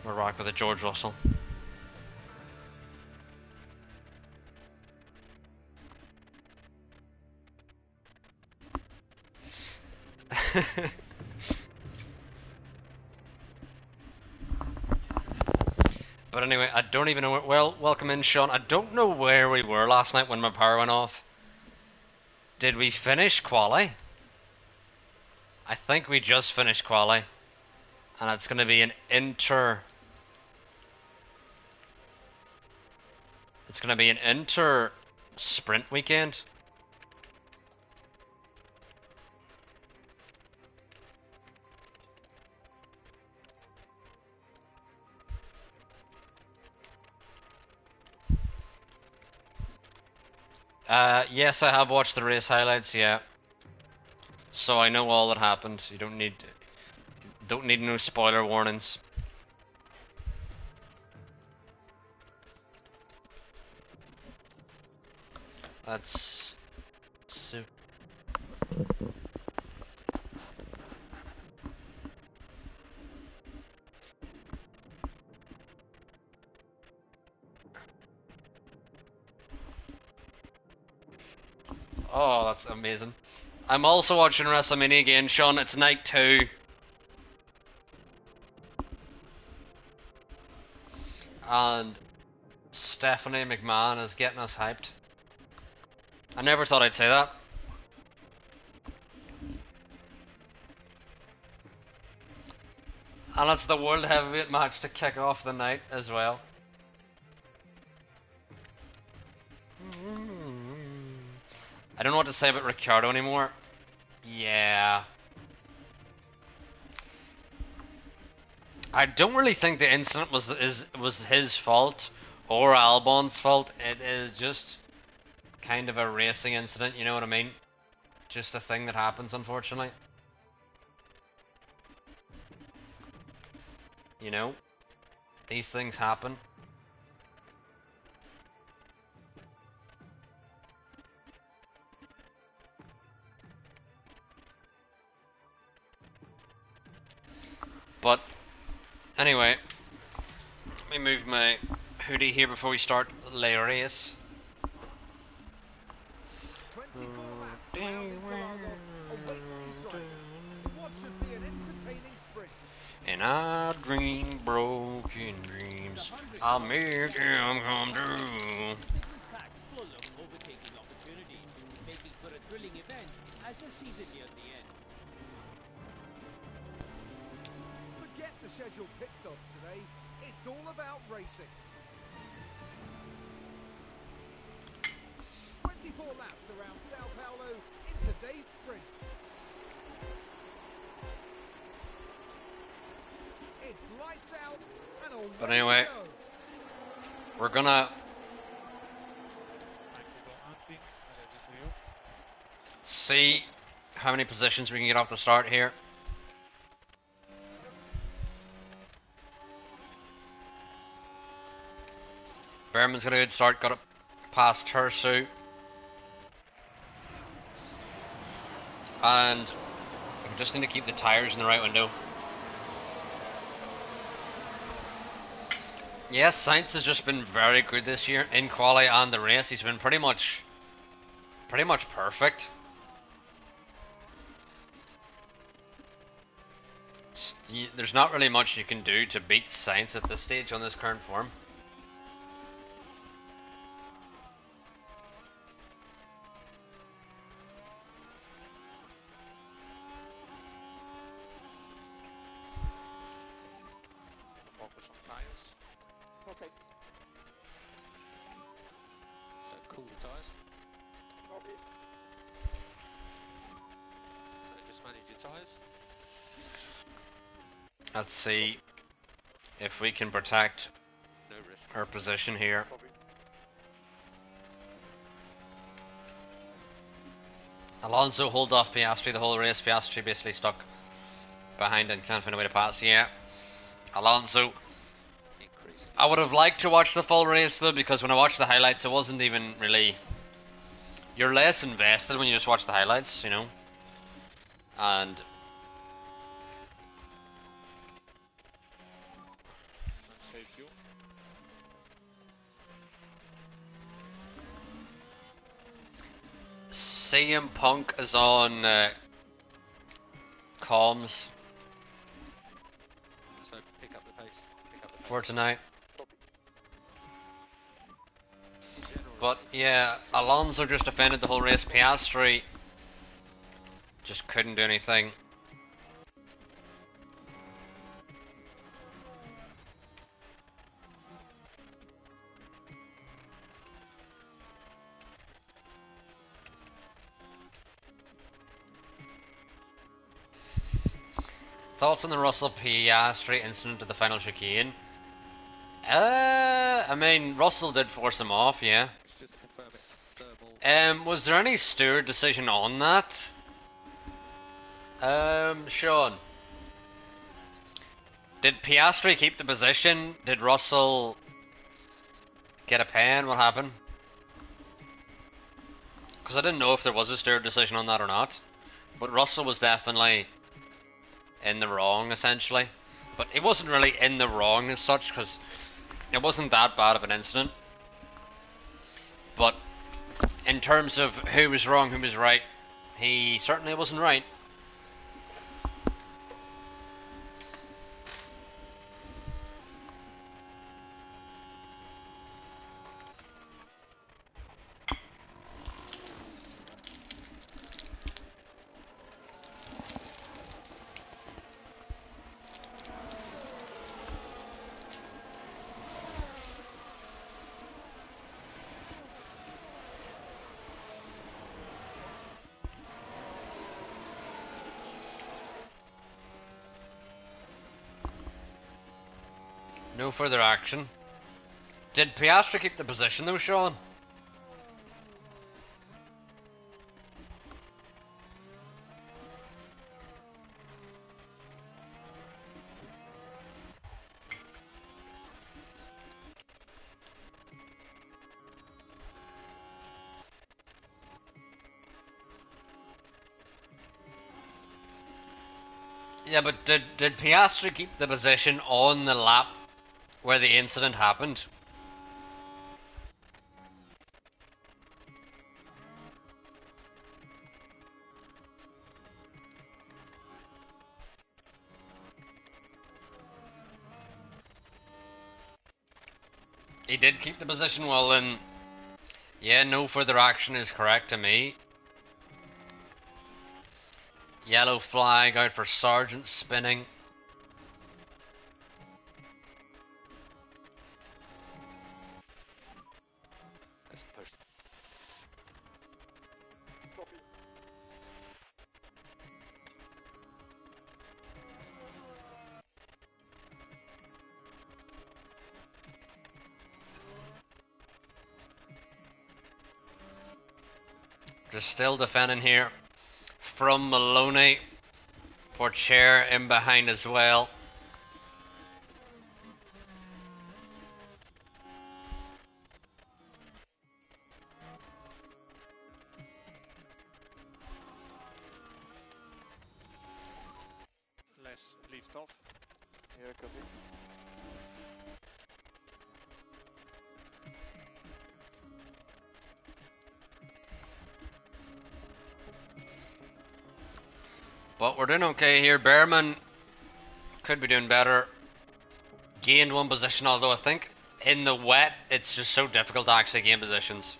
We're rock with a George Russell. But anyway, I don't even know. Well, welcome in, Sean. I don't know where we were last night when my power went off. Did we finish quali? I think we just finished quali, and it's going to be an inter. It's going to be an inter sprint weekend. Yes, I have watched the race highlights. Yeah, so I know all that happened. You don't need no spoiler warnings. That's so. Oh, that's amazing. I'm also watching WrestleMania again, Sean. It's night 2. And Stephanie McMahon is getting us hyped. I never thought I'd say that. And it's the World Heavyweight match to kick off the night as well. I don't know what to say about Ricciardo anymore. Yeah. I don't really think the incident was his fault or Albon's fault. It is just kind of a racing incident, you know what I mean? Just a thing that happens, unfortunately. You know? These things happen. But anyway, let me move my hoodie here before we start the race. And I dream broken dreams, I'll make them come true. Forget the scheduled pit stops today. It's all about racing. 24 laps around Sao Paulo in today's sprint. It's lights out and away. But anyway, we're gonna see how many positions we can get off the start here. Behrman's got a good start, got it past Tersu. And we just need to keep the tyres in the right window. Yes, Sainz has just been very good this year in quali and the race. He's been pretty much perfect. There's not really much you can do to beat Sainz at this stage on this current form. Let's see if we can protect our position here. Alonso hold off Piastri the whole race. Piastri basically stuck behind and can't find a way to pass. Yeah, Alonso. I would have liked to watch the full race though, because when I watched the highlights it wasn't even really... You're less invested when you just watch the highlights, you know. And CM Punk is on comms So pick up the pace. for tonight. General But yeah, Alonso just defended the whole race. Piastri just couldn't do anything. Thoughts on the Russell Piastri incident at the final chicane? I mean, Russell did force him off, yeah. just to confirm it's thermal. Was there any steward decision on that? Sean. Did Piastri keep the position? Did Russell get a pen? What happened? Because I didn't know if there was a steward decision on that or not. But Russell was definitely in the wrong, essentially. But he wasn't really in the wrong as such, because it wasn't that bad of an incident. But in terms of who was wrong, who was right, he certainly wasn't right. No further action. Did Piastri keep the position though, Sean? Yeah, but did Piastri keep the position on the lap where the incident happened? He did keep the position. Well then, yeah, no further action is correct to me. Yellow flag out for Sergeant spinning. Let's push. Copy. Just still defending here from Maloney. Poor chair in behind as well. Let's lift off. Yeah, copy. But we're doing okay here. Behrman could be doing better. Gained one position, although I think in the wet it's just so difficult to actually gain positions.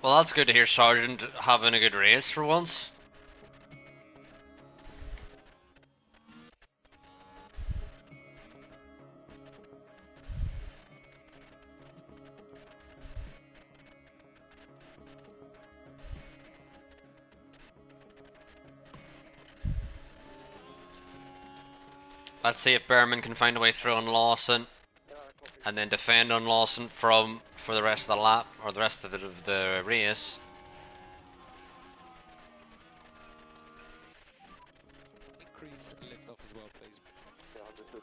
Well, that's good to hear Sergeant having a good race for once. Let's see if Behrman can find a way through on Lawson, and then defend on Lawson for the rest of the lap, or the rest of the race. Increase lift off as well, please. Yeah, understood.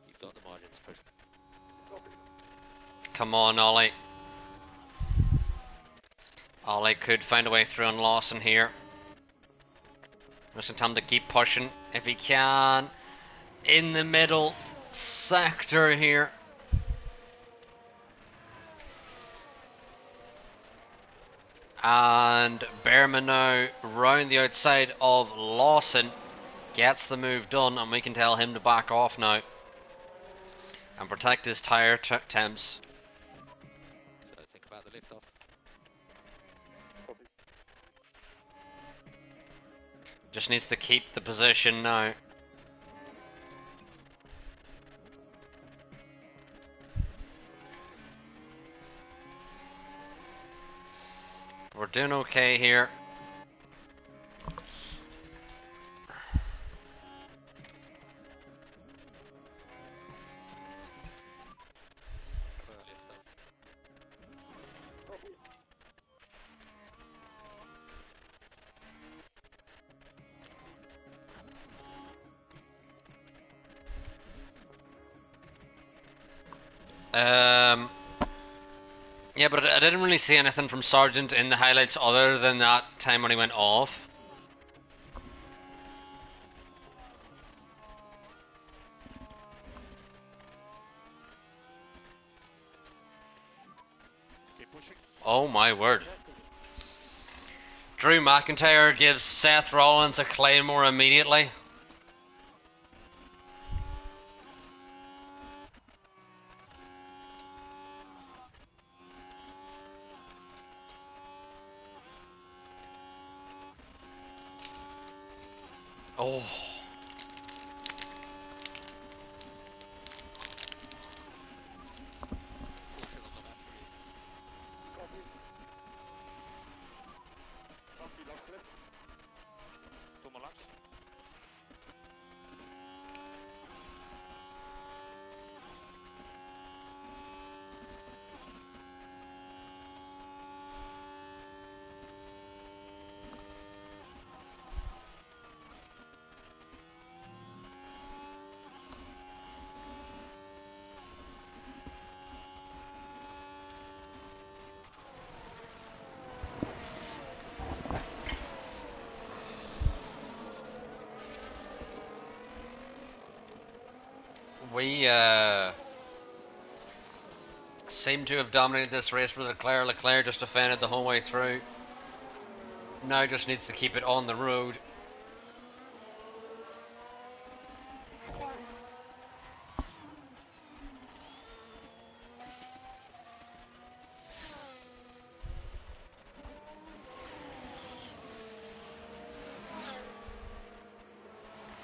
You've got the margins. Push. Copy. Come on, Ollie. Ollie could find a way through on Lawson here. Just tell him to keep pushing if he can. In the middle sector here. And Behrman now round the outside of Lawson gets the move done, and we can tell him to back off now and protect his tyre temps. So think about the lift off. Just needs to keep the position now. We're doing okay here. Yeah, but I didn't really see anything from Sargent in the highlights other than that time when he went off. Keep pushing. Oh my word. Drew McIntyre gives Seth Rollins a claymore immediately. Oh. Caution on the battery. Copy. Copy, left left. 2 more laps. We seem to have dominated this race with Leclerc. Leclerc just defended the whole way through. Now just needs to keep it on the road.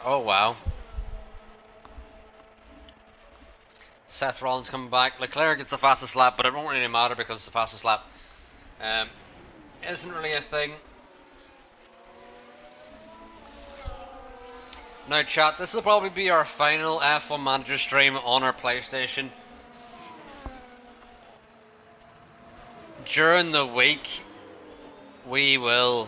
Oh wow. Seth Rollins coming back. Leclerc gets the fastest lap, but it won't really matter because the fastest lap isn't really a thing. Now chat, this will probably be our final F1 Manager stream on our PlayStation. During the week, we will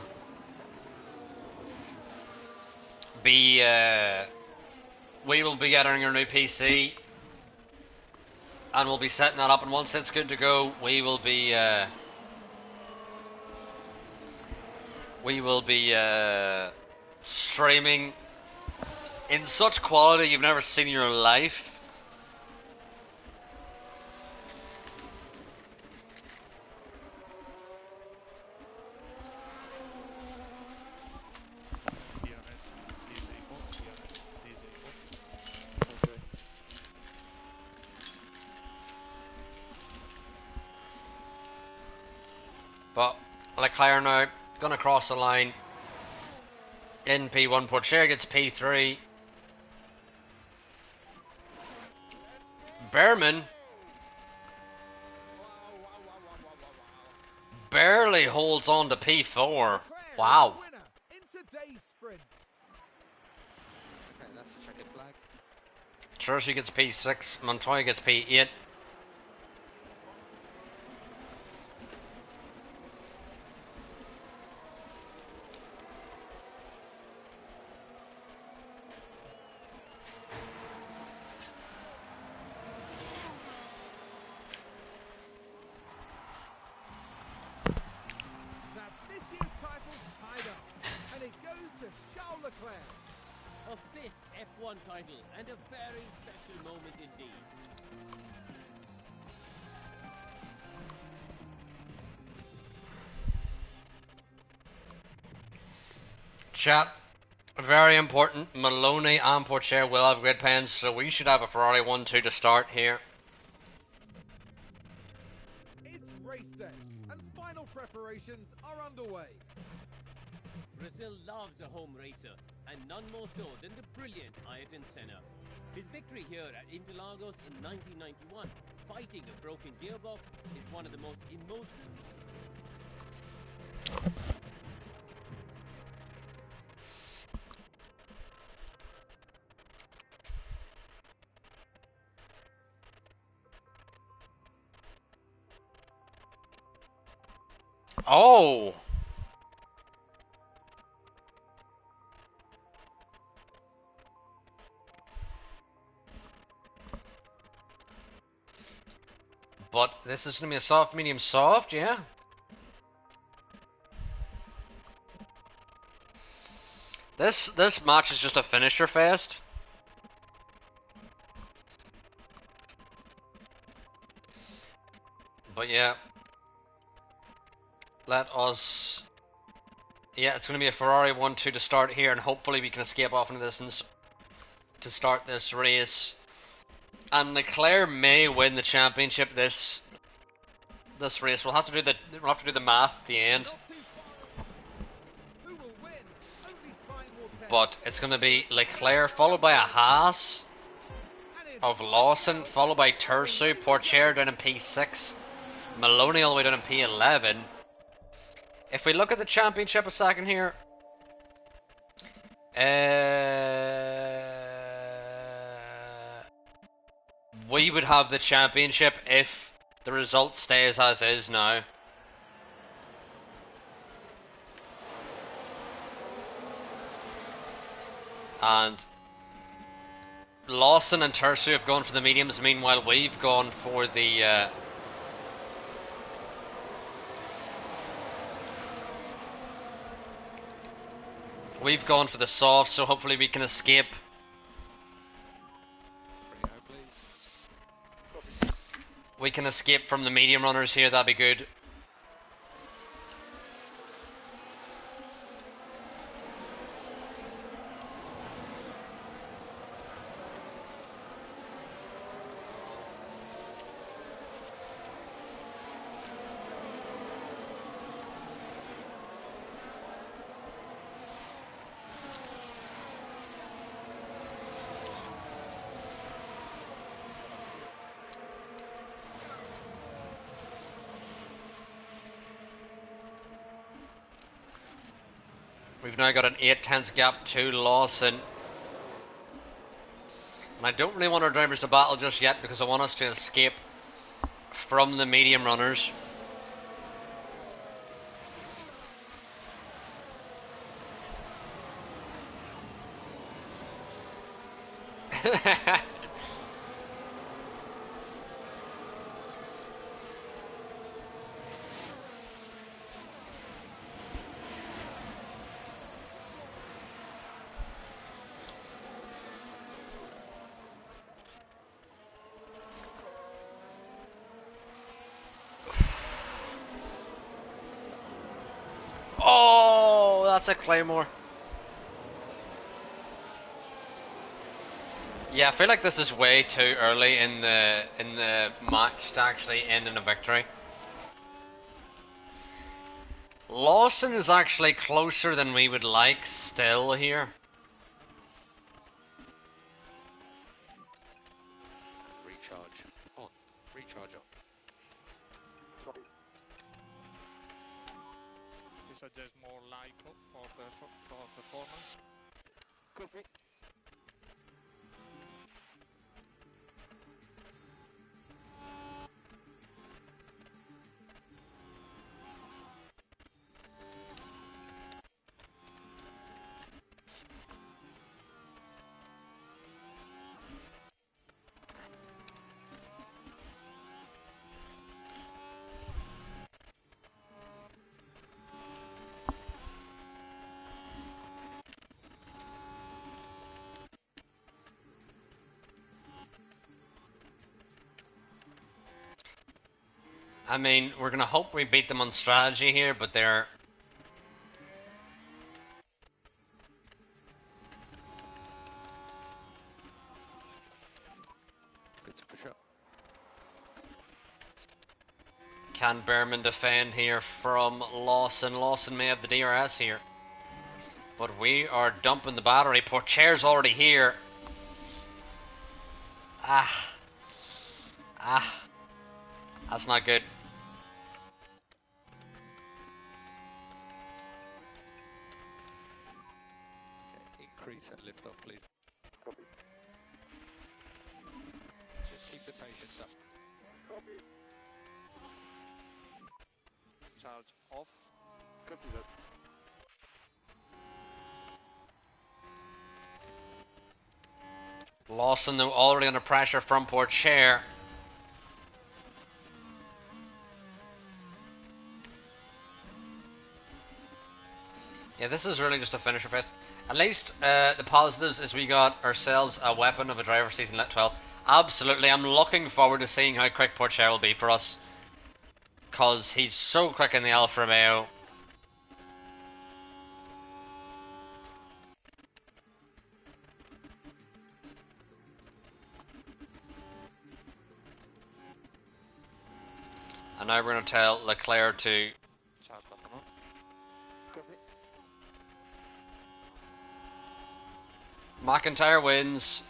be getting our new PC, and we'll be setting that up. And once it's good to go, we will be streaming in such quality you've never seen in your life. But Leclerc now gonna cross the line in P1. Porcher gets P3. Behrman barely holds on to P4. Wow. Winner in today's sprint. Okay, that's a checkered flag. Churchy gets P6. Montoya gets P8. That's this year's title tied up, and it goes to Charles A fifth F1 title and a very special moment indeed. Chat, very important. Maloney and Porcher will have grid pens, so we should have a Ferrari 1-2 to start here. It's race day, and final preparations are underway. Brazil loves a home racer, and none more so than the brilliant Ayrton Senna. His victory here at Interlagos in 1991, fighting a broken gearbox, is one of the most emotional. Oh! But this is going to be a soft, medium, soft, yeah? This match is just a finisher fest. But yeah. Let us... Yeah, it's going to be a Ferrari 1-2 to start here, and hopefully we can escape off into this to start this race. And Leclerc may win the championship this race. We'll have to do the math at the end. Not too far. Who will win? Only time will tell. But it's going to be Leclerc followed by a Haas And it's of Lawson, followed by Tersu, Porcher down in P6, Maloney all the way down in P11. If we look at the championship a second here, we would have the championship if the result stays as is now. And Lawson and Tersu have gone for the mediums, meanwhile we've gone for the soft, so hopefully we can escape. We can escape from the medium runners here, that'd be good. We've now got an 8/10 gap to Lawson. And I don't really want our drivers to battle just yet because I want us to escape from the medium runners. Oh, that's a claymore. Yeah, I feel like this is way too early in the match to actually end in a victory. Lawson is actually closer than we would like still here. Recharge on. Recharge on. You suggest more light for performance? Copy. I mean, we're gonna hope we beat them on strategy here, but they're... Good to push up. Can Behrman defend here from Lawson? Lawson may have the DRS here. But we are dumping the battery. Pourchaire's already here. Ah. Ah. That's not good. Okay, increase and lift off, please. Copy. Just keep the patience up. Copy. Charge off. Copy that. Lawson though already under pressure from Pourchaire. Yeah, this is really just a finisher fest. At least the positives is we got ourselves a weapon of a driver season Let 12. Absolutely, I'm looking forward to seeing how quick Pourchaire will be for us. Because he's so quick in the Alfa Romeo. And now we're going to tell Leclerc to... Charge button on. Copy. McIntyre wins.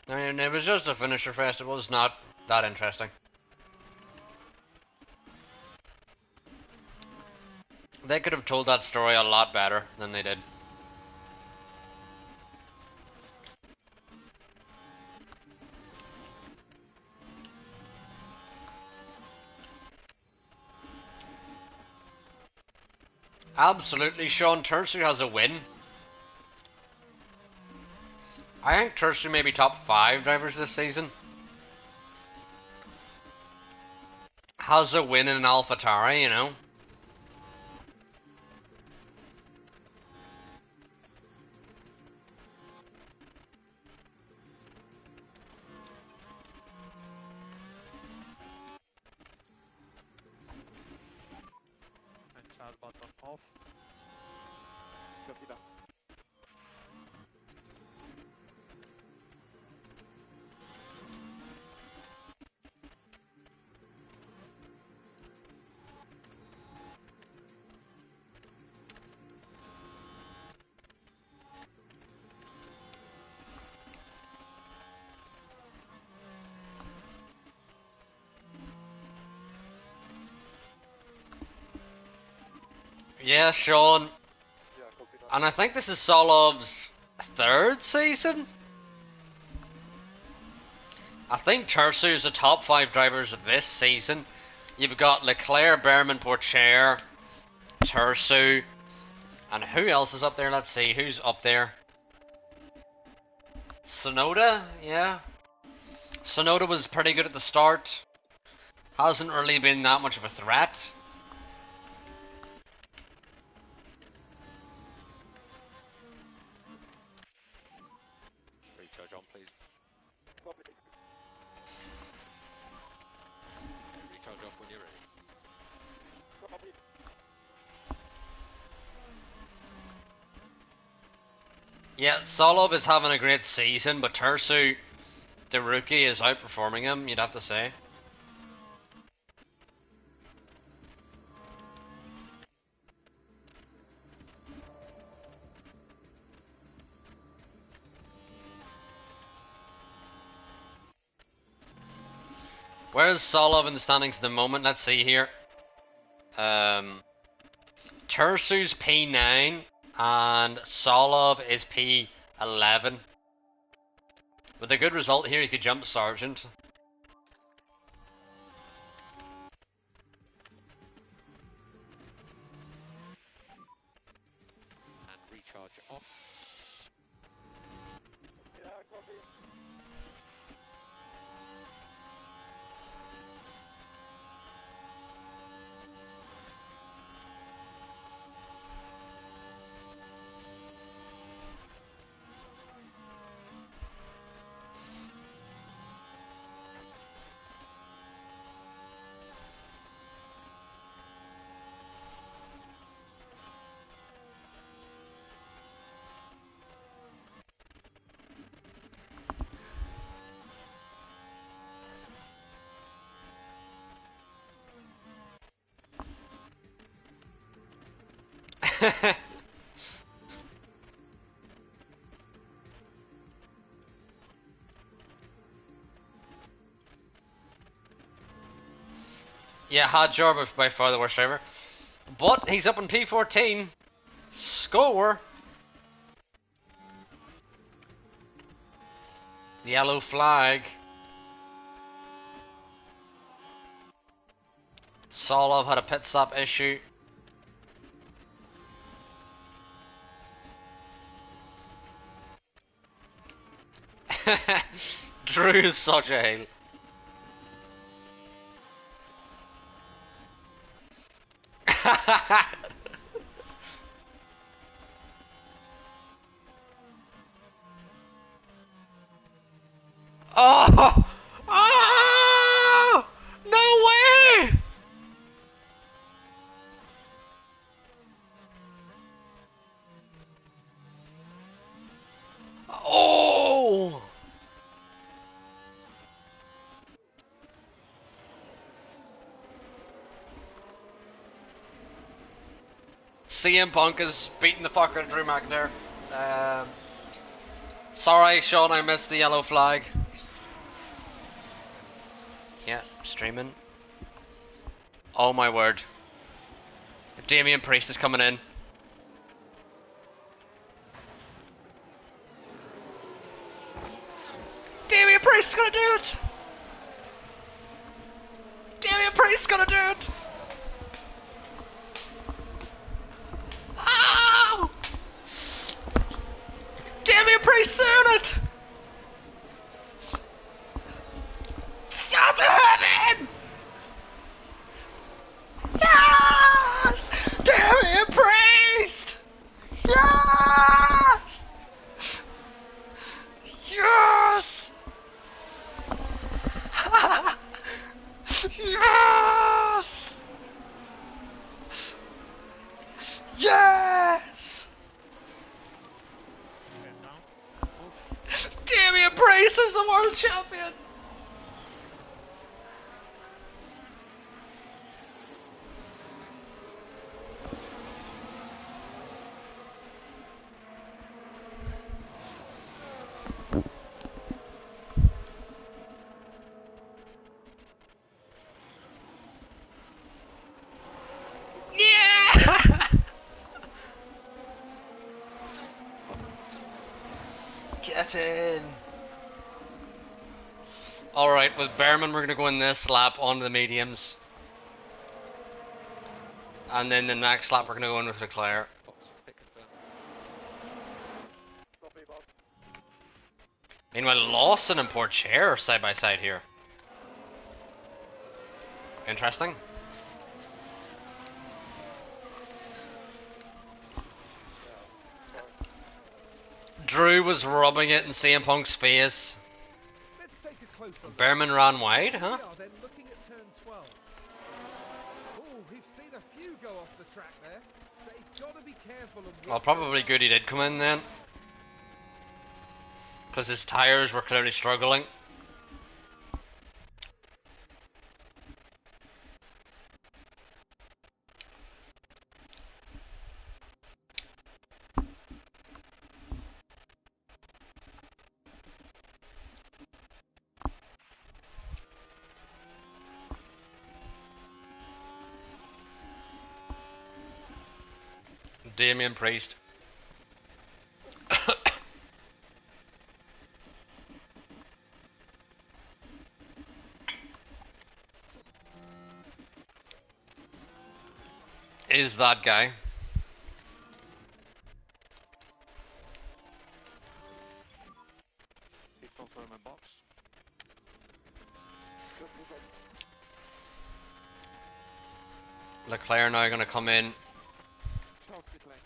I mean, it was just a finisher fest. It was not that interesting. They could have told that story a lot better than they did. Absolutely, Sean Tersu has a win. I think Tersu may be top 5 drivers this season. Has a win in an AlphaTauri, you know. And charge button off. Copy that. Yeah, Sean. Yeah, copy that. And I think this is Solov's 3rd season? I think Tersu is the top 5 drivers of this season. You've got Leclerc, Behrman, Pourchaire, Tersu, and who else is up there? Let's see, who's up there? Sonoda, yeah. Sonoda was pretty good at the start. Hasn't really been that much of a threat. Recharge on, please. Copy. Okay, recharge off when you're ready. Copy. Yeah, Solov is having a great season, but Tersu, the rookie, is outperforming him, you'd have to say. Where's Solov in the standings at the moment? Let's see here. Tersu's P9 and Solov is P11. With a good result here, he could jump Sargent. And recharge off. Yeah, copy. Yeah, Had Jarvis by far the worst driver. But he's up in P14. Score! Yellow flag. Solov had a pit stop issue. Drew is such a heel. Oh! Oh! No way! Oh! CM Punk is beating the fuck out of Drew McIntyre. Sorry, Sean, I missed the yellow flag. Yeah, streaming. Oh my word. Damian Priest is coming in. Damian Priest is gonna do it! Damian Priest is gonna do it! Oh! Damian Priest doing it! South of heaven! Yes! Damian Priest! Yes! Yes! Yes! Yes! Damian Priest is the world champion! Yeah! Get in! Alright, with Behrman we're gonna go in this lap onto the mediums. And then the next lap we're gonna go in with LeClerc. Meanwhile, Lawson and Porcher are side by side here. Interesting. Drew was rubbing it in CM Punk's face. Let's take a closer look. Behrman ran wide, huh? We are then looking at turn 12. Oh, we've seen a few go off the track there. They've got to be careful and Well, probably good he did come in then. Because his tyres were clearly struggling. Damian Priest. Is that guy. Keep confirm my box. LeClerc now going to come in. Charles pit lane.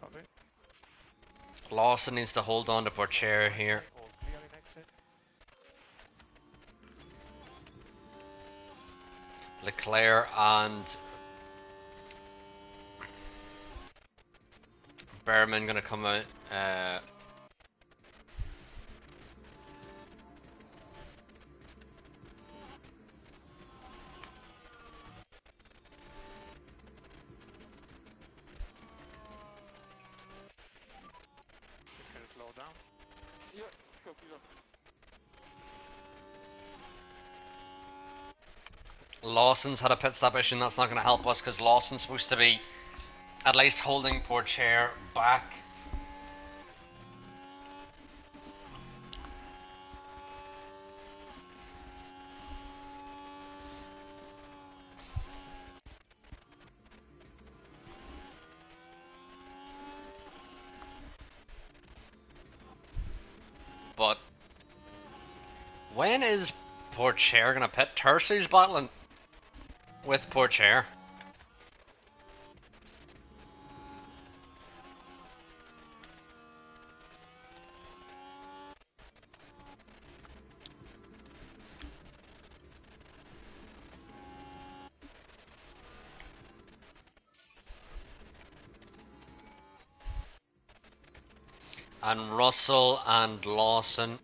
Copy. Lawson needs to hold on to Porcher here. All clear in exit. Leclerc and Behrman going to come out. Lawson's had a pit stop issue, and that's not going to help us because Lawson's supposed to be at least holding poor chair back. But when is poor chair going to pit? Tersu's battling with poor chair. And Russell and Lawson.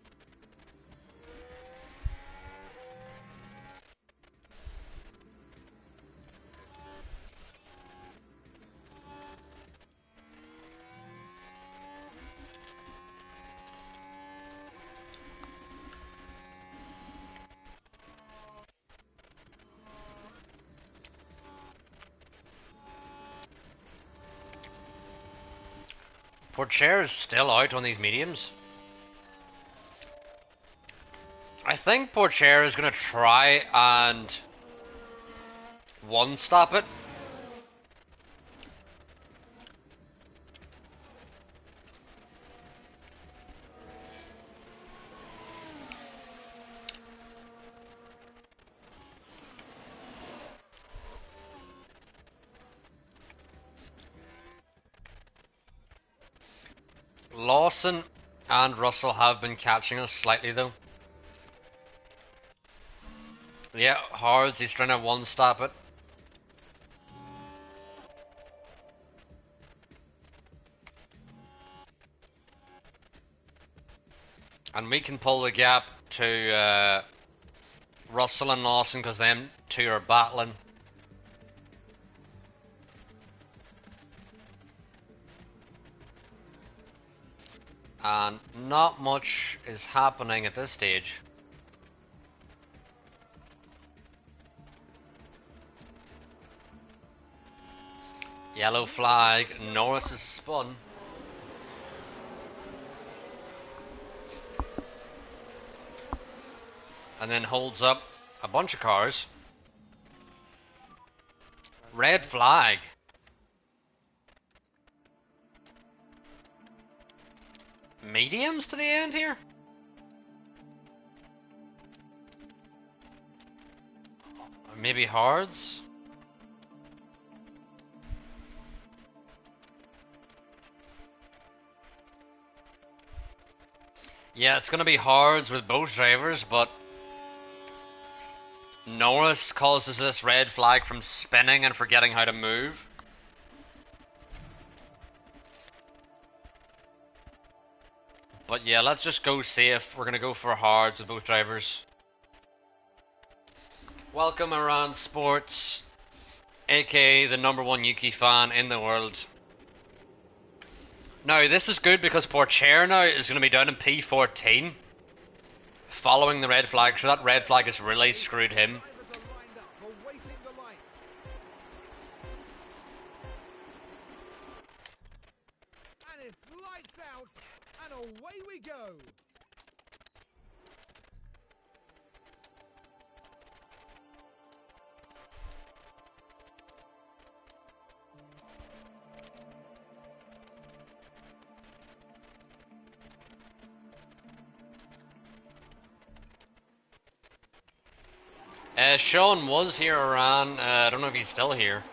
Poor chair is still out on these mediums. I think poor chair is going to try and one-stop it. Lawson and Russell have been catching us slightly though. Yeah, Hards, he's trying to one-stop it. And we can pull the gap to Russell and Lawson because them two are battling. And not much is happening at this stage. Yellow flag, Norris is spun. And then holds up a bunch of cars. Red flag. Mediums to the end here? Maybe hards? Yeah, it's gonna be hards with both drivers, but Norris causes this red flag from spinning and forgetting how to move. But yeah, let's just go safe. We're gonna go for hards with both drivers. Welcome Iran Sports, aka the #1 Yuki fan in the world. Now this is good because Porcher now is going to be down in P14 following the red flag, so that red flag has really screwed him. And it's lights out and away we go. Sean was here around, I don't know if he's still here.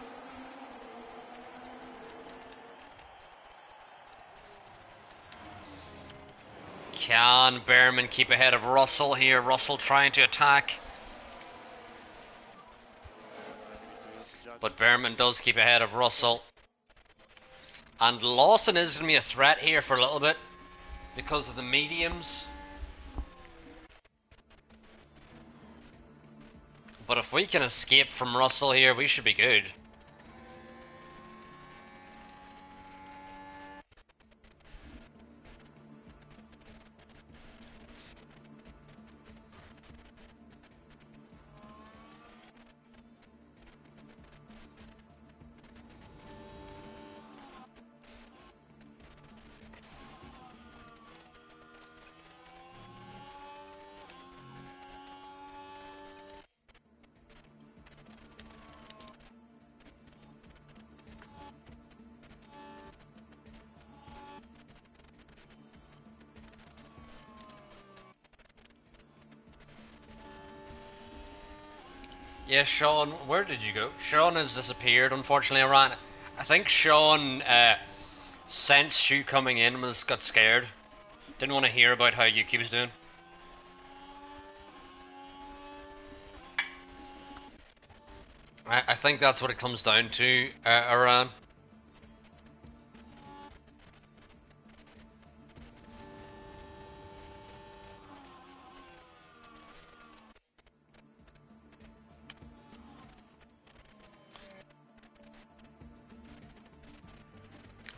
Can Behrman keep ahead of Russell here? Russell trying to attack. But Behrman does keep ahead of Russell. And Lawson is going to be a threat here for a little bit because of the mediums. But if we can escape from Russell here, we should be good. Yeah, Sean, where did you go? Sean has disappeared, unfortunately, around. I think Sean sensed you coming in, got scared. Didn't want to hear about how Yuki was doing. I think that's what it comes down to, Iran.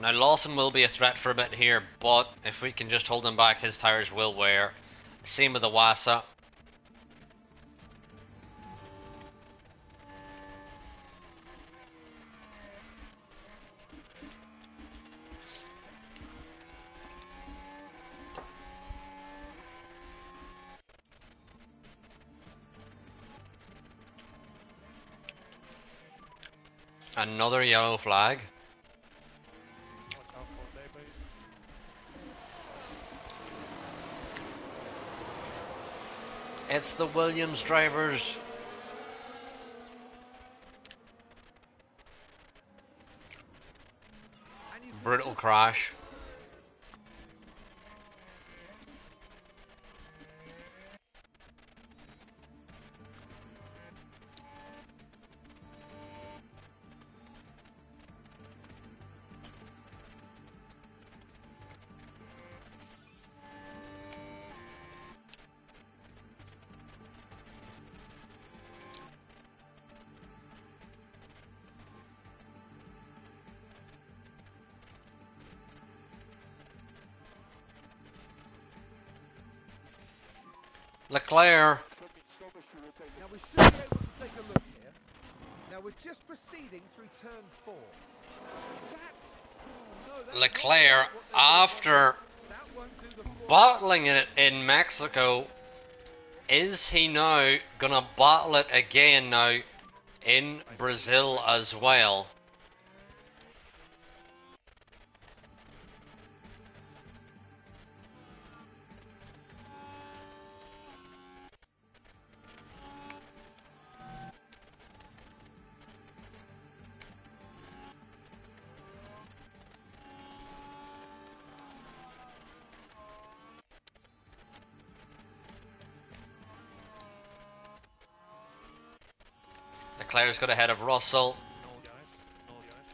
Now Lawson will be a threat for a bit here, but if we can just hold him back, his tires will wear. Same with the Wasa. Another yellow flag. Watch out for daybase. It's the Williams drivers. And you can Brutal just- crash. LeClerc. Now we should be able to take a look here. Now we're just proceeding through turn 4. That's... oh, no, that's LeClerc, not what they were after wanting. That won't do the floor. battling it in Mexico, is he now gonna battle it again now in Brazil as well? Leclerc's got ahead of Russell. No guys. No guys.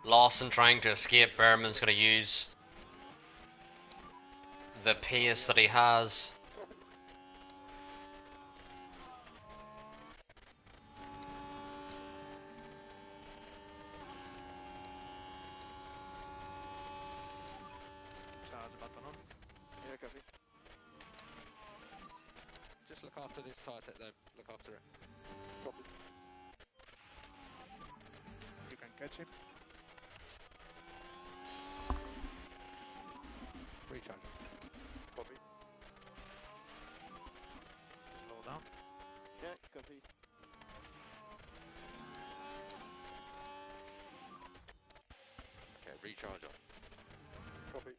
Lawson trying to escape. Berman's going to use the pace that he has. Charge button on. Yeah, copy. Just look after this tyre set though, look after it. Copy. You can catch him. Recharge. Copy. Slow down. Yeah, copy. Okay, recharge on. Copy.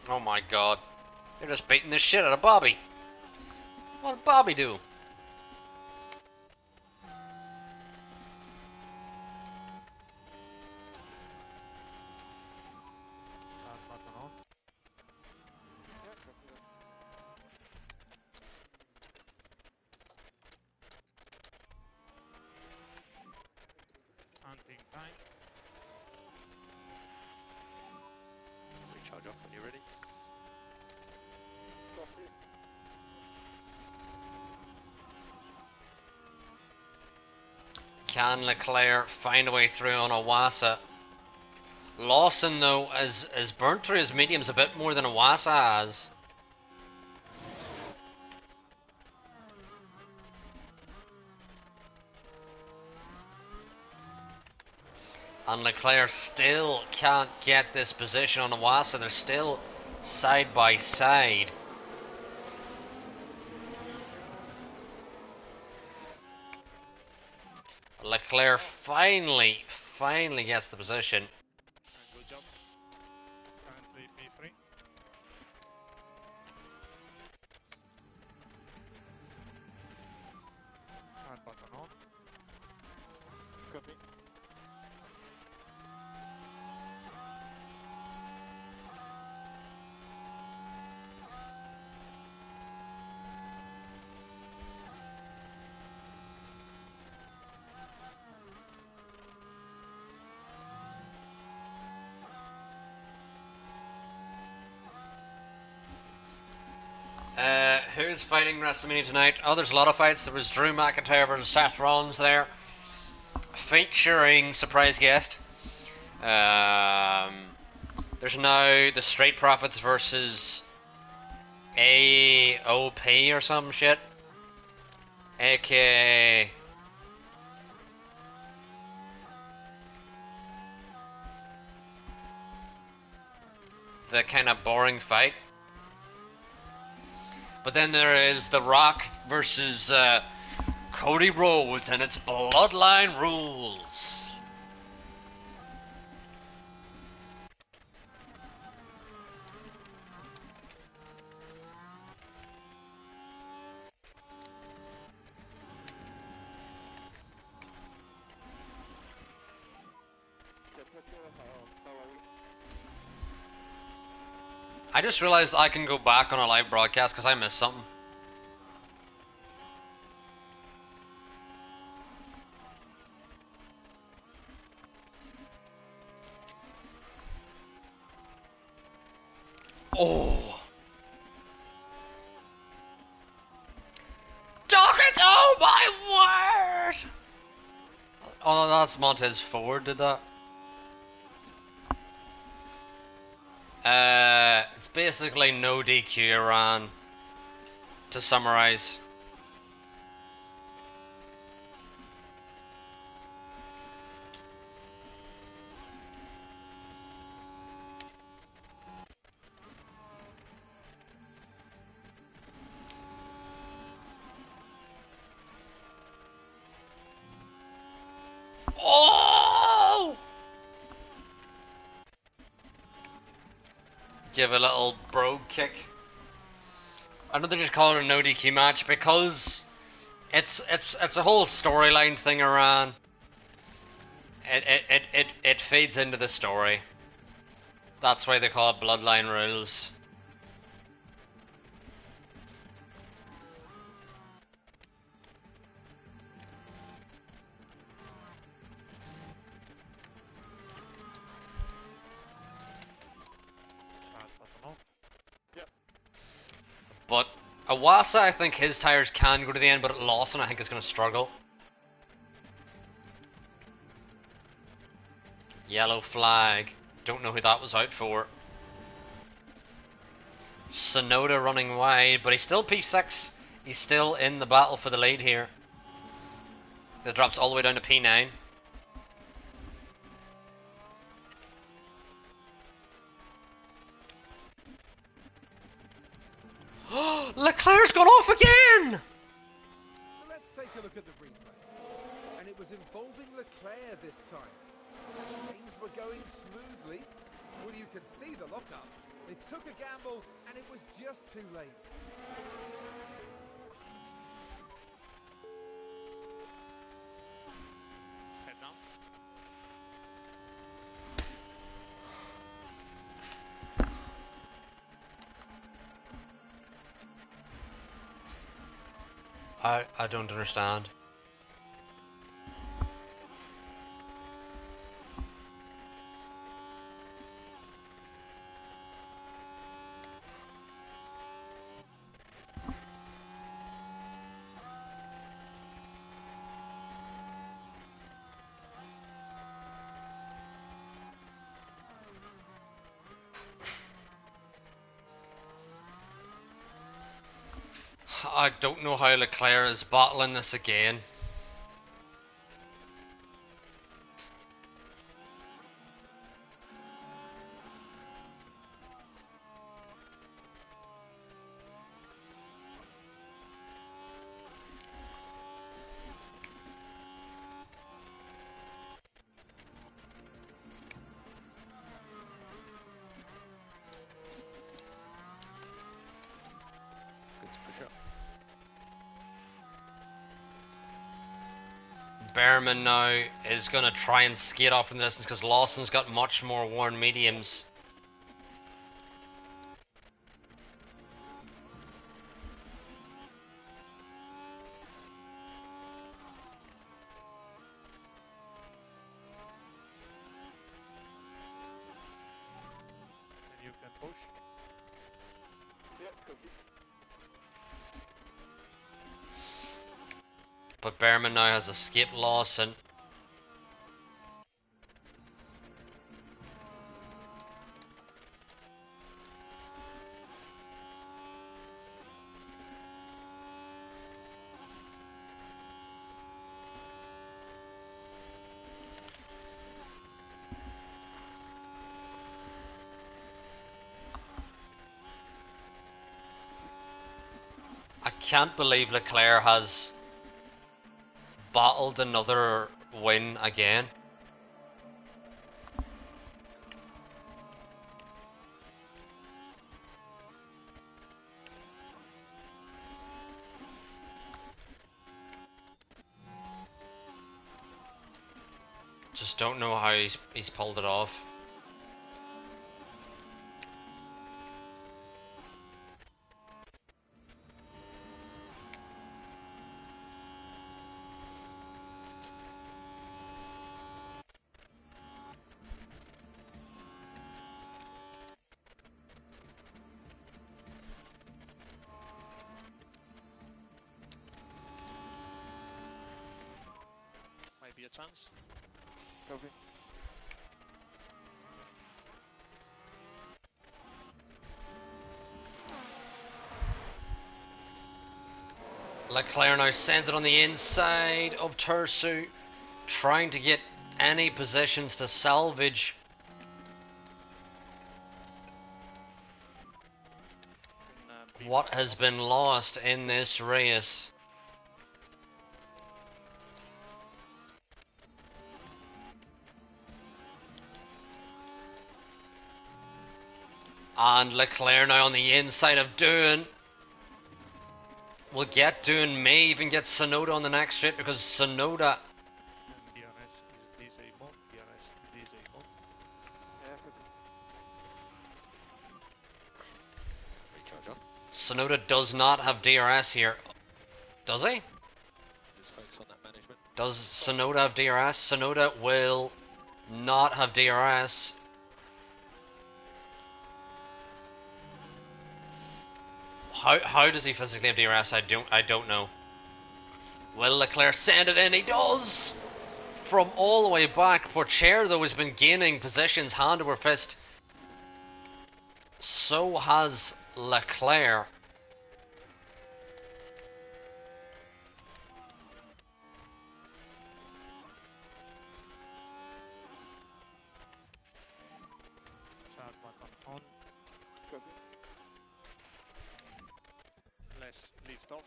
Oh my god. They're just beating the shit out of Bobby. What did Bobby do? Charge button on. Yeah, copy. Hunting time. Recharge off when you're ready. Copy. Can Leclerc find a way through on Awasa? Lawson, though, has burnt through his mediums a bit more than Awasa has. And Leclerc still can't get this position on the Wasa. They're still side by side. Leclerc finally gets the position. And good job. Currently P3. Hard button on. Copy. Who's fighting WrestleMania tonight? Oh, there's a lot of fights. There was Drew McIntyre versus Seth Rollins there, featuring surprise guest. There's now the Street Profits versus AOP or some shit, aka the kind of boring fight. But then there is The Rock versus Cody Rhodes, and it's Bloodline Rules. I just realized I can go back on a live broadcast because I missed something. Oh. Dawkins, oh my word! Oh, that's Montez Ford did that. It's basically no DQ Iran, to summarize. Oh! Give a little brogue kick. I know they just call it a no DQ match because it's a whole storyline thing around. It feeds into the story. That's why they call it Bloodline Rules. But Awasa, I think his tires can go to the end, but Lawson, I think, is going to struggle. Yellow flag. Don't know who that was out for. Sonoda running wide, but he's still P6. He's still in the battle for the lead here. It drops all the way down to P9. Leclerc's gone off again! Let's take a look at the replay. And it was involving Leclerc this time. Things were going smoothly. Well, you can see the lockup. They took a gamble, and it was just too late. Head down. I don't understand. I don't know how Leclerc is battling this again. Behrman now is going to try and skate off in the distance because Lawson's got much more worn mediums. And you can push. Yeah, copy. But Behrman now has escaped Lawson. I can't believe Leclerc has bottled another win again. Just don't know how he's pulled it off. Might be a chance. Copy. Leclerc now sends it on the inside of Tersu, trying to get any positions to salvage. What has been lost in this race? And Leclerc now on the inside of Doohan. We'll get Doohan, may even get Sonoda on the next straight because Sonoda. And DRS is disabled. DRS is disabled. Yeah, copy. Recharge on. Sonoda does not have DRS here. Does he? Just focus on that management. Does Sonoda have DRS? Sonoda will not have DRS. How does he physically have DRS? I don't know. Will Leclerc send it in? He does! From all the way back. Pourchaire though has been gaining positions hand over fist. So has Leclerc. Start button on. Copy. Let's lift off.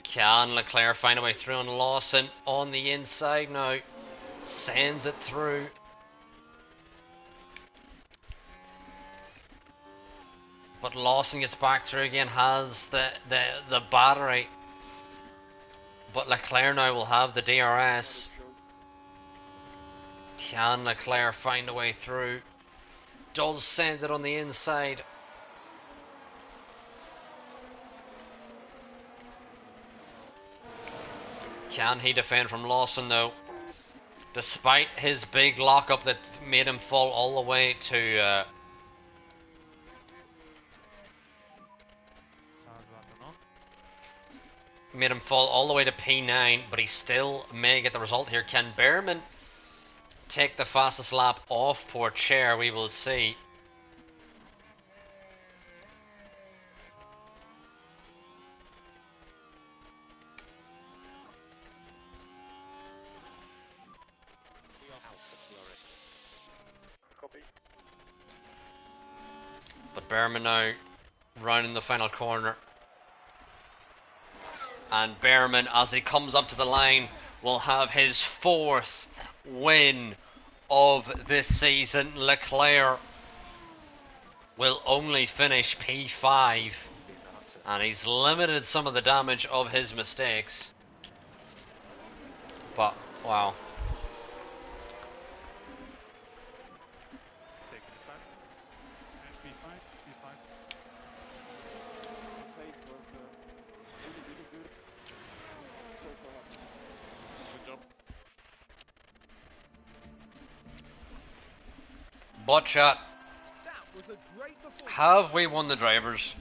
Can Leclerc find a way through on Lawson on the inside now? Sends it through. But Lawson gets back through again, has the battery. But Leclerc now will have the DRS. Can Leclerc find a way through? Does send it on the inside. Can he defend from Lawson though? Despite his big lockup that made him fall all the way to Start button on. made him fall all the way to P9, but he still may get the result here. Can Behrman take the fastest lap off Pourchaire? We will see. Copy. But Behrman now rounding the final corner. And Behrman, as he comes up to the line, will have his 4th win of this season. Leclerc will only finish P5. Being the hunter. And he's limited some of the damage of his mistakes. But, wow. Taking the flat. And P5, P5. Pace was really, really good. So happy. Good job. But chat, That was a great performance. have we won the drivers?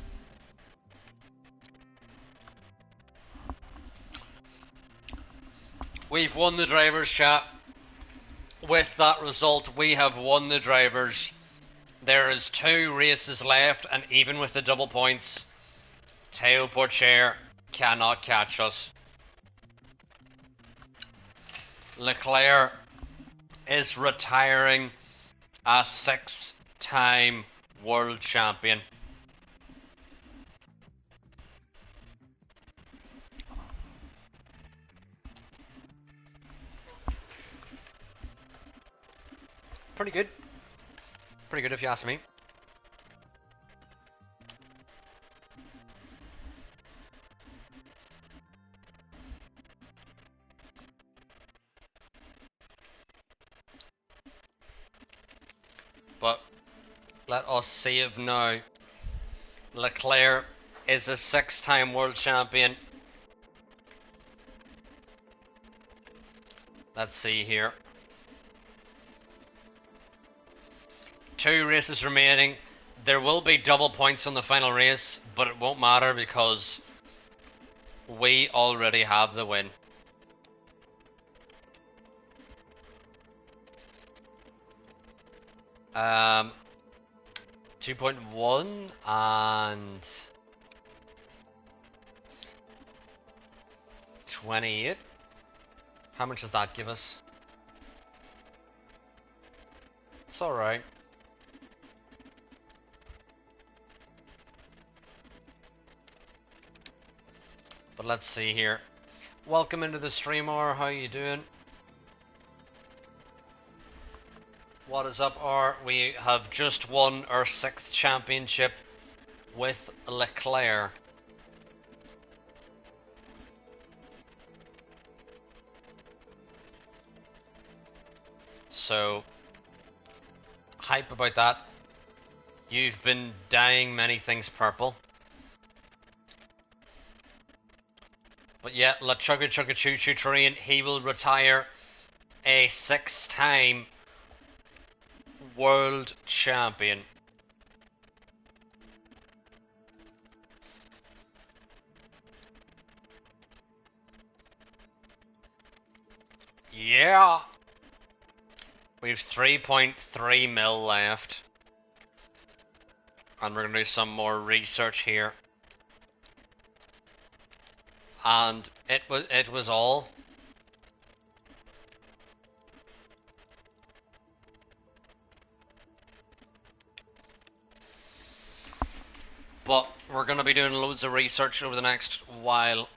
We've won the drivers, chat. With that result, we have won the drivers. There is 2 races left, and even with the double points, Teo Pourchaire cannot catch us. Leclerc is retiring as 6-time world champion. Pretty good. Pretty good if you ask me. But let us save now. Leclerc is a 6-time world champion. Let's see here. 2 races remaining. There will be double points on the final race, but it won't matter because we already have the win. Um, 2.1 and 28. How much does that give us? It's alright. But let's see here. Welcome into the stream, R. How you doing? What is up, R? We have just won our 6th championship with Leclerc. So, hype about that. You've been dyeing many things purple. But yeah, La Chugga Chugga Choo Choo Train, he will retire a 6-time world champion. Yeah! We've 3.3 mil left. And we're gonna do some more research here. And it was all. But we're gonna be doing loads of research over the next while.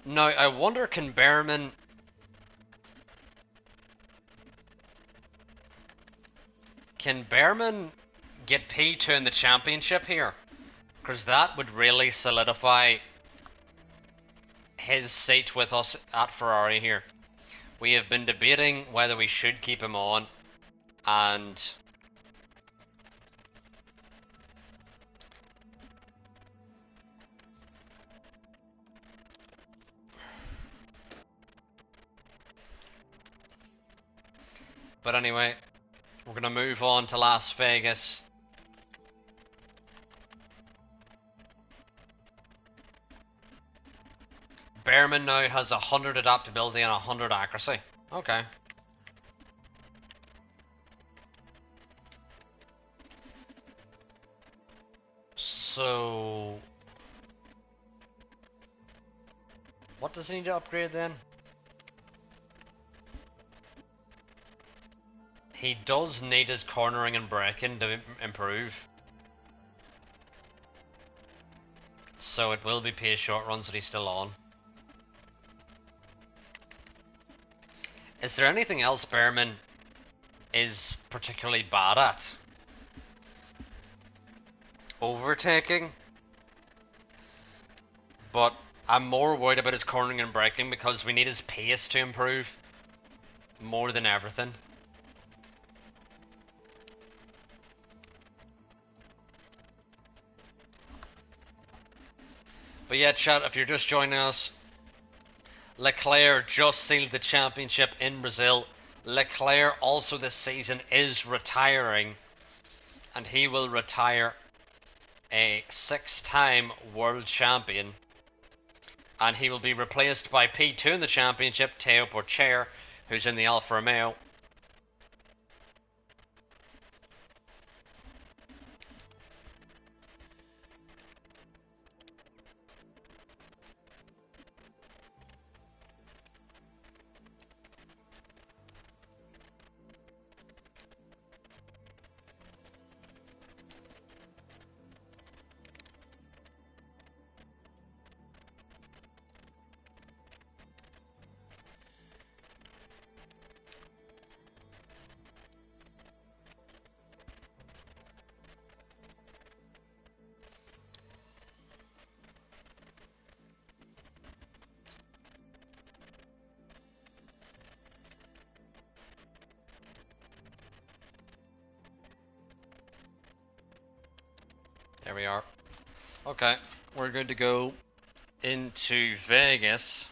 Now I wonder, can Behrman get P2 in the championship here? Because that would really solidify his seat with us at Ferrari here. We have been debating whether we should keep him on, and but anyway, we're gonna move on to Las Vegas. Behrman now has 100 adaptability and 100 accuracy. Okay. So, what does he need to upgrade then? He does need his cornering and braking to improve. So it will be pace short runs that he's still on. Is there anything else Behrman is particularly bad at. Overtaking. But I'm more worried about his cornering and braking because we need his pace to improve more than everything. But yeah, chat, if you're just joining us, Leclerc just sealed the championship in Brazil. Leclerc also this season is retiring, and he will retire a 6-time world champion, and he will be replaced by P2 in the championship, Teo Porcher, who's in the Alfa Romeo. There we are. Okay, we're going to go into Vegas.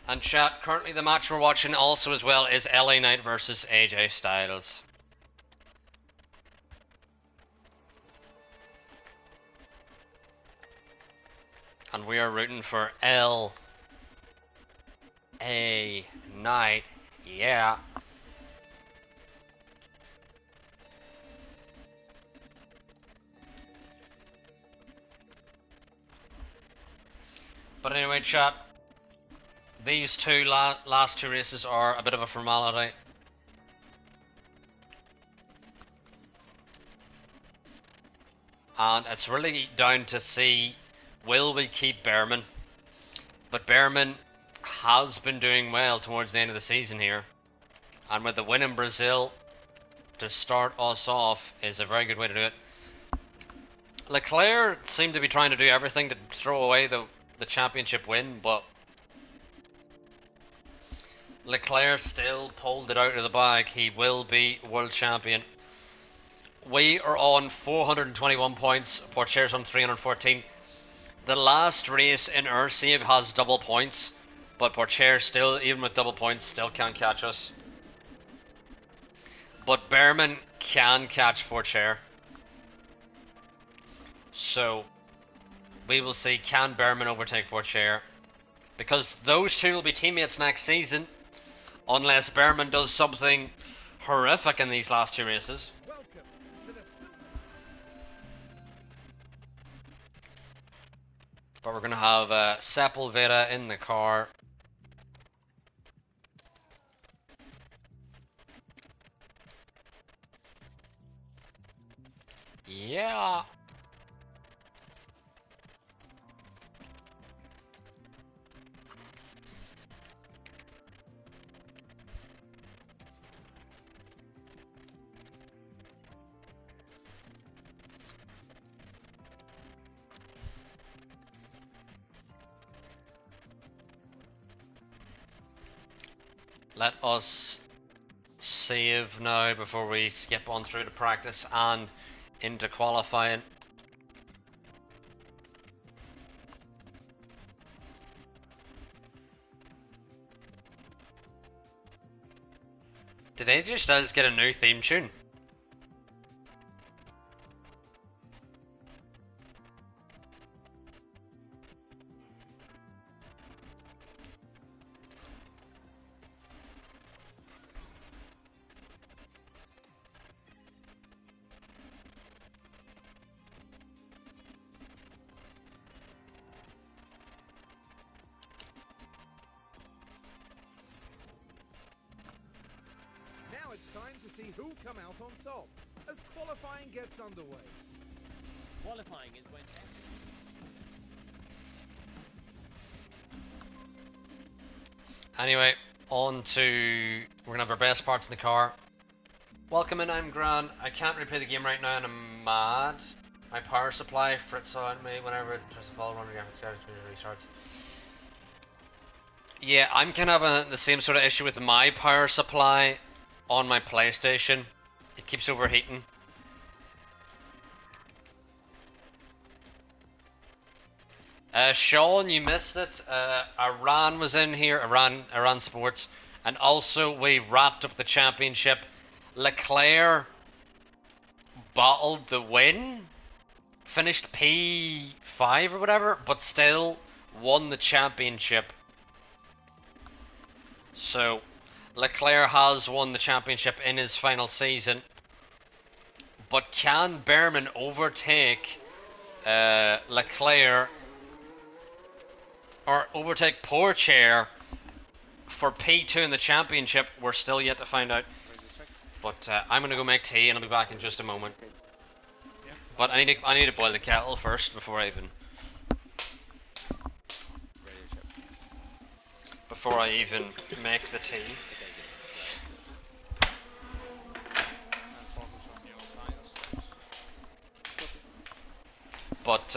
And chat, currently the match we're watching also as well is LA Knight versus AJ Styles. And we are rooting for LA Knight. Yeah. But anyway, chat, these two last two races are a bit of a formality. And it's really down to see, will we keep Behrman? But Behrman has been doing well towards the end of the season here. And with the win in Brazil to start us off is a very good way to do it. Leclerc seemed to be trying to do everything to throw away the championship win, but Leclerc still pulled it out of the bag. He will be world champion. We are on 421 points. Porcher's on 314. The last race in our save has double points, but Porcher still, even with double points, still can't catch us. But Behrman can catch Porcher. So we will see, can Behrman overtake Porcher? Because those two will be teammates next season, unless Behrman does something horrific in these last two races. Welcome to the But we're going to have Sepulveda in the car. Yeah. Let us save now before we skip on through to practice and into qualifying. Did AJ Styles get a new theme tune? Now it's time to see who'll come out on top as qualifying gets underway. Qualifying is when... Anyway, On to... We're gonna have our best parts in the car. Welcome in, I'm Gran. I can't replay the game right now and I'm mad. My power supply frits on me whenever it tries to follow one of the restarts. Yeah, I'm kind of having the same sort of issue with my power supply on my PlayStation. It keeps overheating. Sean, you missed it. Iran was in here, Iran Sports, and also we wrapped up the championship. LECLERC bottled the win, finished P5 or whatever, but still won the championship. So, LECLERC has won the championship in his final season, but can Behrman overtake LECLERC or overtake Pourchaire for P2 in the championship? We're still yet to find out. But I'm gonna go make tea and I'll be back in just a moment. But I need to boil the kettle first before I even make the tea. But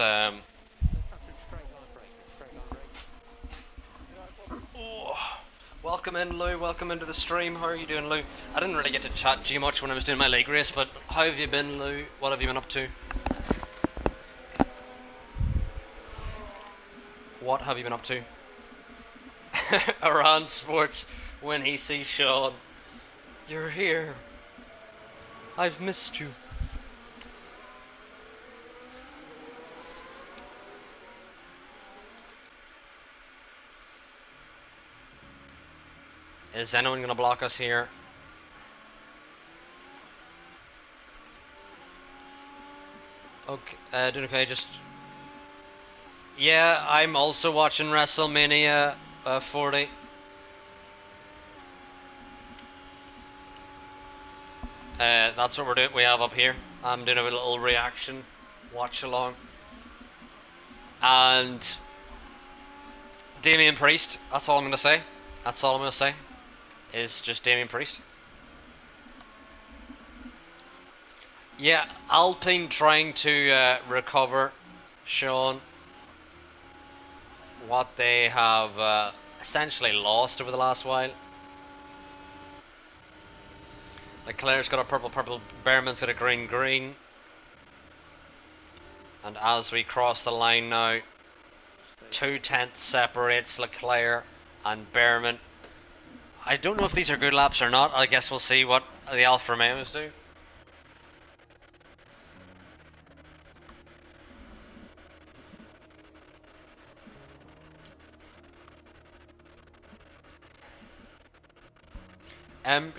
oh, welcome in, Lou. Welcome into the stream. How are you doing, Lou? I didn't really get to chat too much when I was doing my leg race, but how have you been, Lou? What have you been up to? What have you been up to? Iran Sports, when he sees Sean. You're here. I've missed you. Is anyone gonna block us here? Okay, doing okay, just... Yeah, I'm also watching WrestleMania 40. That's what we have up here. I'm doing a little reaction, watch along. And... Damian Priest, that's all I'm gonna say. That's all I'm gonna say. Is just Damian Priest. Yeah, Alpine trying to recover, Sean, what they have essentially lost over the last while. LECLERC's got a purple, Behrman's got a green. And as we cross the line now, 2/10 separates LECLERC and Behrman. I don't know if these are good laps or not. I guess we'll see what the Alfa Romeos do.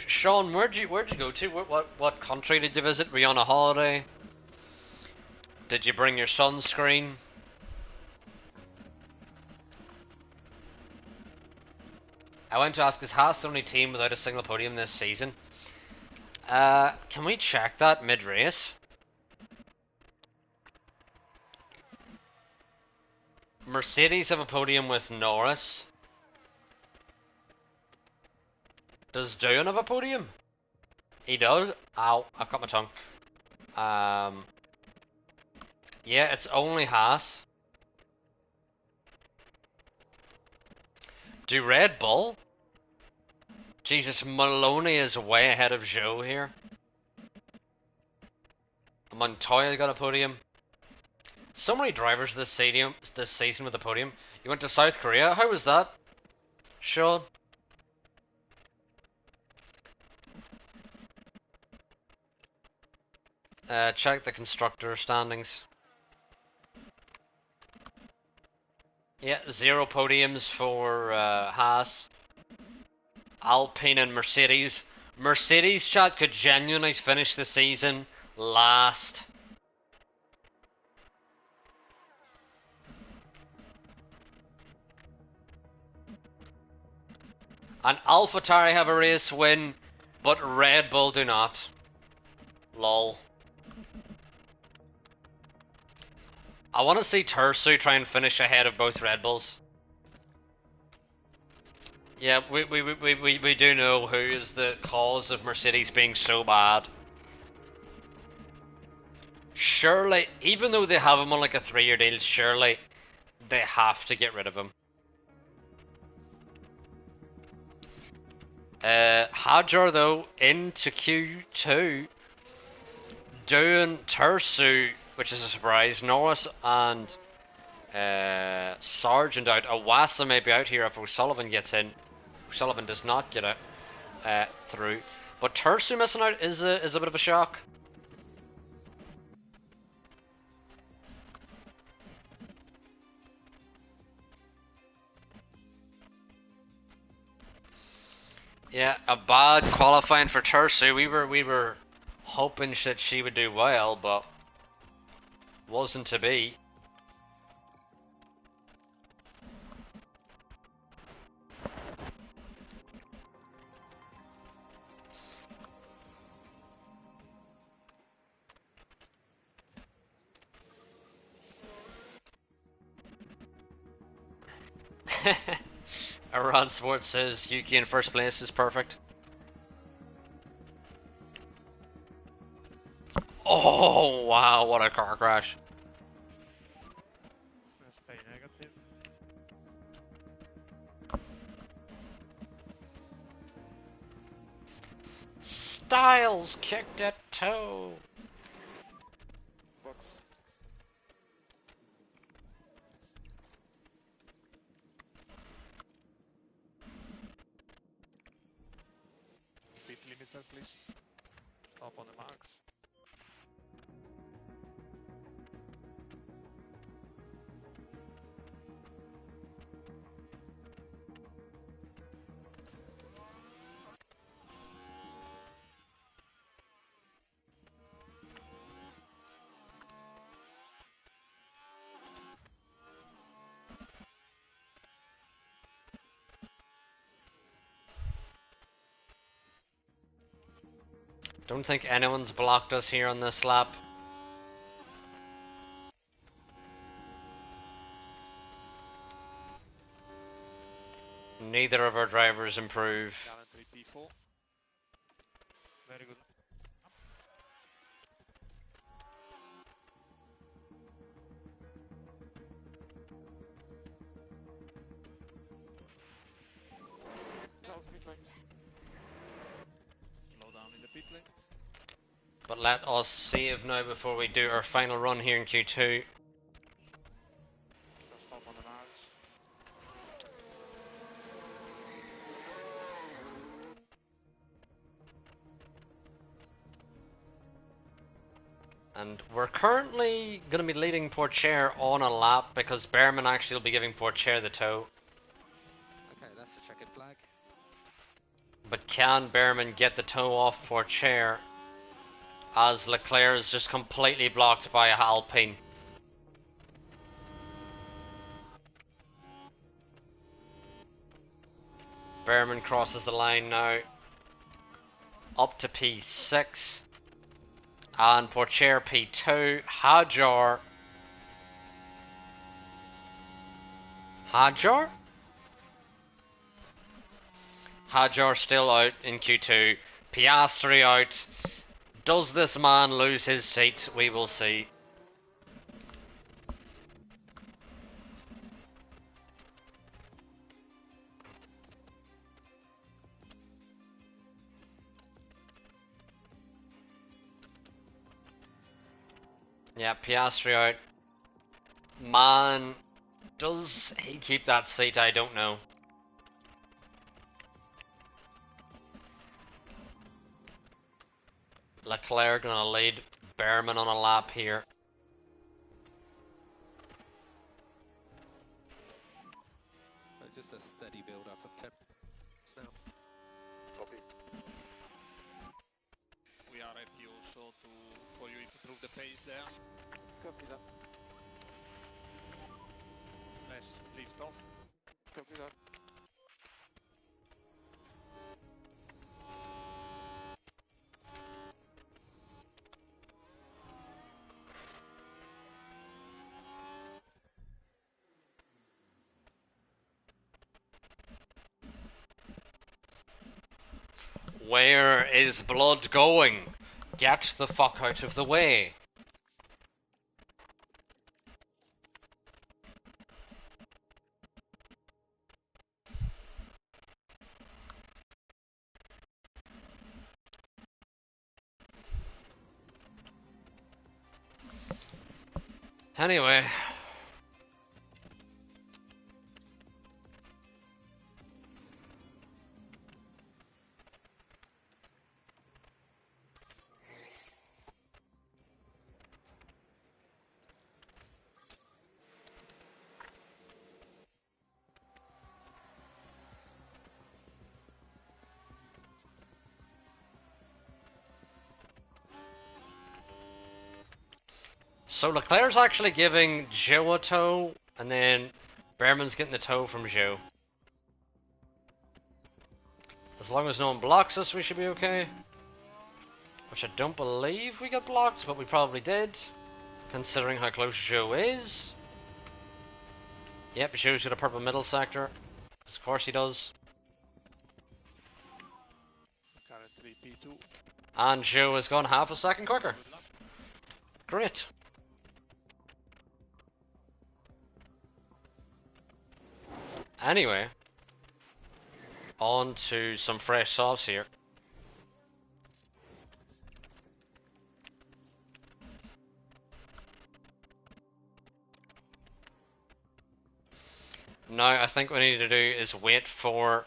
Sean, where'd you go to? What country did you visit? Were you on a holiday? Did you bring your sunscreen? I went to ask, is Haas the only team without a single podium this season? Can we check that mid-race? Mercedes have a podium with Norris. Does Doohan have a podium? He does? Ow, I've got my tongue. Yeah, it's only Haas. Do Red Bull? Jesus, Maloney is way ahead of Joe here. Montoya got a podium. So many drivers this season with a podium. You went to South Korea? How was that, Sean? Check the constructor standings. Yeah, 0 podiums for Haas. Alpine and Mercedes. Mercedes, chat, could genuinely finish the season last. And AlphaTauri have a race win, but Red Bull do not. Lol. I want to see Tersu try and finish ahead of both Red Bulls. Yeah, we do know who is the cause of Mercedes being so bad. Surely, even though they have him on like a 3-year deal, surely they have to get rid of him. Hajar though into Q2 doing Tersu, which is a surprise. Norris and Sargent out. Awasa may be out here if O'Sullivan gets in. O'Sullivan does not get out through, but Tersu missing out is a bit of a shock. Yeah, a bad qualifying for Tersu. We were hoping that she would do well, but wasn't to be. Iran Sports says Yuki in first place is perfect. Oh wow, what a car crash. Stay negative. Styles kicked at toe. Box. Pit limiter, please. Stop on the marks. Don't think anyone's blocked us here on this lap. Neither of our drivers improve. Gallantry P4. Very good. That was pit lane. Slow down in the pit lane. But let us save now before we do our final run here in Q2. So stop on the marks. And we're currently going to be leading Porcher on a lap because Behrman actually will be giving Porcher the tow. Okay, that's a checkered flag. But can Behrman get the tow off Porcher as Leclerc is just completely blocked by Alpine? Behrman crosses the line now. Up to P6. And Porcher P2. Hajar. Hajar? Hajar still out in Q2. Piastri out. Does this man lose his seat? We will see. Yeah, Piastri out. Man, does he keep that seat? I don't know. Leclerc gonna lead Behrman on a lap here. Just a steady build up of temp now. Copy. We are happy also for you to improve the pace there. Copy that. Let's lift off. Copy that. Where is blood going? Get the fuck out of the way. Anyway. So Leclerc's actually giving Joe a tow, and then Behrman's getting the tow from Joe. As long as no one blocks us, we should be okay. Which I don't believe we got blocked, but we probably did, considering how close Joe is. Yep, Joe's got a purple middle sector. Of course he does. Currently P2. And Joe has gone half a second quicker. Great. Anyway, on to some fresh softs here. Now I think what we need to do is wait for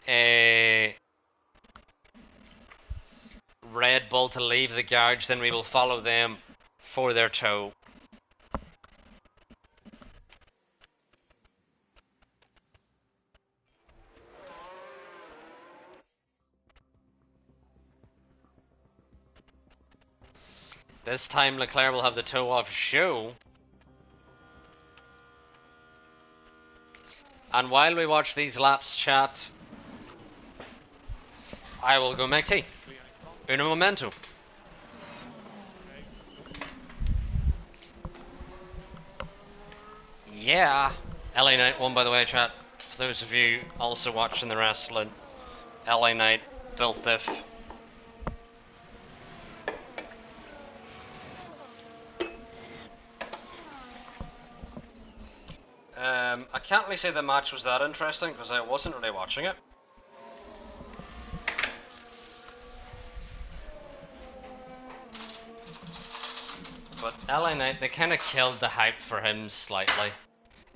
a Red Bull to leave the garage, then we will follow them for their tow. This time Leclerc will have the tow off Joe. And while we watch these laps, chat, I will go make tea. Uno momento. Yeah. LA Knight won, by the way, chat. For those of you also watching the wrestling, LA Knight built diff. I can't really say the match was that interesting because I wasn't really watching it. But LA Knight, they kind of killed the hype for him slightly.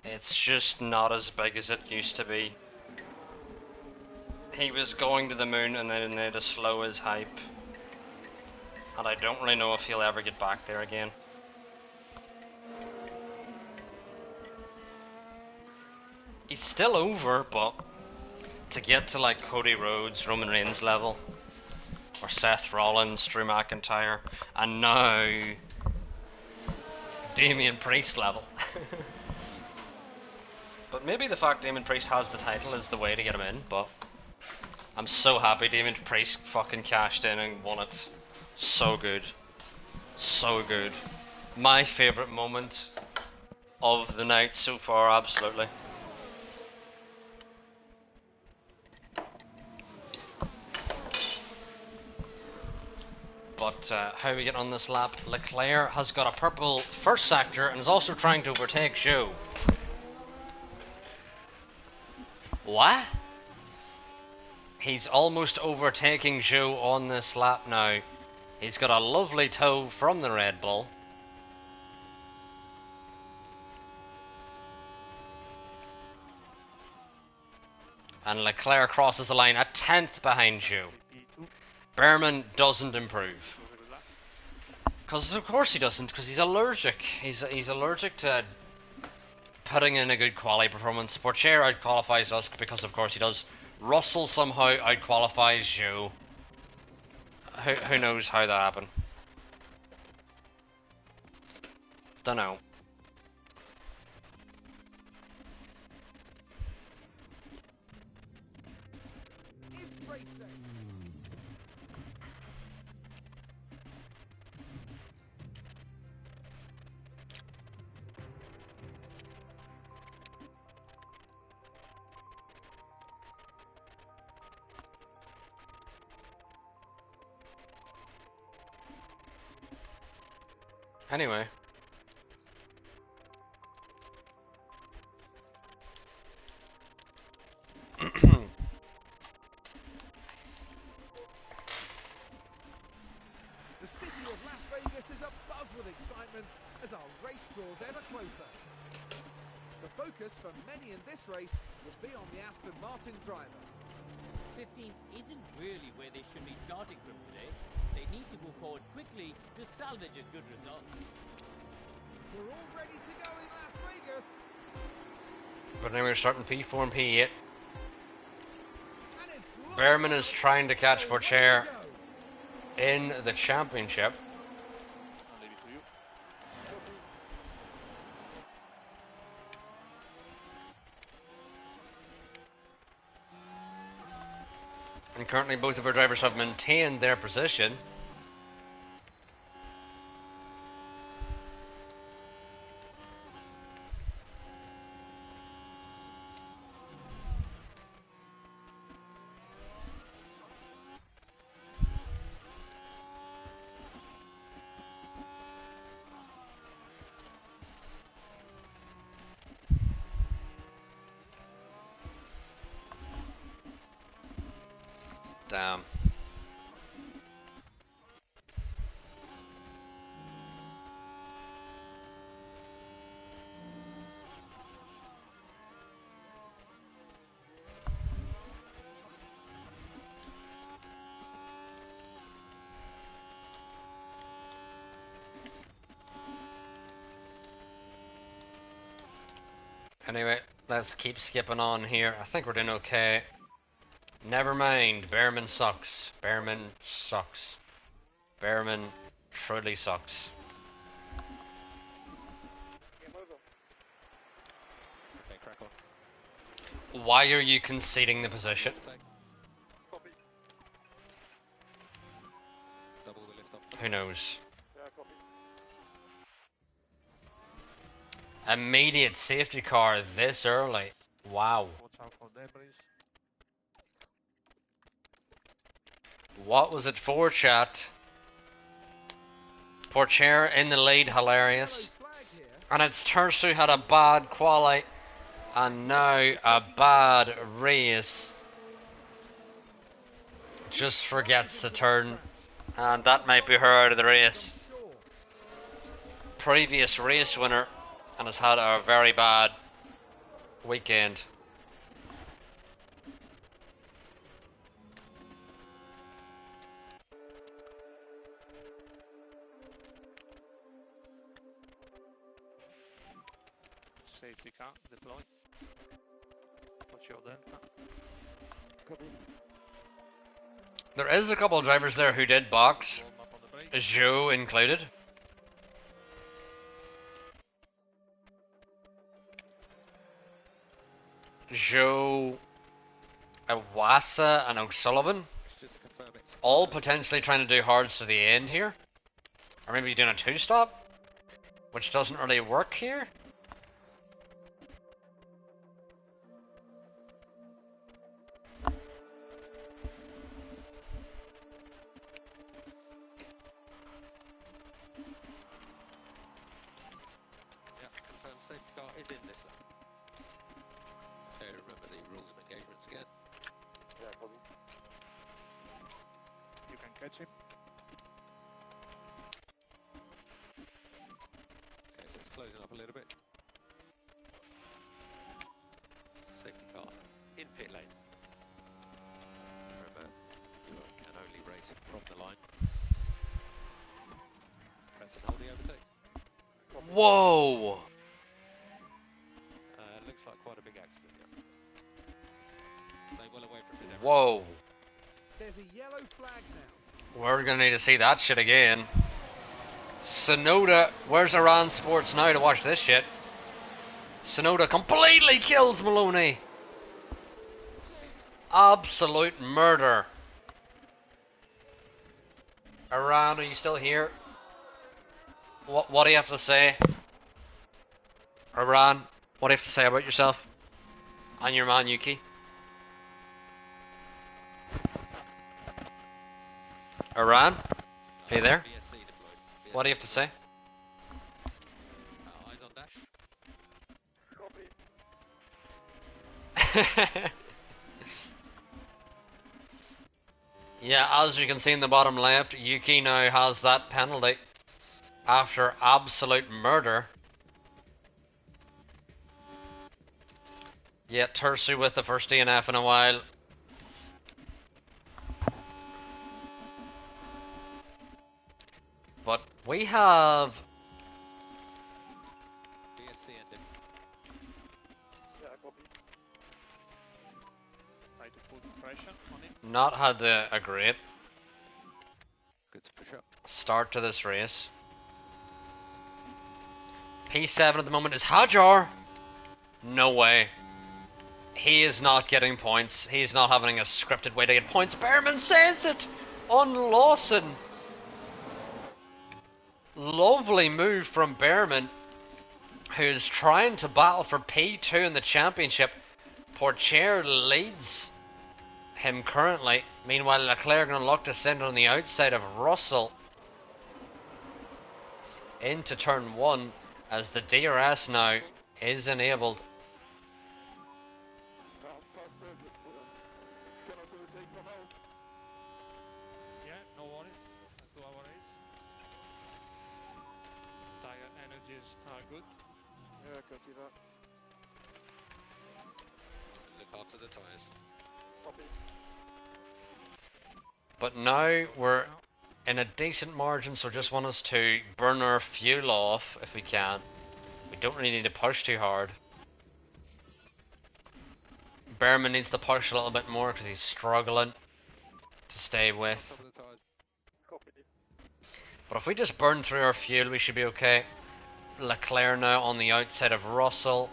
It's just not as big as it used to be. He was going to the moon and then they had to slow his hype. And I don't really know if he'll ever get back there again. He's still over, but to get to like Cody Rhodes, Roman Reigns level, or Seth Rollins, Drew McIntyre, and now Damian Priest level. But maybe the fact Damian Priest has the title is the way to get him in, but I'm so happy Damian Priest fucking cashed in and won it. So good. So good. My favourite moment of the night so far, absolutely. But how we get on this lap, Leclerc has got a purple first sector and is also trying to overtake Joe. What? He's almost overtaking Joe on this lap now. He's got a lovely tow from the Red Bull. And Leclerc crosses the line a 10th behind Joe. Behrman doesn't improve. Because of course he doesn't, because he's allergic. He's allergic to putting in a good quali performance. Porcher out-qualifies us because of course he does. Russell somehow out-qualifies Joe. Who knows how that happened? Dunno. It's race day. Anyway. The city of Las Vegas is abuzz with excitement as our race draws ever closer. The focus for many in this race will be on the Aston Martin driver. 15th isn't really where they should be starting from today. They need to move forward quickly to salvage a good result. We're all ready to go in Las Vegas. But anyway, we're starting P4 and P8. And it's Behrman is trying to catch Away we Pocher go. in the championship. I'll leave it to you. And currently both of our drivers have maintained their position. Damn. Anyway, let's keep skipping on here. I think we're doing okay. Never mind, Behrman sucks. Behrman sucks. Behrman truly sucks. Game over. Okay, crack on. Why are you conceding the position? Take. Copy. Double the lift up. Who knows? Yeah, copy. Immediate safety car this early. Wow. Watch out for debris. What was it for, chat? Pocher in the lead, hilarious. Yellow flag here. And it's Tersu had a bad quali and now a bad race. Just forgets to turn, and that might be her out of the race. I'm sure. Previous race winner and has had a very bad weekend. Safety car, deploy. Watch your delta. Copy. There is a couple of drivers there who did box, Warm up on the brake. Joe included. Joe, Iwasa and O'Sullivan, Just to confirm it's all potentially trying to do hards to the end here. Or maybe doing a two-stop, which doesn't really work here. yeah, confirm safety car is in this lap. Okay, remember the rules of engagements again. Yeah, copy. You can catch him. Okay, so it's closing up a little bit. Safety car in pit lane. Remember, you can only race from the line. Press and hold the overtake. Whoa! Looks like quite a big accident, yeah. Stay well away from his error. Whoa! There's a yellow flag now. We're gonna need to see that shit again. Sonoda, where's Iran Sports now to watch this shit? Sonoda completely kills Maloney. Absolute murder. Iran, are you still here? What do you have to say? Iran, what do you have to say about yourself? And your man Yuki? Iran? Are you there? BSC deployed. What do you have to say? Yeah, as you can see in the bottom left, Yuki now has that penalty after absolute murder. Yeah, Tursu with the first DNF in a while. But we have BSC ended. Yeah, copy. Try to put pressure on him. not had a great Good to push up. start to this race. P7 at the moment is Hajar. No way. He is not getting points. He's not having a scripted way to get points. Behrman sends it on Lawson. Lovely move from Behrman, who's trying to battle for P2 in the championship. Porcher leads him currently. Meanwhile, Leclerc going to look to send on the outside of Russell into turn 1 as the DRS now is enabled. Faster, cannot overtake for now. Yeah, no worries. To our race. Tire energies are good. Yeah, copy that. Look after the tyres. Copy. But now we're in a decent margin, so just want us to burn our fuel off if we can. We don't really need to push too hard. Behrman needs to push a little bit more because he's struggling to stay Top with. of the tyres. Copy. But if we just burn through our fuel, we should be okay. Leclerc now on the outside of Russell.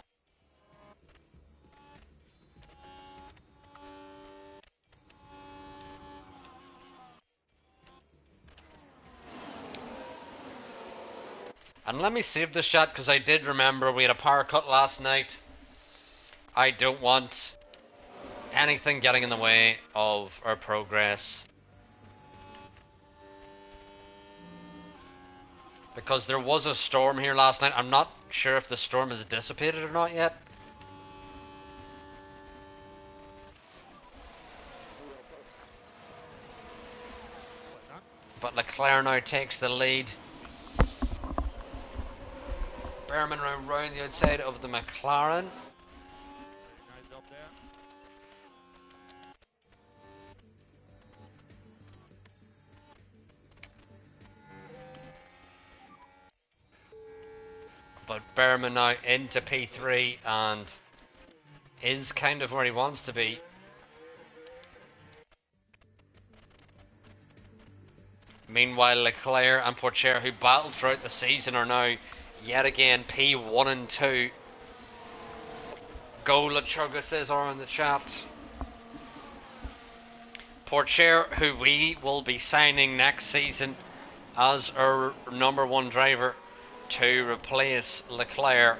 And let me save this shot because I did remember we had a power cut last night. I don't want anything getting in the way of our progress. Because there was a storm here last night. I'm not sure if the storm has dissipated or not yet. Well done. But Leclerc now takes the lead. Behrman round the outside of the McLaren. Very nice job there. But Behrman now into P3 and is kind of where he wants to be. Meanwhile, Leclerc and Porcher, who battled throughout the season, are now yet again P1 and 2. Go Lachugga says are in the chat. Porcher, who we will be signing next season as our number 1 driver to replace Leclerc.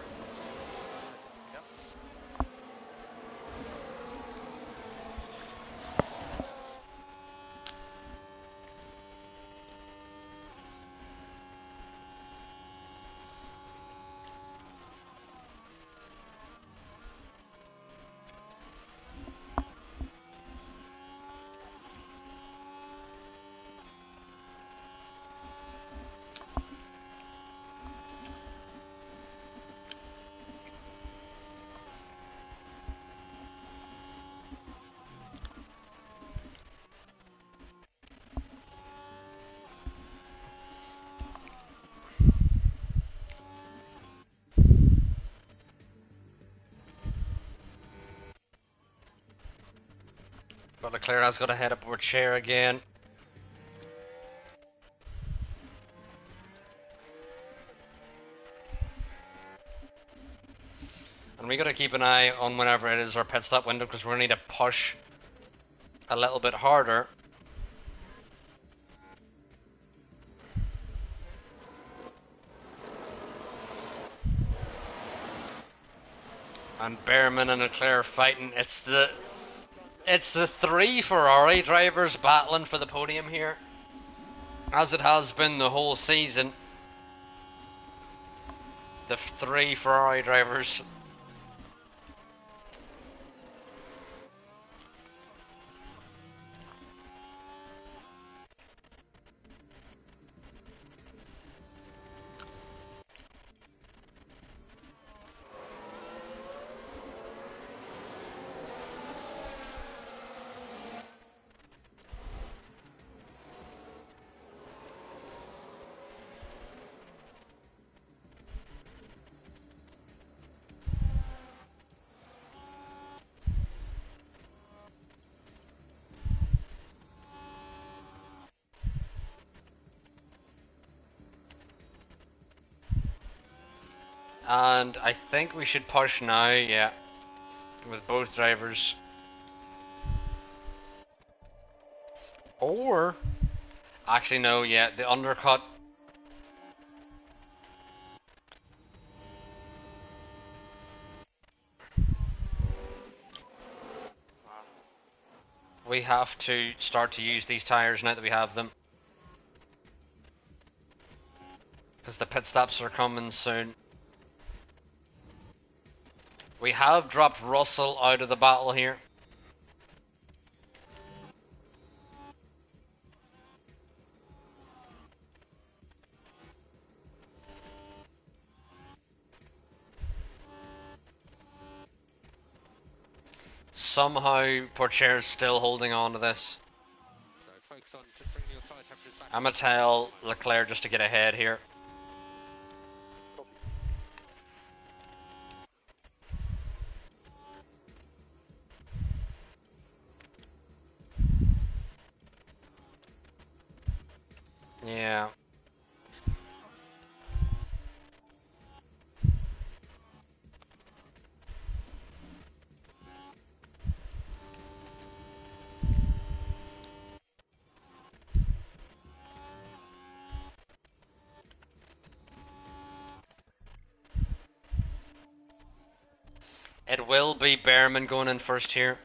But Leclerc has got to head up Porcher again. And we got to keep an eye on whenever it is our pit stop window because we're going to need to push a little bit harder. And Behrman and Leclerc fighting. It's the 3 Ferrari drivers battling for the podium here, as it has been the whole season. The 3 Ferrari drivers. And I think we should push now, yeah, with both drivers. Or, actually no, yeah, the undercut. We have to start to use these tyres now that we have them. Because the pit stops are coming soon. We have dropped Russell out of the battle here. Somehow, Porcher's still holding on to this. So focus on to bring your tyre temperatures back. I'm gonna tell Leclerc just to get ahead here. Yeah. It will be Behrman going in first here.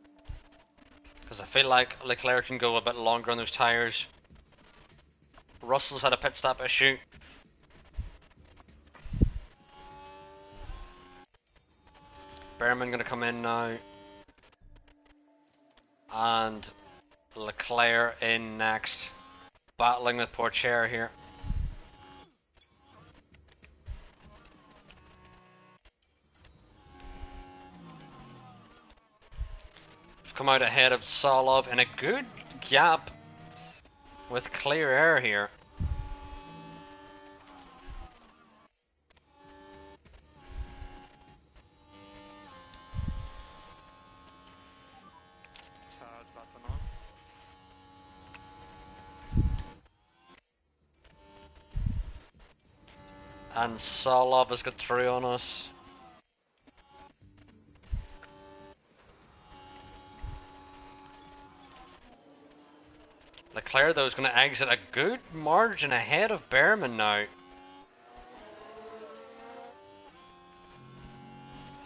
Because I feel like Leclerc can go a bit longer on those tyres. Russell's had a pit stop issue. Behrman gonna come in now. And Leclerc in next. Battling with Porcher here. Come out ahead of Solov in a good gap with clear air here. Charge button on. And Solov has got through on us. Leclerc though is going to exit a good margin ahead of Behrman now.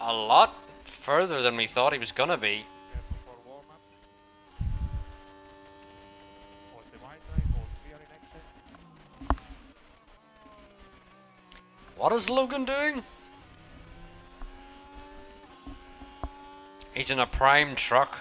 A lot further than we thought he was going to be. Careful for warm up. Hold the white line, hold clear in exit. What is Logan doing? He's in a prime truck.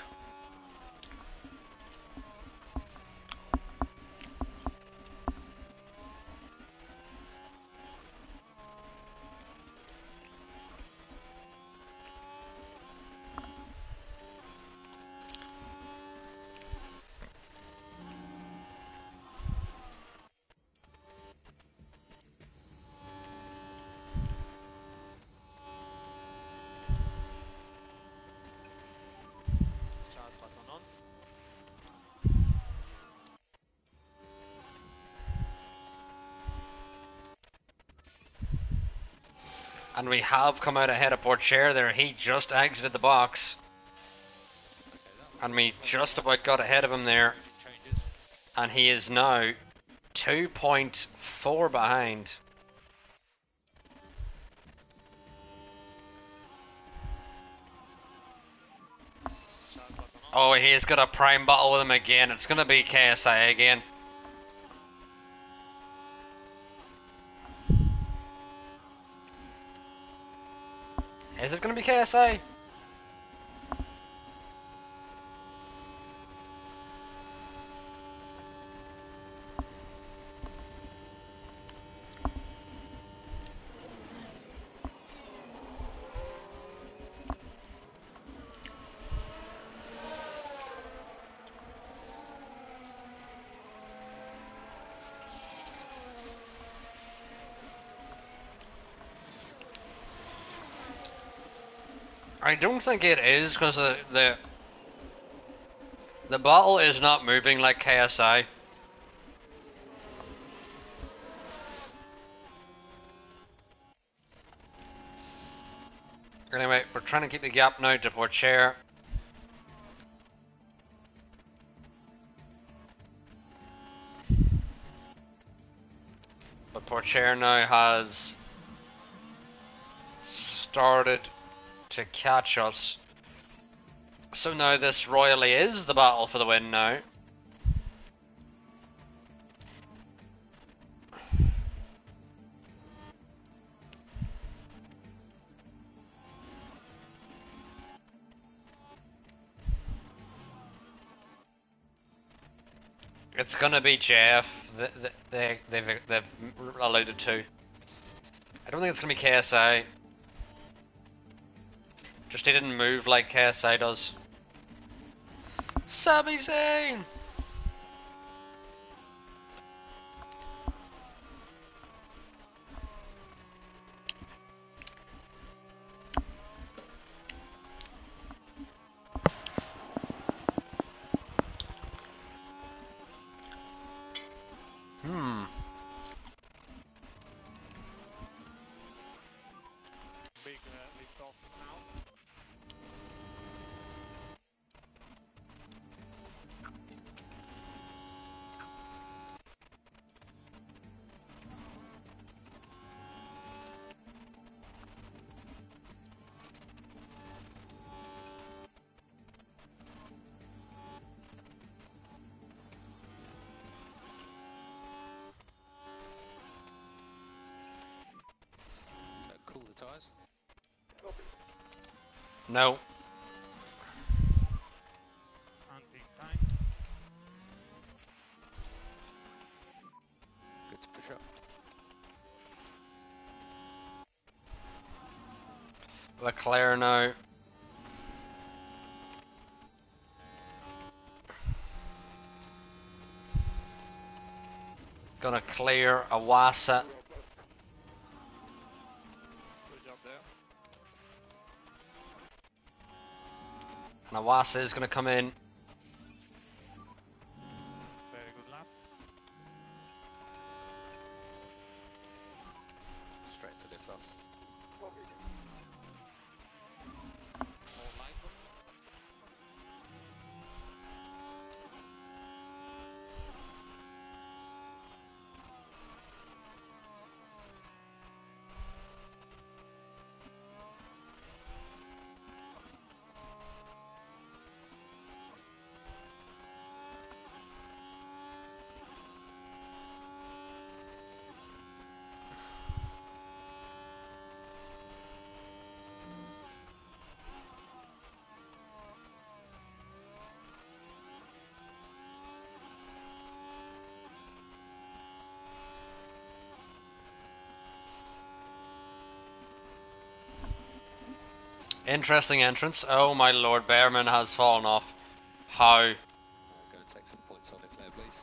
Charge button on. And we have come out ahead of Porcher there. He just exited the box. And we just about got ahead of him there. Changes. And he is now 2.4 behind. Charge button on. Oh, he's got a prime battle with him again. It's going to be KSI again. Is it going to be KSI? I don't think it is because the battle is not moving like KSI. Anyway, we're trying to keep the gap now to Porcher. But Porcher now has started to catch us. So now this royally is the battle for the win now. It's gonna be JF. They've alluded to. I don't think it's gonna be KSI. Just he didn't move like KSI does. Sami Zayn! Big lift off now. Cool the tyres. No. Hunting time. Good to push up. LECLERC now. Gonna clear Awasa. Good job there. And Awasa is gonna come in. Very good lap. Straight to lift off. More line. Interesting entrance. Oh my lord, Behrman has fallen off. How? Go and take some points on LECLERC, please.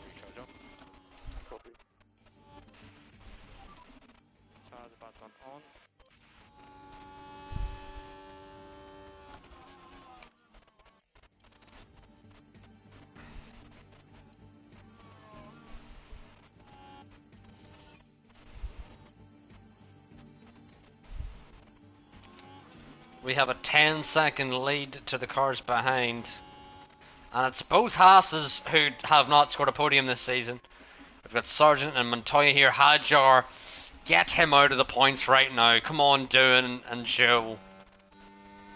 Recharge on. Copy. Charge button on. We have a 10-second lead to the cars behind. And it's both Haas's who have not scored a podium this season. We've got Sargent and Montoya here. Hadjar, get him out of the points right now. Come on, Doohan and Joe.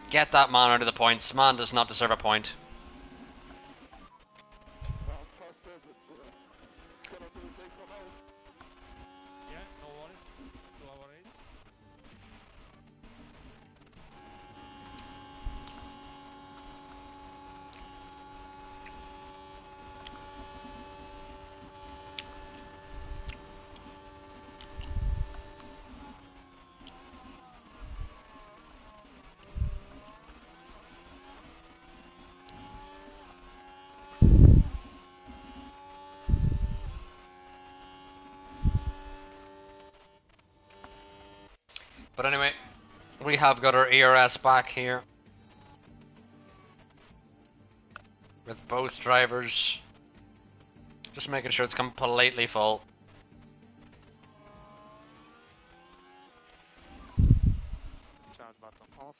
Get that man out of the points. Man does not deserve a point. Well, faster, but cannot really take from out. Yeah, no worries. 2 hour race. But anyway, we have got our ERS back here. With both drivers. Just making sure it's completely full. Start button off.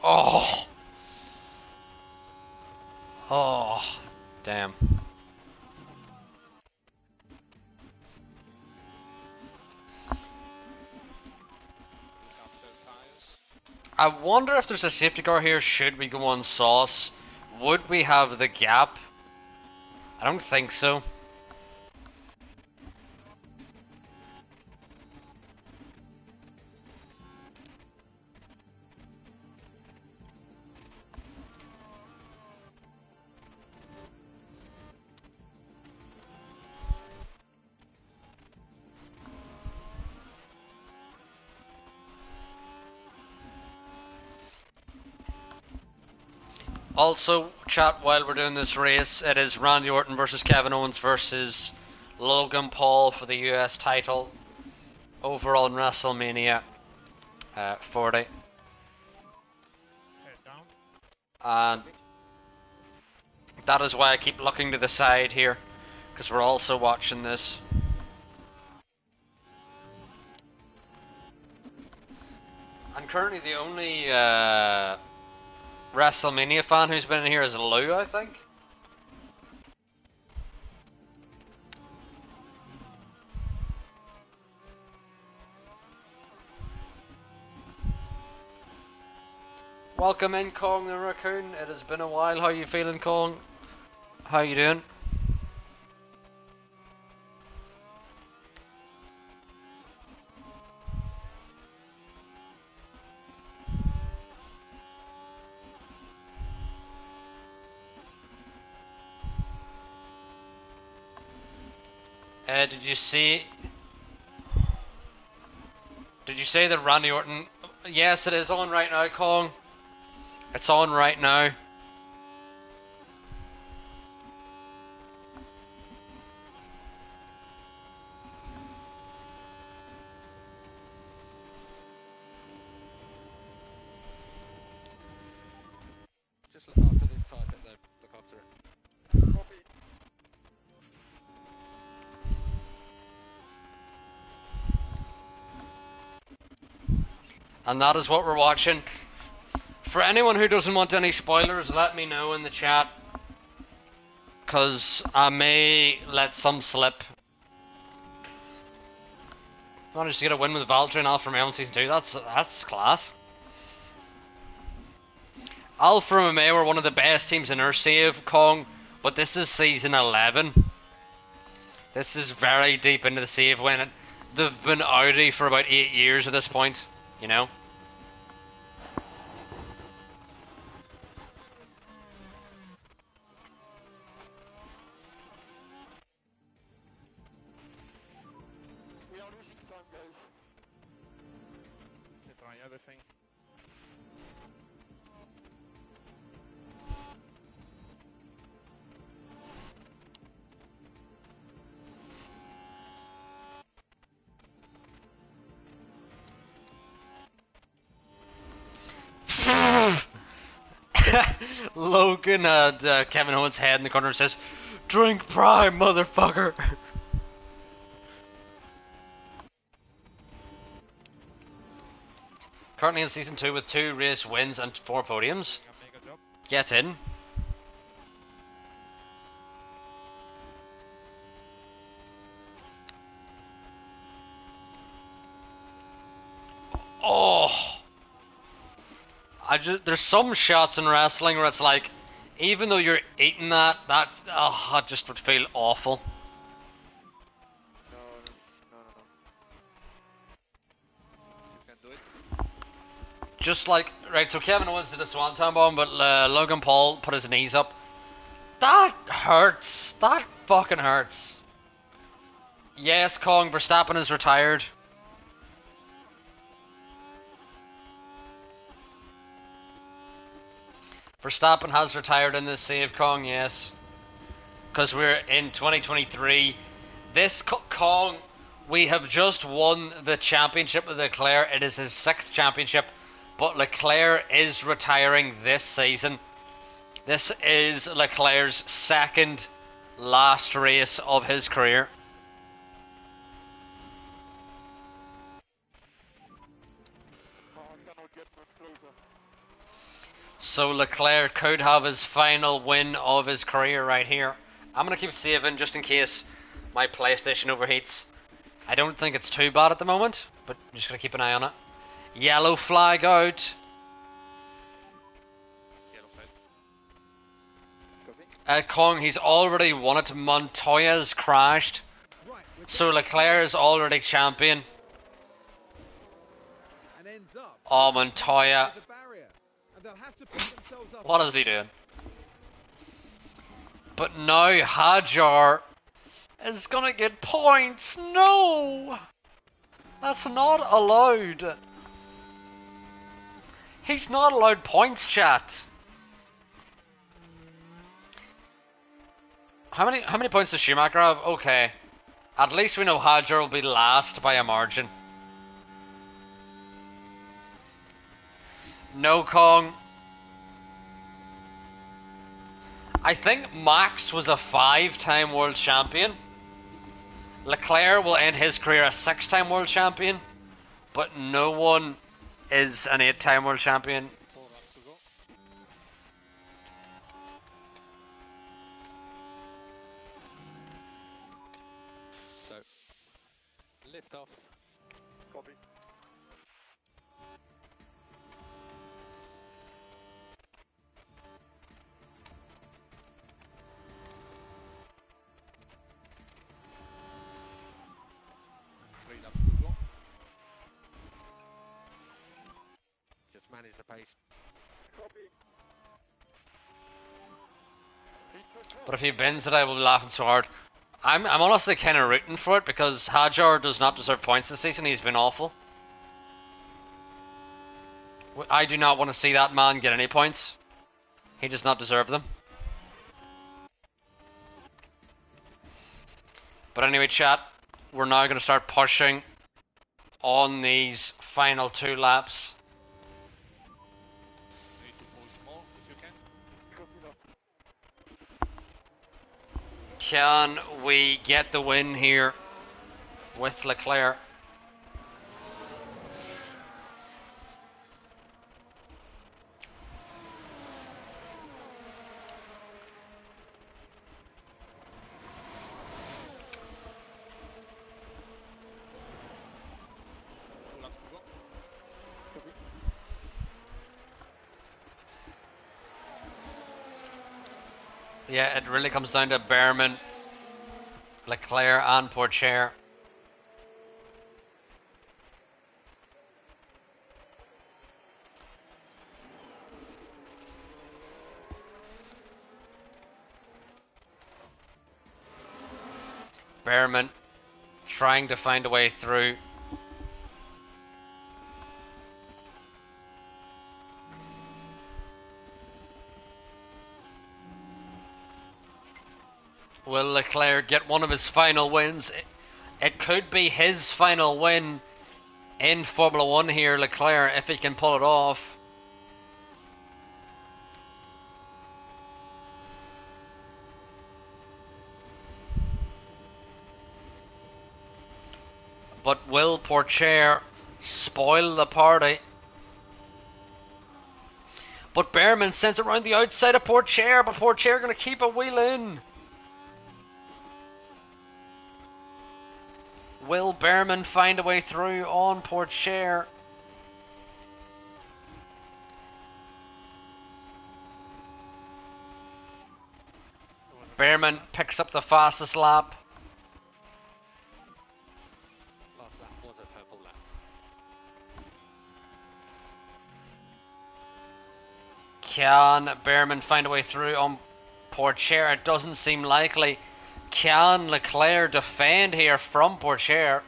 Oh! Oh, damn. I wonder if there's a safety car here should we go on sauce. Would we have the gap? I don't think so. Also, chat, while we're doing this race, it is Randy Orton versus Kevin Owens versus Logan Paul for the US title over on WrestleMania 40. Head down. And that is why I keep looking to the side here, because we're also watching this. And currently the only WrestleMania fan who's been in here is Lou, I think. Welcome in, Kong the Raccoon. It has been a while. How you feeling, Kong? How you doing? Did you see? Did you say that Randy Orton? Yes, it is on right now, Kong. It's on right now. Just look after this tight set though. Look after it. Copy. And that is what we're watching. For anyone who doesn't want any spoilers, let me know in the chat, because I may let some slip. Managed to get a win with Valtteri and Alfa Romeo in Season 2, that's class. Alfa Romeo were one of the best teams in our save, Kong, but this is Season 11. This is very deep into the save when they've been Audi for about 8 years at this point, you know? We are losing time, guys. Okay, try everything. Logan had Kevin Owens' head in the corner and says, "Drink Prime, motherfucker." Currently in Season 2 with 2 race wins and 4 podiums. Make a job. Get in. Oh, there's some shots in wrestling where it's like, even though you're eating that I just would feel awful. No. You can do it. Just like, right, so Kevin Owens did a swanton bomb, but Logan Paul put his knees up. That hurts. That fucking hurts. Yes, Kong, Verstappen is retired. Verstappen has retired in this save, Kong, yes. Because we're in 2023. This Kong, we have just won the championship with Leclerc. It is his 6th championship. But Leclerc is retiring this season. This is Leclerc's 2nd last race of his career. So Leclerc could have his final win of his career right here. I'm going to keep saving just in case my PlayStation overheats. I don't think it's too bad at the moment, but I'm just going to keep an eye on it. Yellow flag out. Kong, he's already won it. Montoya's crashed. So Leclerc is already champion. Oh, Montoya. What is he doing? But now Hadjar is gonna get points. No! That's not allowed. He's not allowed points, chat. How many points does Schumacher have? Okay. At least we know Hadjar will be last by a margin. No, Kong. I think Max was a 5-time world champion. Leclerc will end his career a 6-time world champion. But no one is an 8-time world champion. So, lift off. Copy. Just manage the pace. But if he bends it, I will be laughing so hard. I'm honestly kind of rooting for it because Hadjar does not deserve points this season. He's been awful. I do not want to see that man get any points. He does not deserve them. But anyway, chat, we're now going to start pushing on these final 2 laps. Need to push more if you can. Can we get the win here with Leclerc? Yeah, it really comes down to Behrman, Leclerc and Pourchaire. Behrman trying to find a way through. Will Leclerc get one of his final wins? It could be his final win in Formula 1 here, Leclerc, if he can pull it off. But will Pourchaire spoil the party? But Behrman sends it around the outside of Pourchaire, but Pourchaire going to keep a wheel in. Will Behrman find a way through on Pourchaire? Behrman picks up the fastest lap. Last lap was a purple lap. Can Behrman find a way through on Pourchaire? It doesn't seem likely. Can Leclerc defend here from Pourchaire?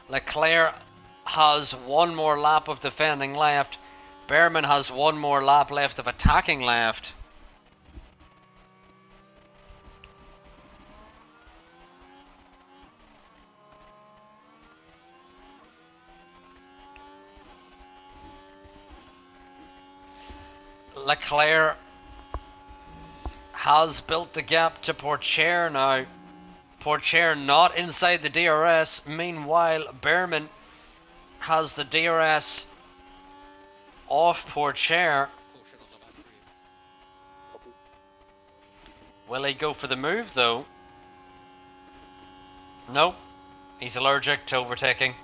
Leclerc has one more lap of defending left. Behrman has one more lap left of attacking left. Leclerc has built the gap to Pourchaire now. Pourchaire not inside the DRS. Meanwhile, Behrman has the DRS off Pourchaire. Caution on the back rear. Copy. Will he go for the move though? Nope. He's allergic to overtaking.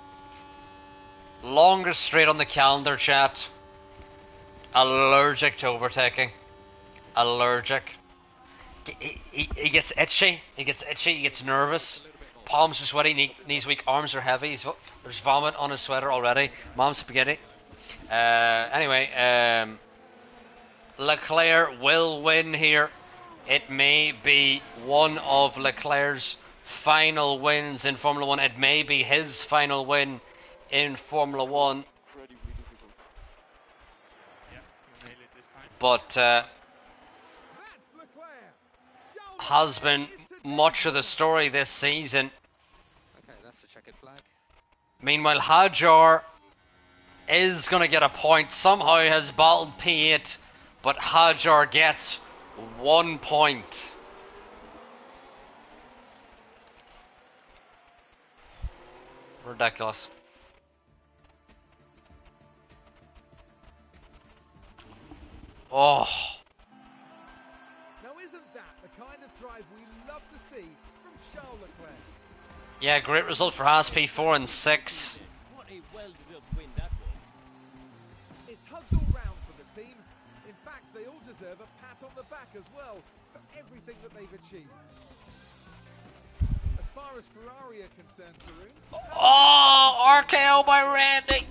Longest straight on the calendar, chat. Allergic to overtaking. Allergic. He gets itchy. He gets itchy. He gets nervous. Palms are sweaty. Knees weak. Arms are heavy. There's vomit on his sweater already. Mom's spaghetti. Anyway, Leclerc will win here. It may be one of Leclerc's final wins in Formula 1. It may be his final win in Formula 1. Incredibly difficult. Yeah, you nailed it this time. But That's Leclerc. Charles has been Leclerc is today much of the story this season. Okay, that's the checkered flag. Meanwhile, Hajar is going to get a point. Somehow has battled P8, but Hajar gets 1 point. Ridiculous. Oh, Now isn't that the kind of drive we love to see from Charles Leclerc? yeah, great result for Haas, P4 and 6. What a well-deserved win that was. It's hugs all round for the team. In fact, they all deserve a pat on the back as well for everything that they've achieved. As far as Ferrari are concerned, Karun, Oh, RKO by Randy.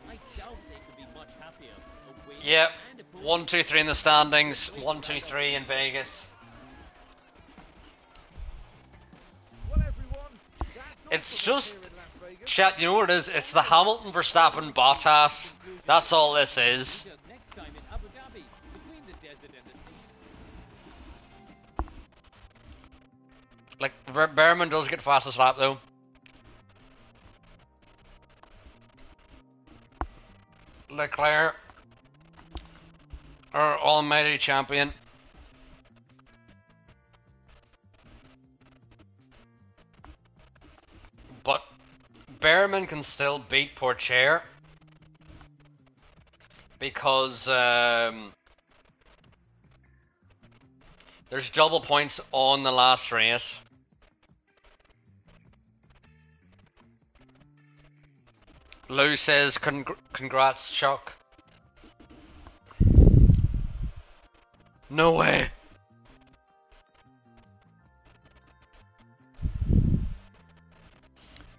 I doubt they could be much happier. A win Yep, and a pole 1, 2, 3 in the standings. 1, 2, 3 in Vegas. well, everyone, that's all It's from us just- here in Las Vegas. Chat, you know what it is? It's the Hamilton, Verstappen, Bottas. That's all this is. Just next time in Abu Dhabi, between the desert and the sea. Like, Behrman does get fastest lap though. Leclerc, our almighty champion. But Behrman can still beat Pourchaire because there's double points on the last race. Lou says, congrats, Chuck. No way.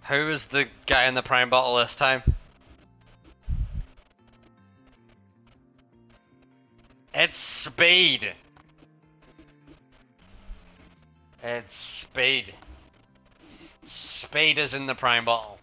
Who is the guy in the prime bottle this time? It's Speed. It's Speed. Speed is in the prime bottle.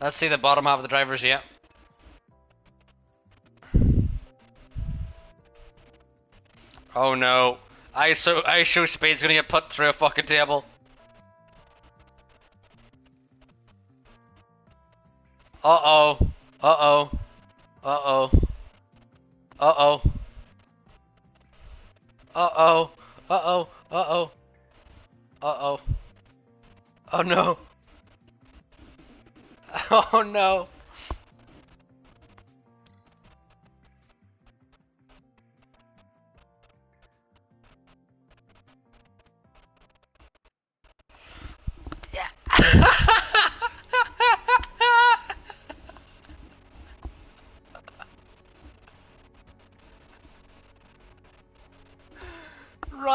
Let's see the bottom half of the drivers, yeah. Oh no. ISO Speed's gonna get put through a fucking table. Uh-oh. Uh-oh. Uh-oh. Uh-oh. Uh-oh. Uh-oh. Uh-oh. Uh-oh. Oh no. Oh no. Yeah.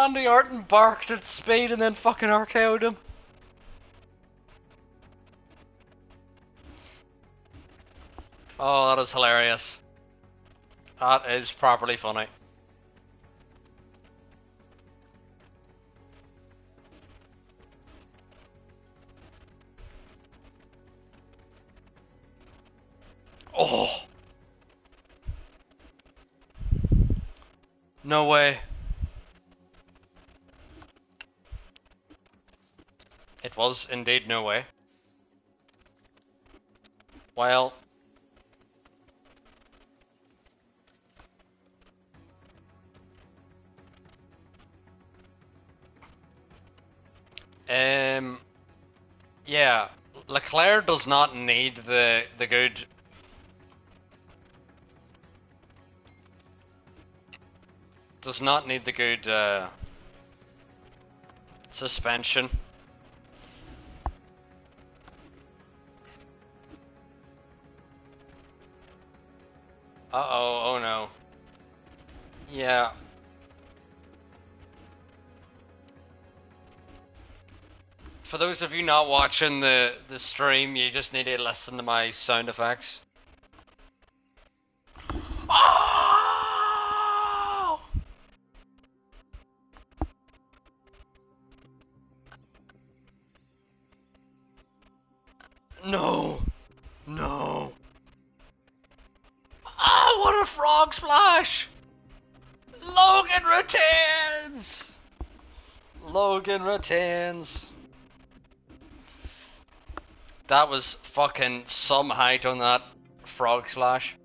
Randy Orton barked at speed and then fucking RKO'd him. Oh, that is hilarious. That is properly funny. Oh! No way. It was indeed no way. Well... Yeah, Leclerc does not need the good... Does not need the good, suspension. Uh-oh, oh no. Yeah. For those of you not watching the stream, you just need to listen to my sound effects. Oh! No! No! Ah, what a frog splash! Logan retains! Logan retains. That was fucking some height on that frog splash.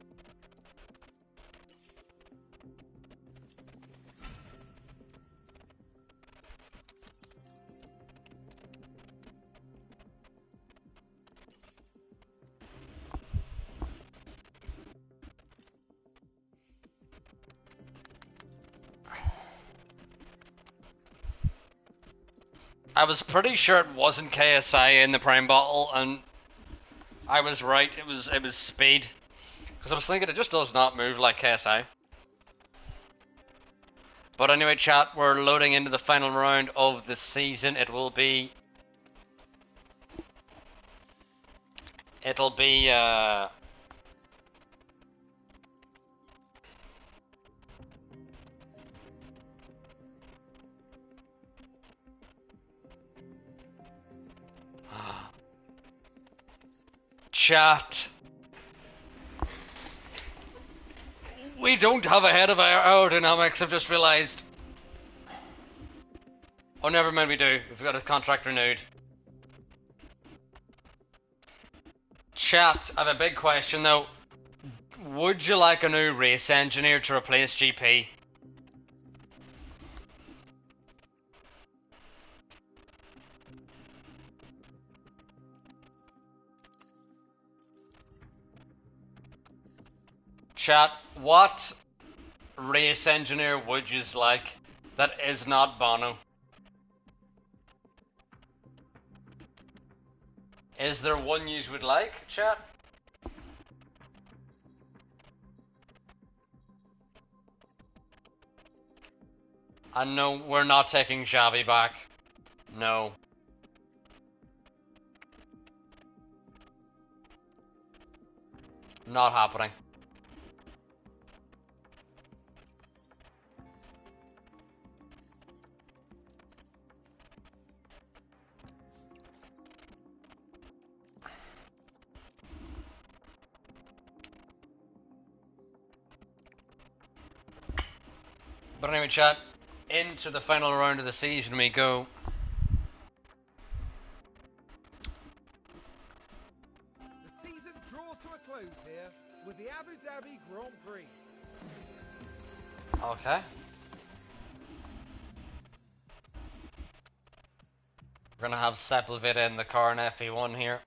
I was pretty sure it wasn't KSI in the prime bottle, and I was right. It was speed, because I was thinking it just does not move like KSI. But anyway, chat, we're loading into the final round of the season. It'll be chat. We don't have a head of aerodynamics, I've just realised. Oh, never mind, we do. We've got his contract renewed. Chat, I have a big question though. Would you like a new race engineer to replace GP? Chat, what race engineer would you like that is not Bono? Is there one you would like, chat? And no, we're not taking Xavi back. No. Not happening. But anyway, chat, into the final round of the season we go. The season draws to a close here with the Abu Dhabi Grand Prix. Okay. We're gonna have Sepulveda in the car in FP1 here.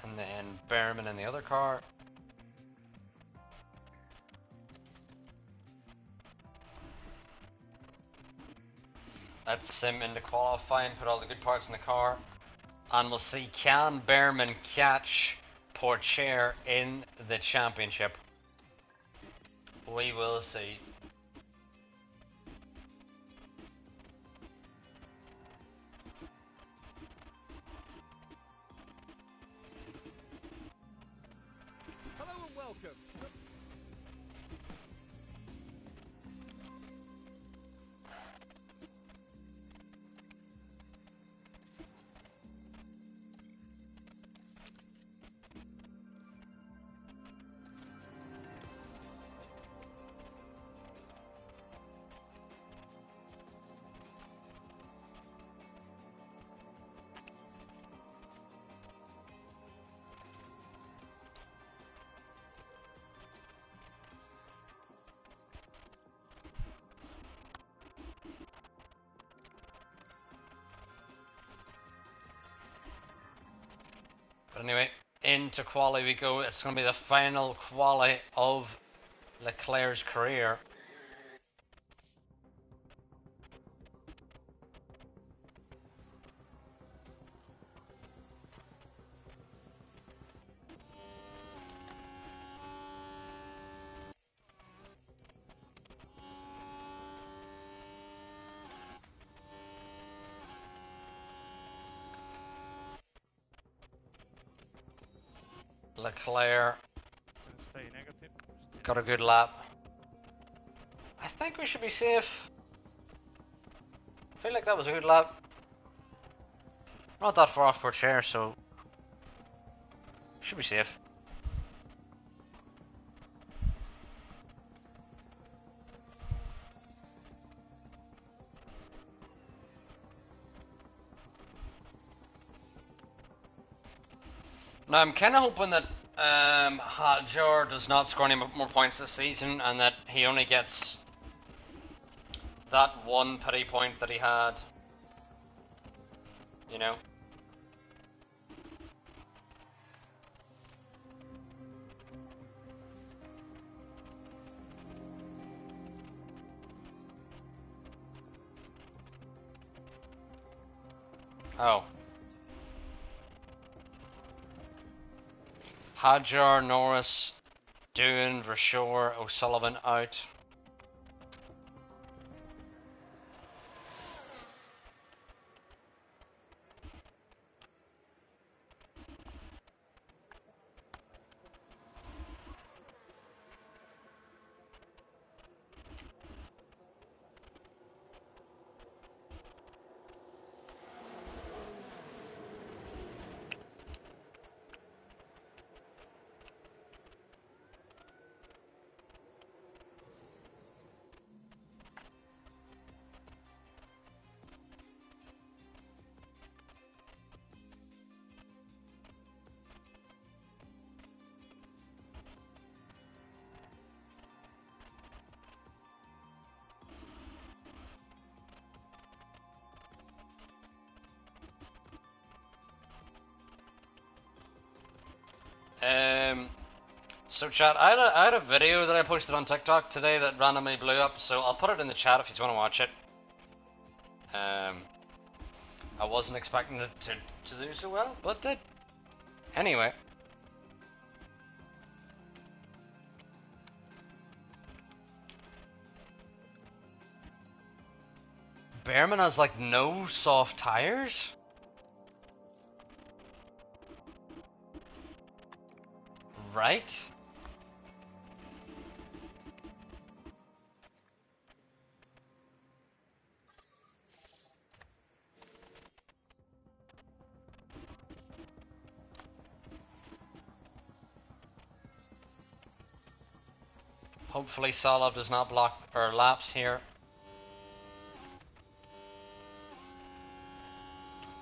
And Behrman in the other car. Let's sim into qualifying, put all the good parts in the car, and we'll see, can Behrman catch Pourchaire in the championship? We will see. Hello and welcome. But anyway, into quali we go. It's going to be the final quali of Leclerc's career. Leclerc Stay negative. got a good lap. I think we should be safe. I feel like that was a good lap. Not that far off Pourchaire, so should be safe. Now I'm kind of hoping that Hadjar does not score any more points this season, and that he only gets that one pity point that he had. You know. Oh. Hadjar, Norris, Doohan, Vershaw, O'Sullivan out. So chat, I had a video that I posted on TikTok today that randomly blew up, so I'll put it in the chat if you want to watch it. I wasn't expecting it to do so well, but it did. Anyway. Behrman has like no soft tires? Right? Hopefully Solov does not block our laps here.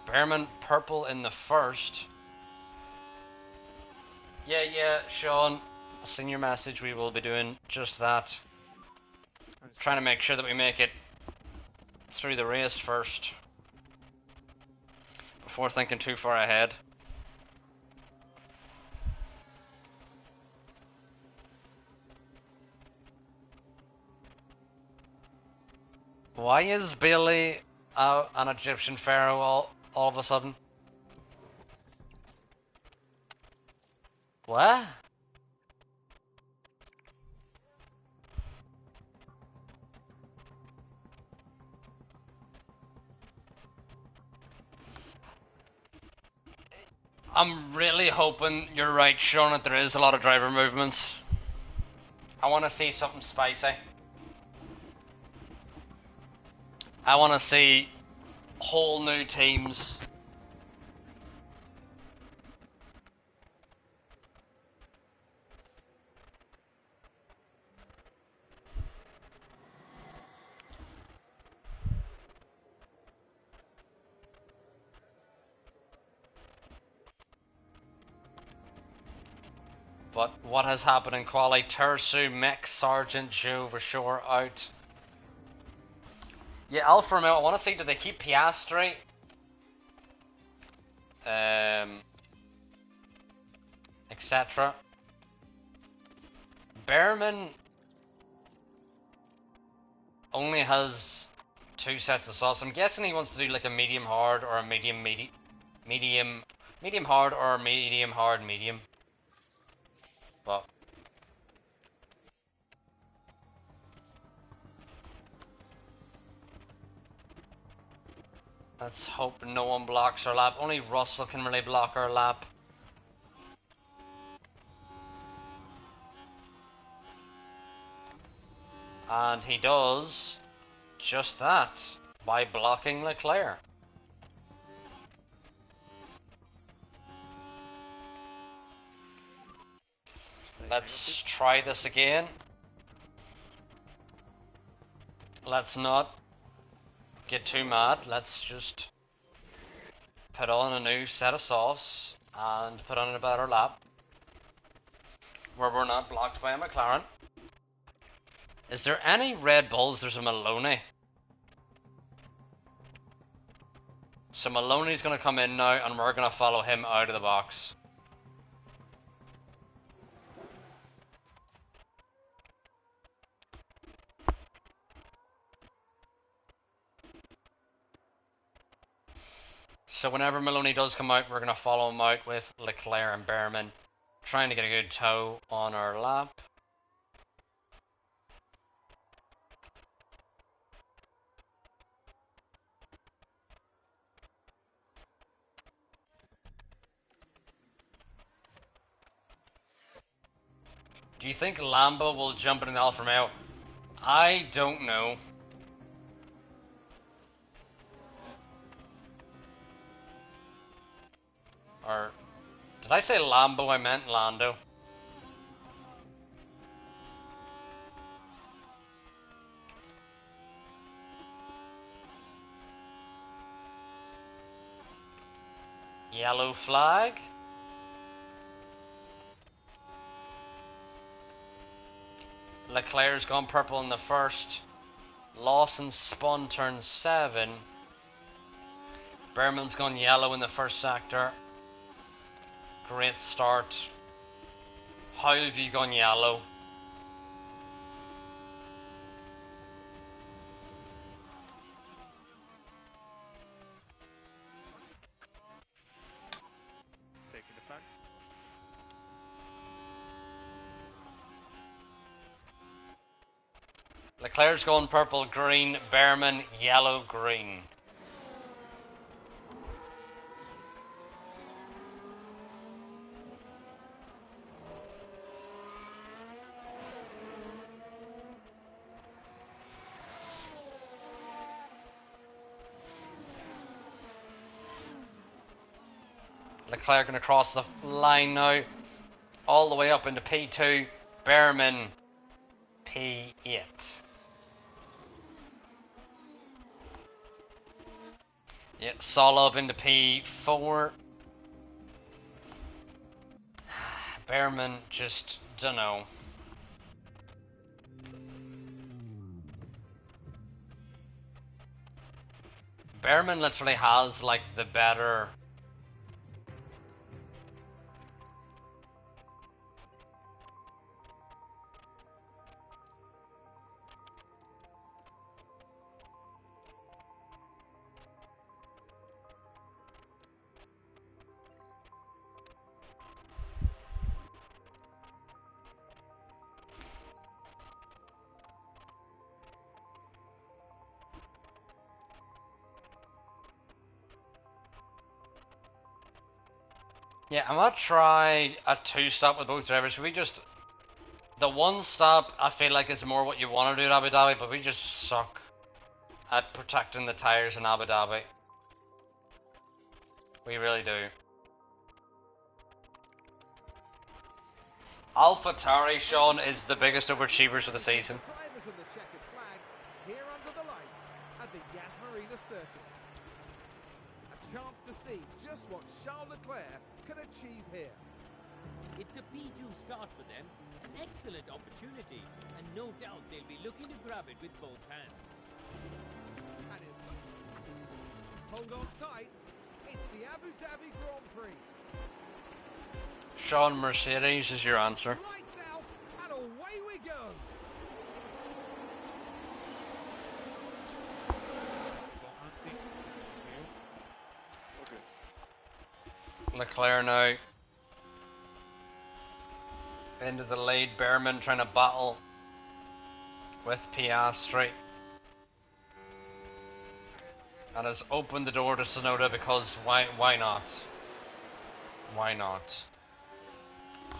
Behrman purple in the first. Yeah, Sean, I've seen your message. We will be doing just that. Trying to make sure that we make it through the race first, before thinking too far ahead. Why is Bailey an Egyptian pharaoh all of a sudden? What? I'm really hoping you're right, Sean, that there is a lot of driver movements. I want to see something spicy. I want to see whole new teams. But what has happened in quali? Tersu, Mick, Sergeant, Joe, Rashore out. Yeah, Alfa Romeo, I want to see, do they keep Piastri? Etc. Behrman only has 2 sets of softs. I'm guessing he wants to do like a medium hard or a medium hard or a medium hard medium. But let's hope no one blocks our lap. Only Russell can really block our lap. And he does just that by blocking Leclerc. Let's try this again. Let's not get too mad. Let's just put on a new set of softs and put on a better lap where we're not blocked by a McLaren. Is there any Red Bulls? There's a Maloney. So Maloney's going to come in now and we're going to follow him out of the box. So whenever Maloney does come out, we're going to follow him out with Leclerc and Behrman, trying to get a good toe on our lap. Do you think Lambo will jump in the Alfa Romeo? I don't know. Or did I say Lambo? I meant Lando. Yellow flag. Leclerc's gone purple in the first. Lawson spun turn 7. Behrman's gone yellow in the first sector. Great start. How have you gone yellow? Taking the flag. Leclerc's gone purple, green. Behrman, yellow, green. Leclerc going to cross the line now, all the way up into P2. Behrman, P8. Yeah, Solov into P4. Behrman just dunno. Behrman literally has like the better. Yeah, I'm gonna try a 2-stop with both drivers. We just... The 1-stop, I feel like, is more what you want to do in Abu Dhabi, but we just suck at protecting the tyres in Abu Dhabi. We really do. AlphaTauri, Sean, is the biggest overachievers of the season. Drivers in the checkered flag here under the lights at the Yas Marina circuit. A chance to see just what Charles Leclerc can achieve here. It's a P2 start for them, an excellent opportunity, and no doubt they'll be looking to grab it with both hands. And it looks... Hold on tight. It's the Abu Dhabi Grand Prix. Sean, Mercedes is your answer. Lights out and away we go. Okay. Leclerc now. Into the lead, Behrman trying to battle with Piastri. And has opened the door to Tsunoda because why not? Why not?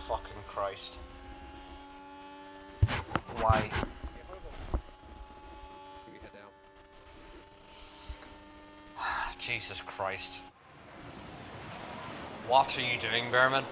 Fucking Christ. Why? Keep your head down. Jesus Christ. What are you doing, Behrman?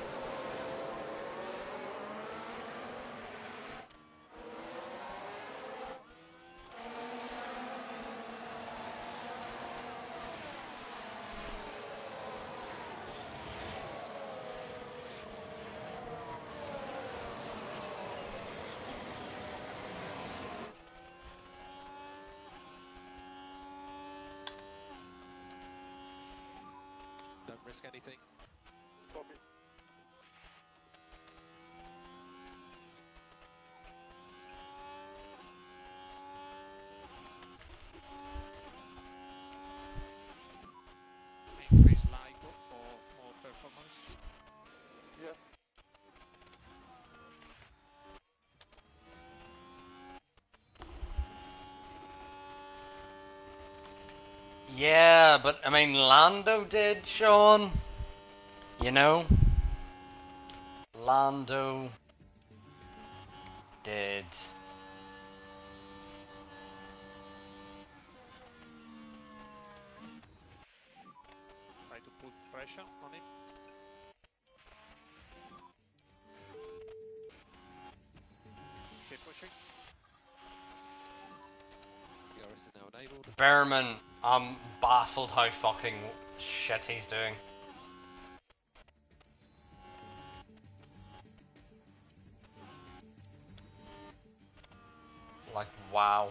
Don't risk anything. Copy. Increase LICO for more performance. Yeah. Yeah, but I mean, Lando did, Sean. You know? Lando did. Try to put pressure on him. Keep pushing. DRS is now enabled. Behrman, I'm baffled how fucking shit he's doing. Like, wow.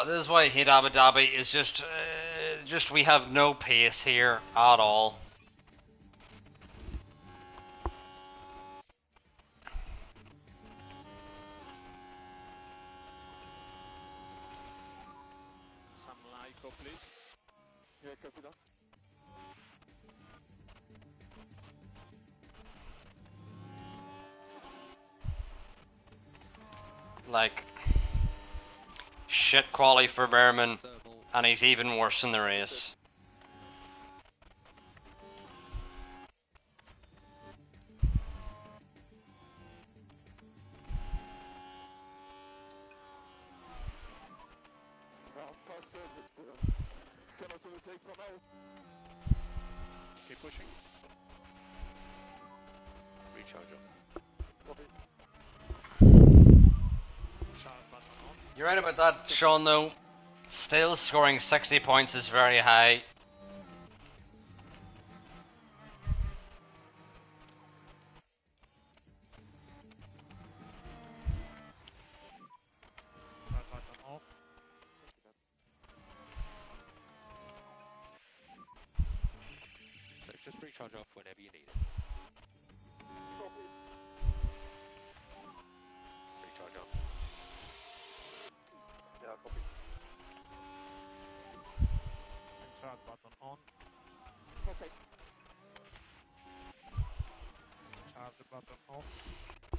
This is why I hate Abu Dhabi, is just we have no pace here at all. Some LICO, please. Yeah, copy that. Like, shit quality for Behrman, Thermal. and he's even worse in the race. Faster, but cannot overtake for now. Keep pushing. Recharge on. Copy. Start button on. You're right about that, Sean, though. Still scoring 60 points is very high. Start button off. So just recharge off whenever you need it. Copy. Recharge on. Yeah, copy. Start button on. Okay. Charge the button off.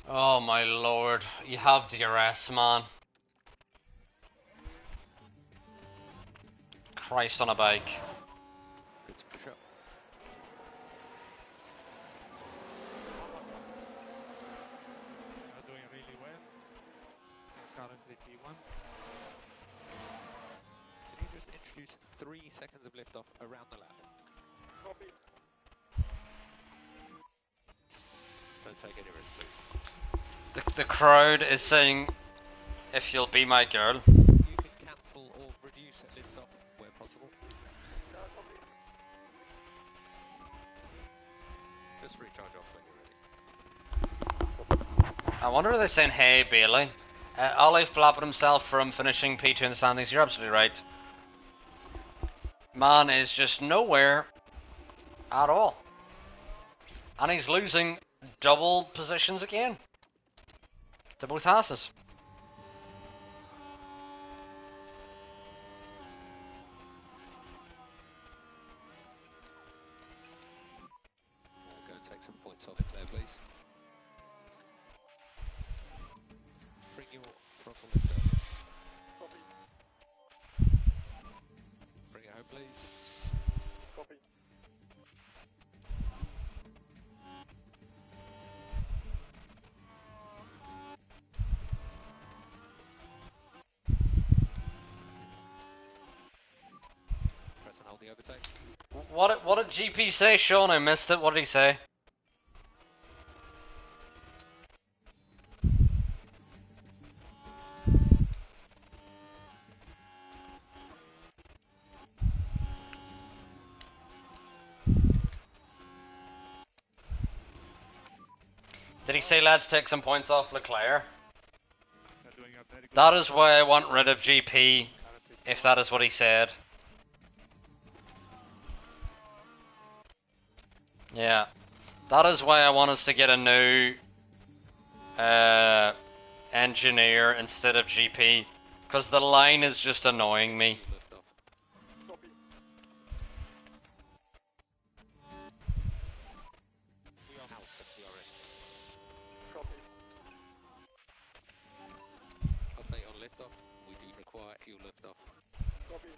Oh my lord, you have DRS, man. Christ on a bike. Good to push up. You're doing really well. You're currently P1. Can you just introduce 3 seconds of liftoff around the lap? Copy. Don't take any risk, please. The crowd is saying, if you'll be my girl. You can cancel or reduce liftoff where possible. Just recharge off when you're ready. I wonder if they're saying, hey Bailey. Ollie flapping himself from finishing P2 in the standings. You're absolutely right. Man is just nowhere at all. And he's losing double positions again. To both asses. Go and take some points off it there, please. Bring your throttle lift up. Copy. Bring it home, please. Copy. Press and hold the overtake. What did GP say, Sean? I missed it. What did he say? Did he say let's take some points off Leclerc? You're doing a very good That is why I want rid of GP, if that is what he said. Yeah. That is why I want us to get a new engineer instead of GP. Because the line is just annoying me. You lift off. Copy. We are out at DRS. Copy. Update on liftoff. We do require fuel liftoff. Copy.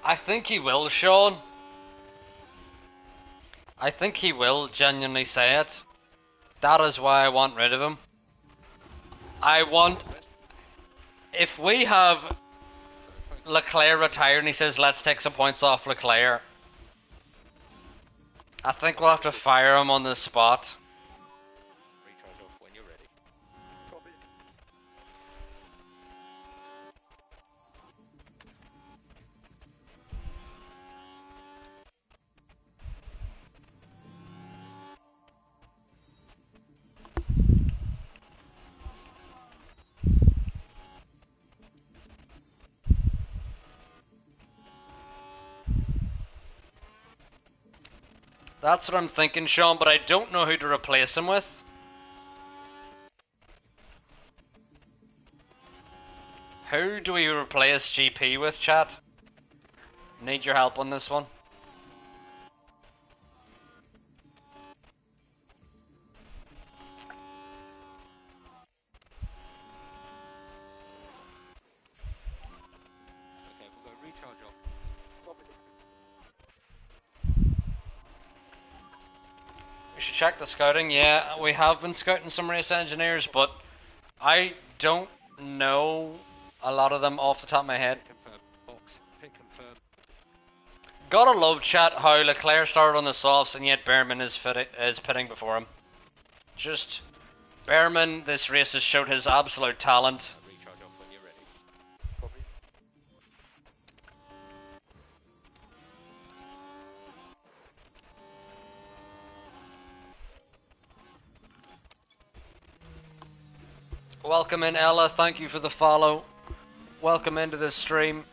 I think he will, Sean. I think he will genuinely say it. That is why I want rid of him. I want... If we have Leclerc retired and he says let's take some points off Leclerc, I think we'll have to fire him on the spot. Recharge off when you're ready. Copy. That's what I'm thinking, Sean, but I don't know who to replace him with. Who do we replace GP with, chat? Need your help on this one. Okay, we'll go recharge off. Copy. We should check the scouting. Yeah, we have been scouting some race engineers, but I don't know a lot of them off the top of my head. Confirm. Box. Pick confirm. Gotta love, chat, how Leclerc started on the softs and yet Behrman is pitting before him. Just, Behrman, this race has showed his absolute talent. Recharge off when you're ready. Copy. Welcome in, Ella. Thank you for the follow. Welcome into this stream.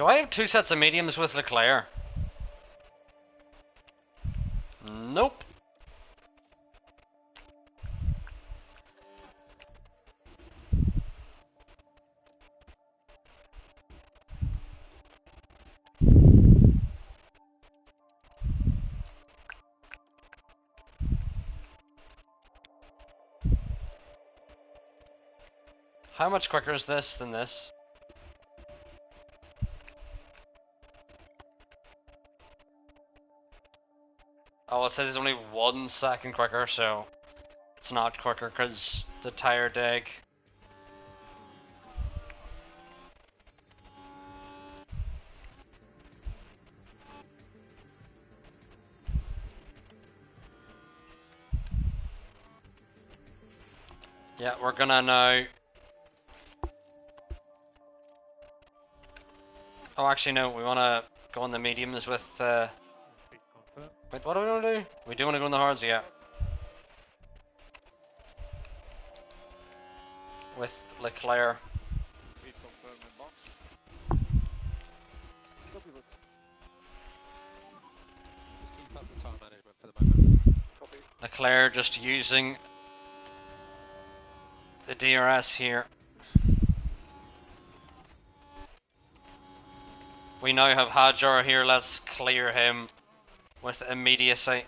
Do I have 2 sets of mediums with LeClerc? Nope. How much quicker is this than this? Oh, it says it's only 1 second quicker, so it's not quicker because the tire dig. Yeah, we're gonna now. Oh, actually, no, we wanna go on the mediums with. Speed confirm. Wait, what do we wanna do? We do wanna go on the hards, yeah. With LeClerc. Speed confirm in box. Copy, Lux. Just keep up the time management for the moment. Copy. LeClerc just using the DRS here. We now have Hajar here, let's clear him with immediacy.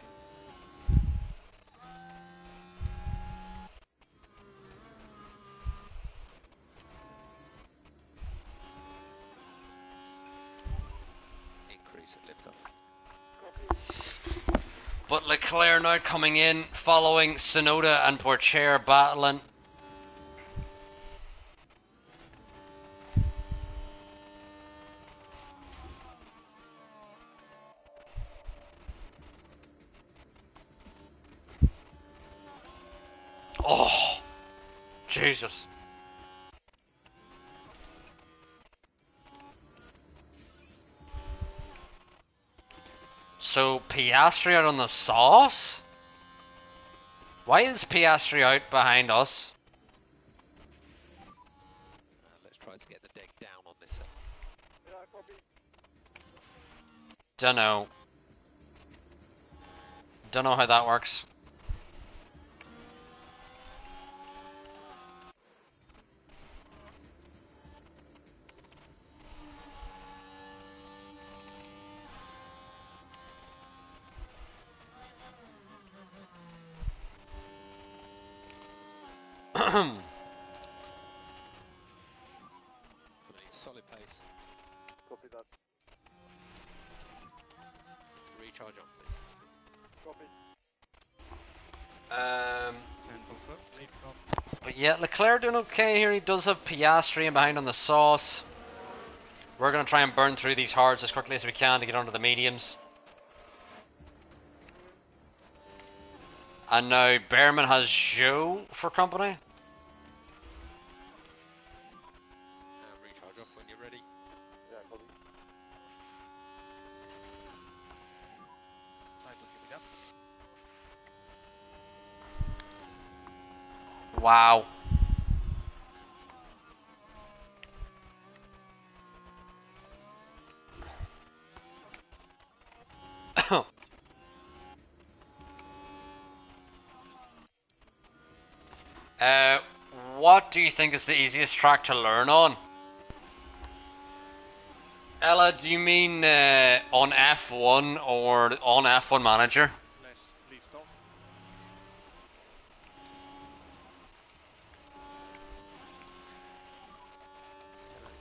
Increase at lift off. But LeClerc now coming in, following Sonoda and Porcher battling. Oh, Jesus. So Piastri out on the sauce? Why is Piastri out behind us? Let's try to get the deck down on this set. Yeah, copy. Dunno. Dunno how that works. We need solid pace. Copy that. Recharge on, please. Copy. And confirm. Lead from. But yeah, Leclerc doing okay here. He does have Piastri in behind on the sauce. We're going to try and burn through these hards as quickly as we can to get onto the mediums. And now Behrman has Joe for company. Recharge off when you're ready. Yeah, copy. Try to keep it up. Wow. What do you think is the easiest track to learn on? Ella, do you mean on F1 or on F1 Manager? Less lift off.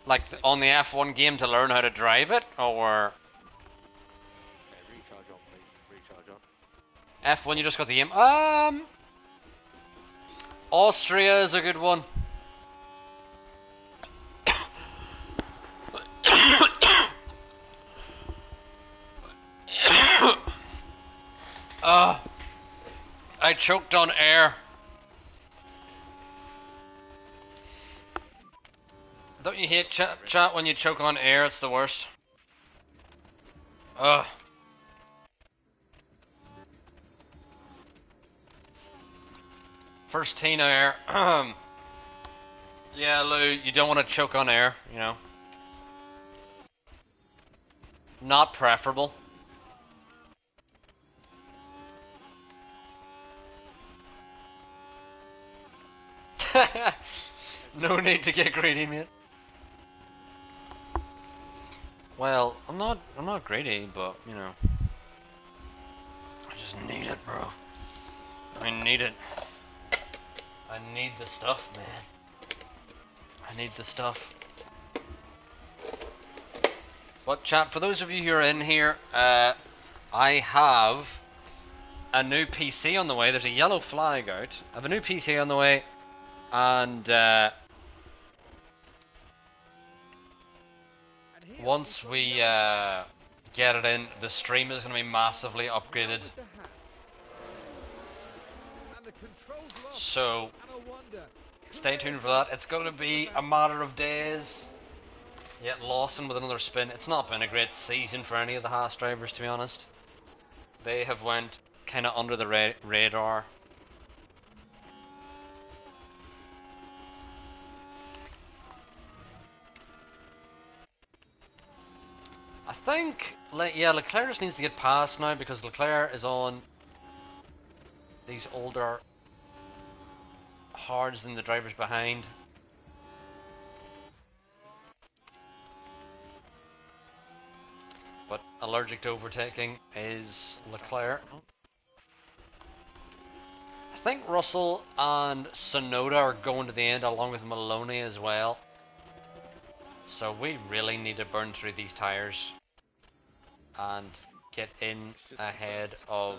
Like on the F1 game to learn how to drive it, or Okay, recharge on, please. Recharge on. F1 you just got the game? Austria is a good one. I choked on air. Don't you hate chat when you choke on air? It's the worst. Ugh. First Tina air. Yeah, Lou, you don't want to choke on air, you know. not preferable. No need to get greedy, mate. Well, I'm not greedy, but you know, I just need it, bro. I need it. I need the stuff, man. I need the stuff. But chat, for those of you who are in here, I have a new PC on the way. There's a yellow flag out. I have a new PC on the way, and once we get it in, the stream is going to be massively upgraded. So stay tuned for that. It's going to be a matter of days. Yet Lawson with another spin. It's not been a great season for any of the Haas drivers, to be honest. They have went kind of under the radar. I think, yeah, LeClerc just needs to get past now because LeClerc is on these older hards than the drivers behind. But allergic to overtaking is LeClerc. I think Russell and Sonoda are going to the end along with Maloney as well. So we really need to burn through these tyres and get in ahead of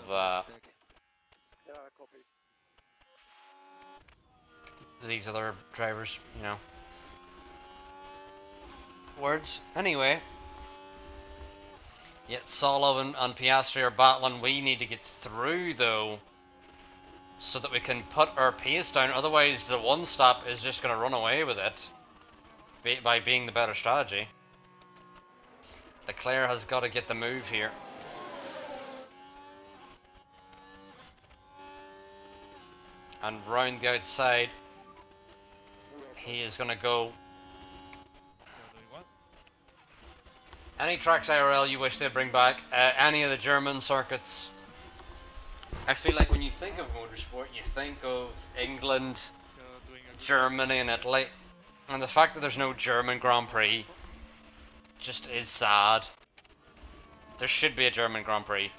these other drivers, you know. Words. Anyway. Yet Solov and Piastri are battling. We need to get through though, so that we can put our pace down. Otherwise the one stop is just going to run away with it by being the better strategy. Leclerc has got to get the move here. And round the outside, he is going to go. Any tracks IRL you wish they'd bring back? Any of the German circuits? I feel like when you think of motorsport, you think of England, Germany and Italy. And the fact that there's no German Grand Prix just is sad. There should be a German Grand Prix.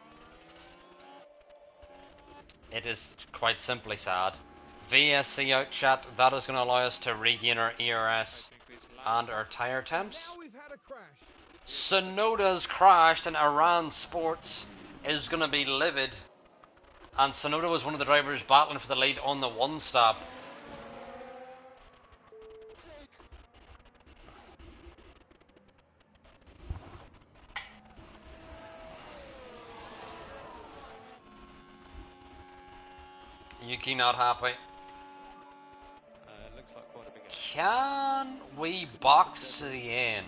It is quite simply sad. VSC out, chat. That is going to allow us to regain our ERS and our tyre temps. Sonoda's crashed and Iran Sports is going to be livid. And Sonoda was one of the drivers battling for the lead on the one stop. Yuki not happy. Looks like quite a big Can we box to the end?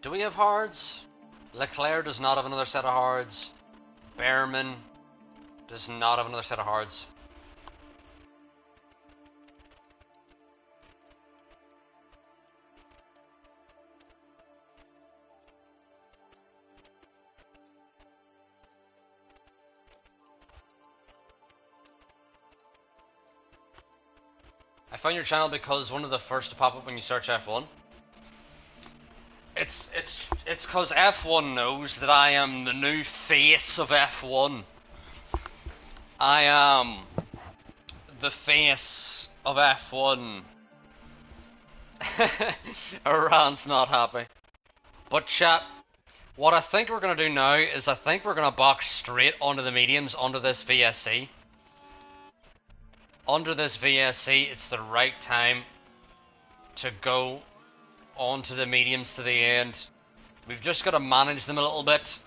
Do we have hards? Leclerc does not have another set of hards. Behrman does not have another set of hards. I found your channel because one of the first to pop up when you search F1. It's because F1 knows that I am the new face of F1. I am the face of F1. Iran's not happy. But chat, what I think we're going to do now is I think we're going to box straight onto the mediums, onto this VSC. Under this VSC, it's the right time to go onto the mediums to the end. We've just got to manage them a little bit,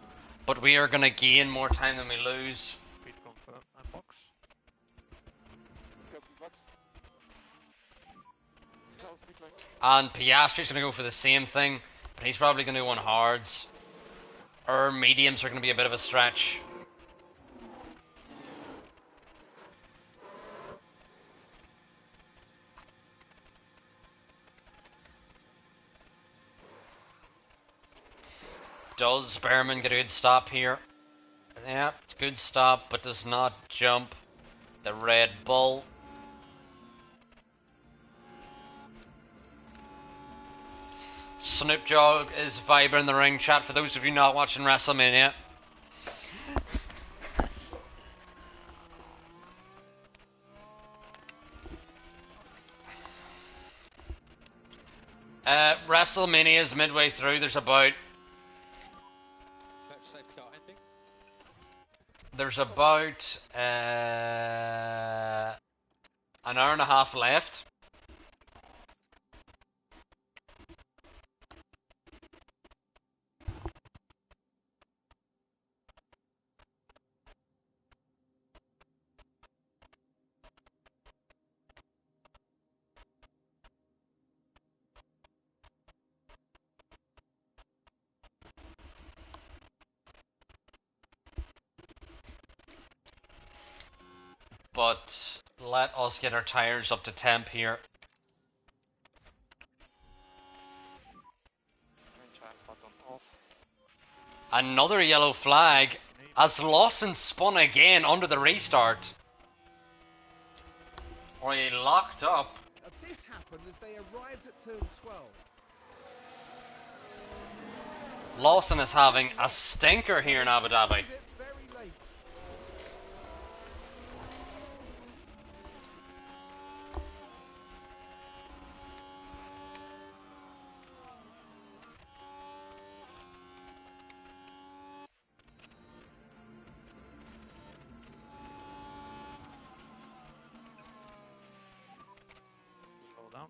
but we are going to gain more time than we lose. Speed confirm and box. And Piastri's going to go for the same thing, but he's probably going to go on hards. Our mediums are going to be a bit of a stretch. Does Behrman get a good stop here? Yeah, it's a good stop, but does not jump the Red Bull. Snoop Dogg is vibing in the ring, chat, for those of you not watching WrestleMania. WrestleMania is midway through. There's about an hour and a half left. But let us get our tires up to temp here. Button off. Another yellow flag as Lawson spun again under the restart. Or he locked up. This happened as they arrived at turn 12. Lawson is having a stinker here in Abu Dhabi. Very late. Slow down.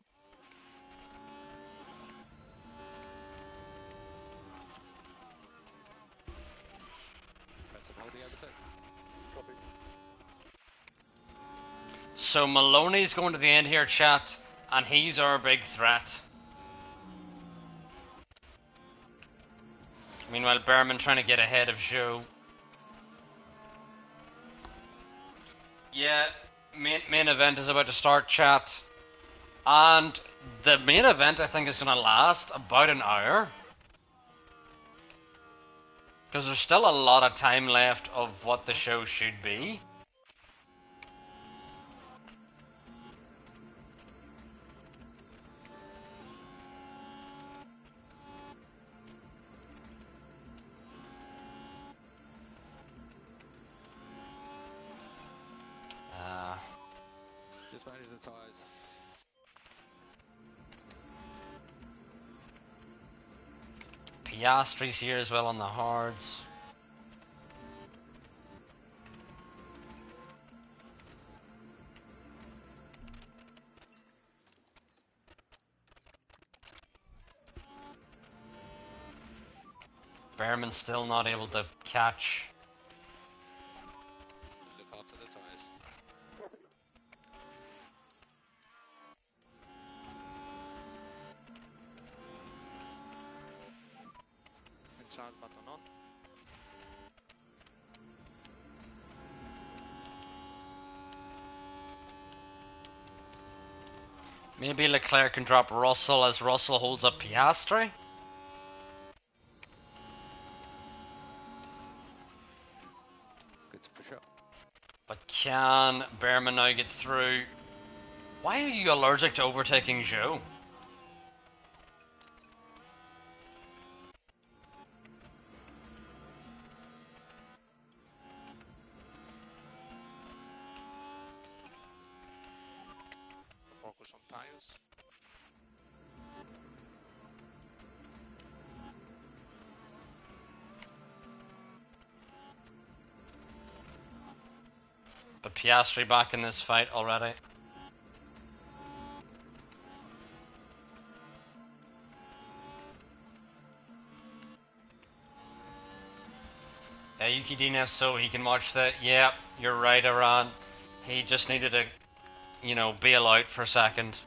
So Maloney's going to the end here, chat, and he's our big threat. Meanwhile, Behrman trying to get ahead of Zhou. Yeah, main event is about to start, chat. And the main event, I think, is going to last about an hour. Because there's still a lot of time left of what the show should be. Just manage the tyres. Piastri's here as well on the hards. Behrman's still not able to catch. Look after the tyres. And charge button on. Maybe Leclerc can drop Russell as Russell holds up Piastri. Good to push up. But can Behrman now get through? Why are you allergic to overtaking Zhou? Focus on tires. But Piastri back in this fight already. Yuki Dina, so he can watch that. Yeah, you're right, Iran. He just needed to, bail out for a second.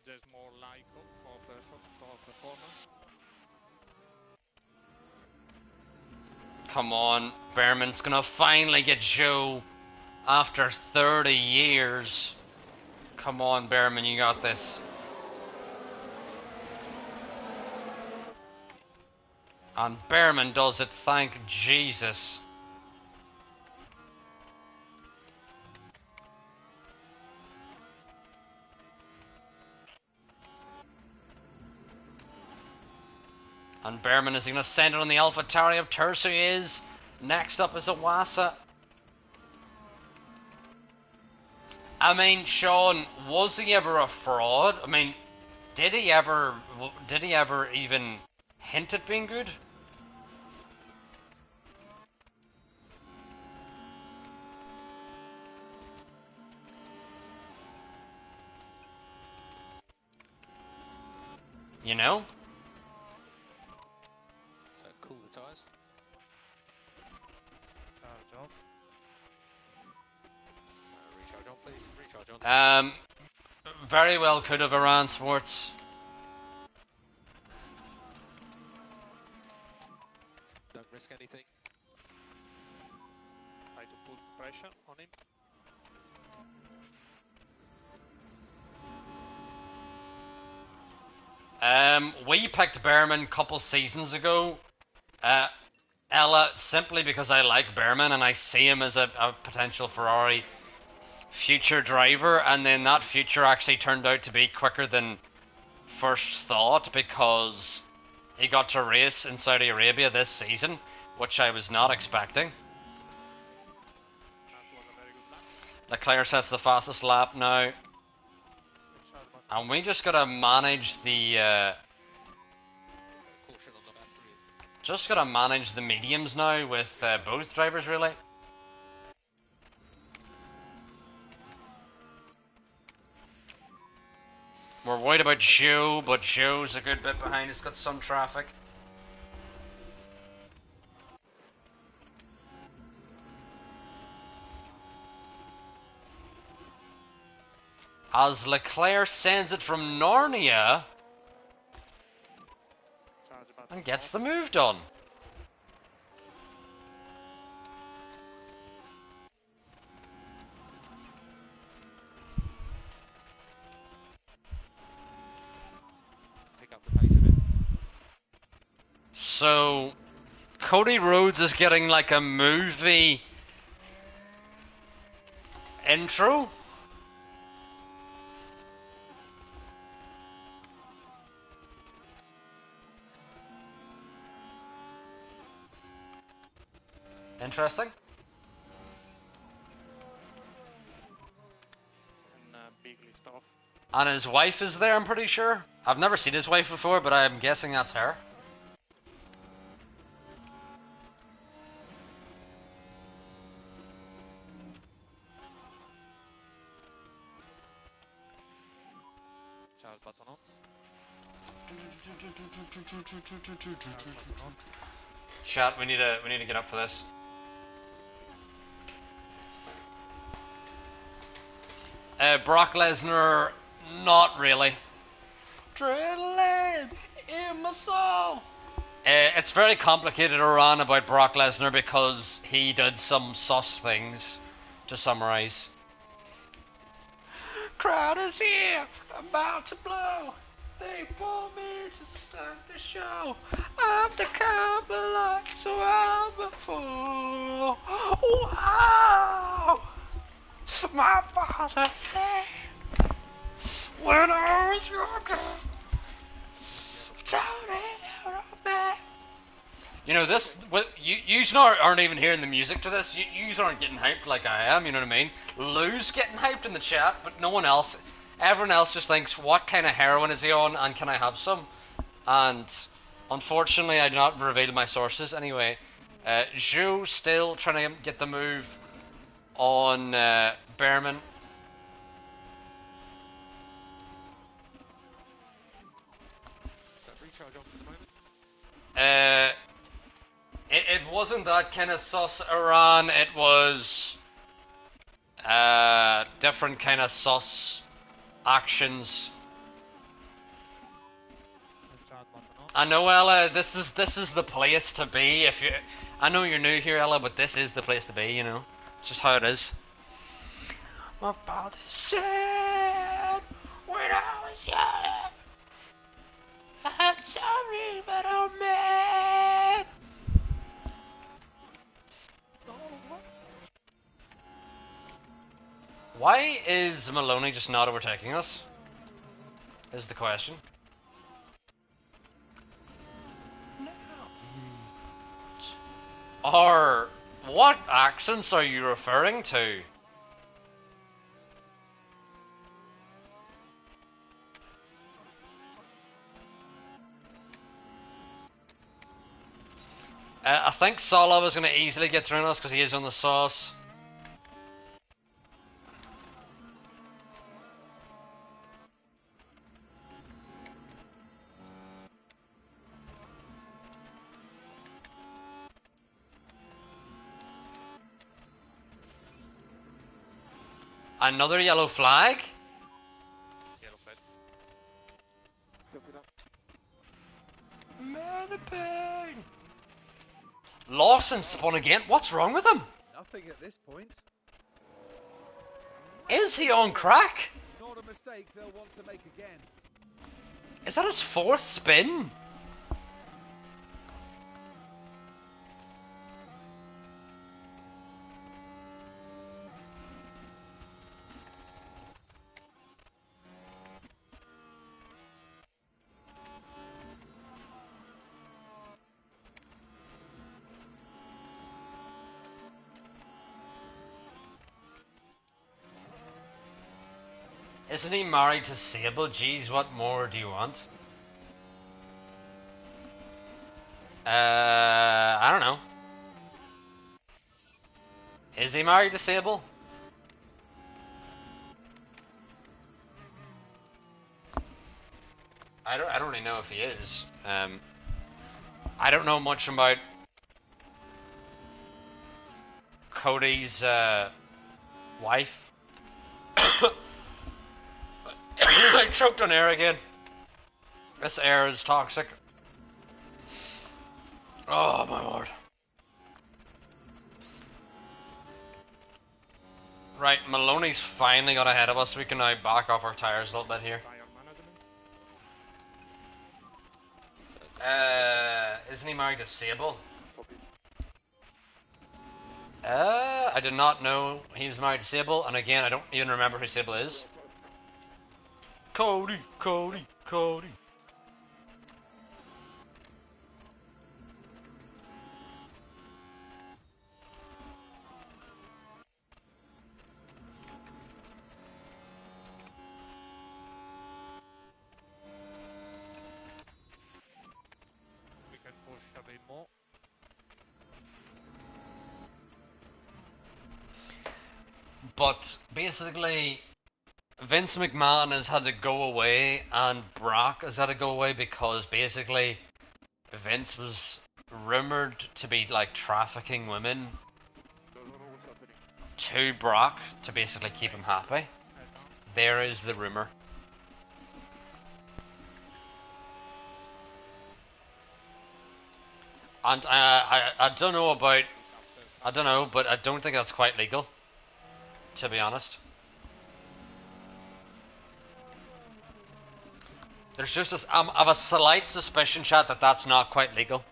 suggest more Lyco for performance. Come on, Behrman's gonna finally get Joe after 30 years. Come on, Behrman, you got this. And Behrman does it, thank Jesus. And Behrman is going to send it on the AlphaTauri of Tersu is. Next up is Awasa. I mean, Sean, was he ever a fraud? I mean, did he ever even hint at being good? You know? So cool the tyres. Charge off. Recharge on, please. Recharge on. Very well could have Iran Sports. Don't risk anything. Try to put pressure on him. We picked Behrman a couple seasons ago, Ella, simply because I like Behrman and I see him as a potential Ferrari future driver, and then that future actually turned out to be quicker than first thought because he got to race in Saudi Arabia this season, which I was not expecting. That was a very good lap. Leclerc sets the fastest lap now, and we just gotta manage the Caution on the battery. just gotta manage the mediums now with both drivers really. We're worried about Joe, but Joe's a good bit behind. He's got some traffic. As Leclerc sends it from Narnia Charge button and gets off. the move done. Pick up the pace a bit. So, Cody Rhodes is getting like a movie intro. Interesting. And big lift off. And his wife is there, I'm pretty sure. I've never seen his wife before, but I'm guessing that's her. Charge button on. Chat, we need to get up for this. Brock Lesnar, not really. Adrenaline in my soul. It's very complicated around about Brock Lesnar because he did some sus things, to summarize. Crowd is here, about to blow. They pull me to start the show. I'm the couple like so I'm before. Wow! My father said when I was younger, you know this. You aren't even hearing the music to this. You aren't getting hyped like I am. You know what I mean? Lou's getting hyped in the chat, but no one else. Everyone else just thinks, what kind of heroin is he on, and can I have some? And unfortunately, I do not reveal my sources. Anyway, Zhou still trying to get the move on Behrman. So recharge on for the moment. It wasn't that kind of sus Iran. It was different kind of sus actions I know, Ella. This is the place to be. If you, I know you're new here, Ella, but this is the place to be. You know, it's just how it is. My father said when I was young, I'm sorry, but I'm mad. Why is Maloney just not overtaking us? Is the question. Or what accents are you referring to? I think Sala was going to easily get through us because he is on the sauce. Another yellow flag? Yellow flag. Copy that. Manipane. Lawson spun again. What's wrong with him? Nothing at this point. Is he on crack? Not a mistake they'll want to make again. Is that his fourth spin? Isn't he married to Sable? Jeez, what more do you want? I don't know. Is he married to Sable? I don't really know if he is. I don't know much about Cody's wife. I choked on air again. This air is toxic. Oh my lord. Right, Maloney's finally got ahead of us. We can now back off our tires a little bit here. Isn't he married to Sable? I did not know he was married to Sable, and again, I don't even remember who Sable is. Cody, Cody, Cody. We can push a bit more. But basically, Vince McMahon has had to go away and Brock has had to go away because basically Vince was rumored to be like trafficking women to Brock to basically keep him happy. There is the rumor. And I don't know about, I don't know, but I don't think that's quite legal, to be honest. There's just this, I have a slight suspicion, chat, that that's not quite legal.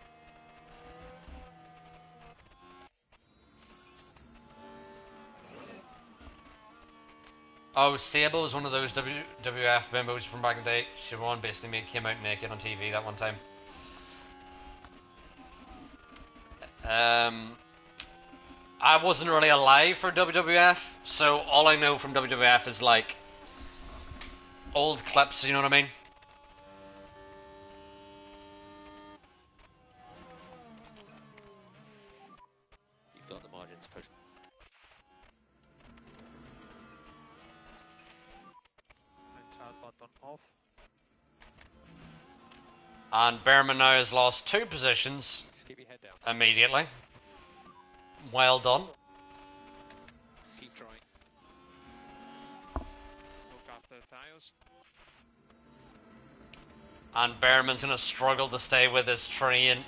Oh, Sable was one of those WWF members from back in the day. Siobhan basically came out naked on TV that one time. I wasn't really alive for WWF, so all I know from WWF is like old clips, you know what I mean? You've got the margin to push. And child button off. And Behrman now has lost 2 positions Just keep your head down. immediately. Well done. Keep trying. Look after the tires. And Behrman's going to struggle to stay with his train.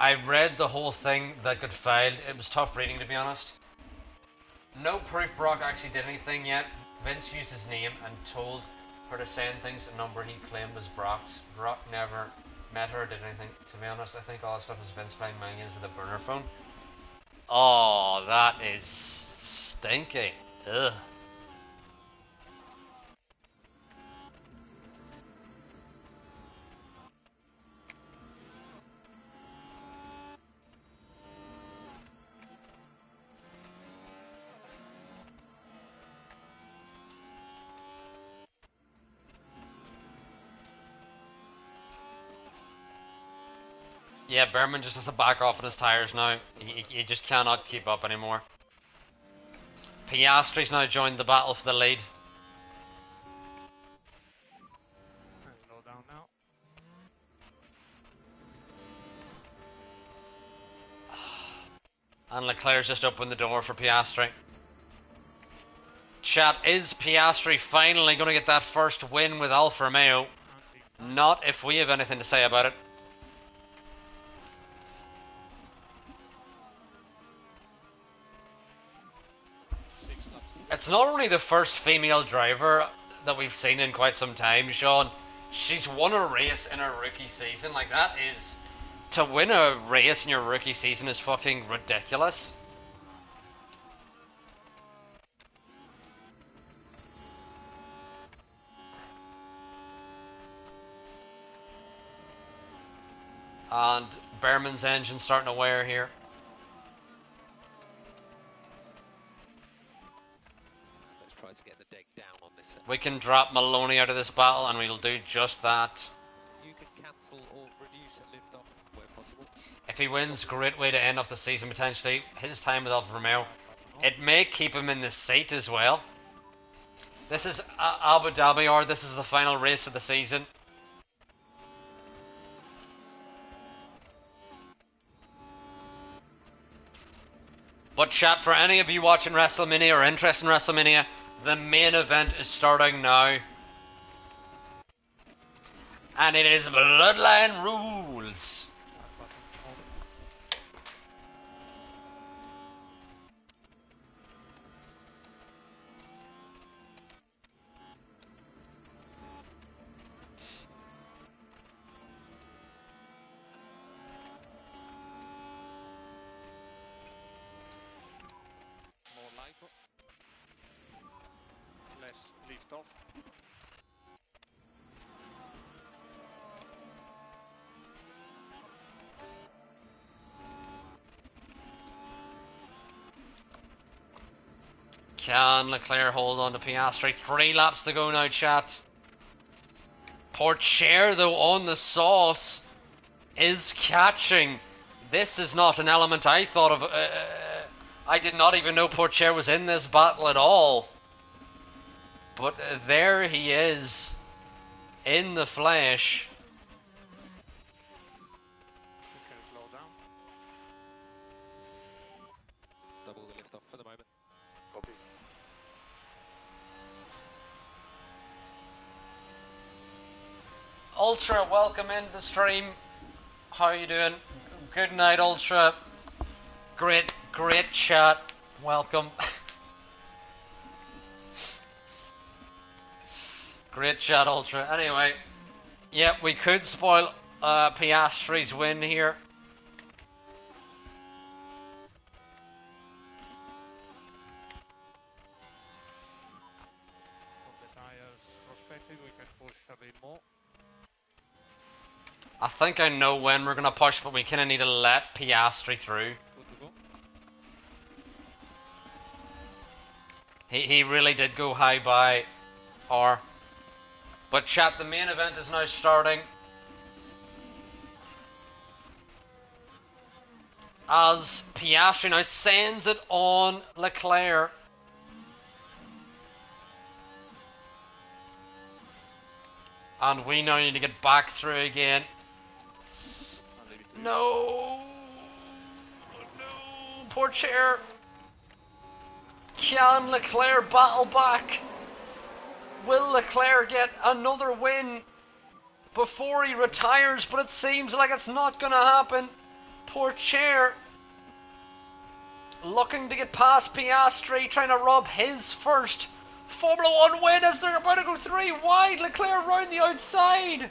I read the whole thing that got filed. It was tough reading, to be honest. No proof Brock actually did anything yet. Vince used his name and told her to send things. A number he claimed was Brock's. Brock never met her or did anything. To be honest, I think all that stuff was Vince playing mind games with a burner phone. Oh, that is stinky. Ugh. Yeah, Behrman just has to back off on his tyres now. He just cannot keep up anymore. Piastri's now joined the battle for the lead. Slow down now. And Leclerc's just opened the door for Piastri. Chat, is Piastri finally going to get that first win with Alfa Romeo? Not if we have anything to say about it. It's not only the first female driver that we've seen in quite some time, Sean. She's won a race in her rookie season. Like, that is... To win a race in your rookie season is fucking ridiculous. And Behrman's engine starting to wear here. Let's try to get the deck down on this. We can drop Maloney out of this battle and we'll do just that. You can cancel or reduce and lift off where possible. If he wins, great way to end off the season potentially. His time with Alfa Romeo. It may keep him in the seat as well. This is Abu Dhabi, or this is the final race of the season. But chat, for any of you watching WrestleMania or interested in WrestleMania, the main event is starting now. And it is Bloodline Rules. Less lift off. Can Leclerc hold on to Piastri? 3 laps to go now, chat. Pourchaire, though, on the sauce is catching. This is not an element I thought of. I did not even know Pourchaire was in this battle at all. But there he is in the flesh. You can slow down. Double the lift off for the moment. Copy. Ultra, welcome into the stream. How are you doing? Good night, Ultra. Great chat. Welcome. Great chat, Ultra. Anyway, yeah, we could spoil Piastri's win here. From the tires perspective, we can push a bit more. I think I know when we're going to push, but we kind of need to let Piastri through. Good to go. He really did go high by R. But chat, the main event is now starting. As Piastri now sends it on Leclerc. And we now need to get back through again. No! No! Poor chair! Can Leclerc battle back? Will Leclerc get another win before he retires? But it seems like it's not going to happen. Poor chair. Looking to get past Piastri, trying to rob his first Formula 1 win as they're about to go 3 wide. Leclerc round the outside.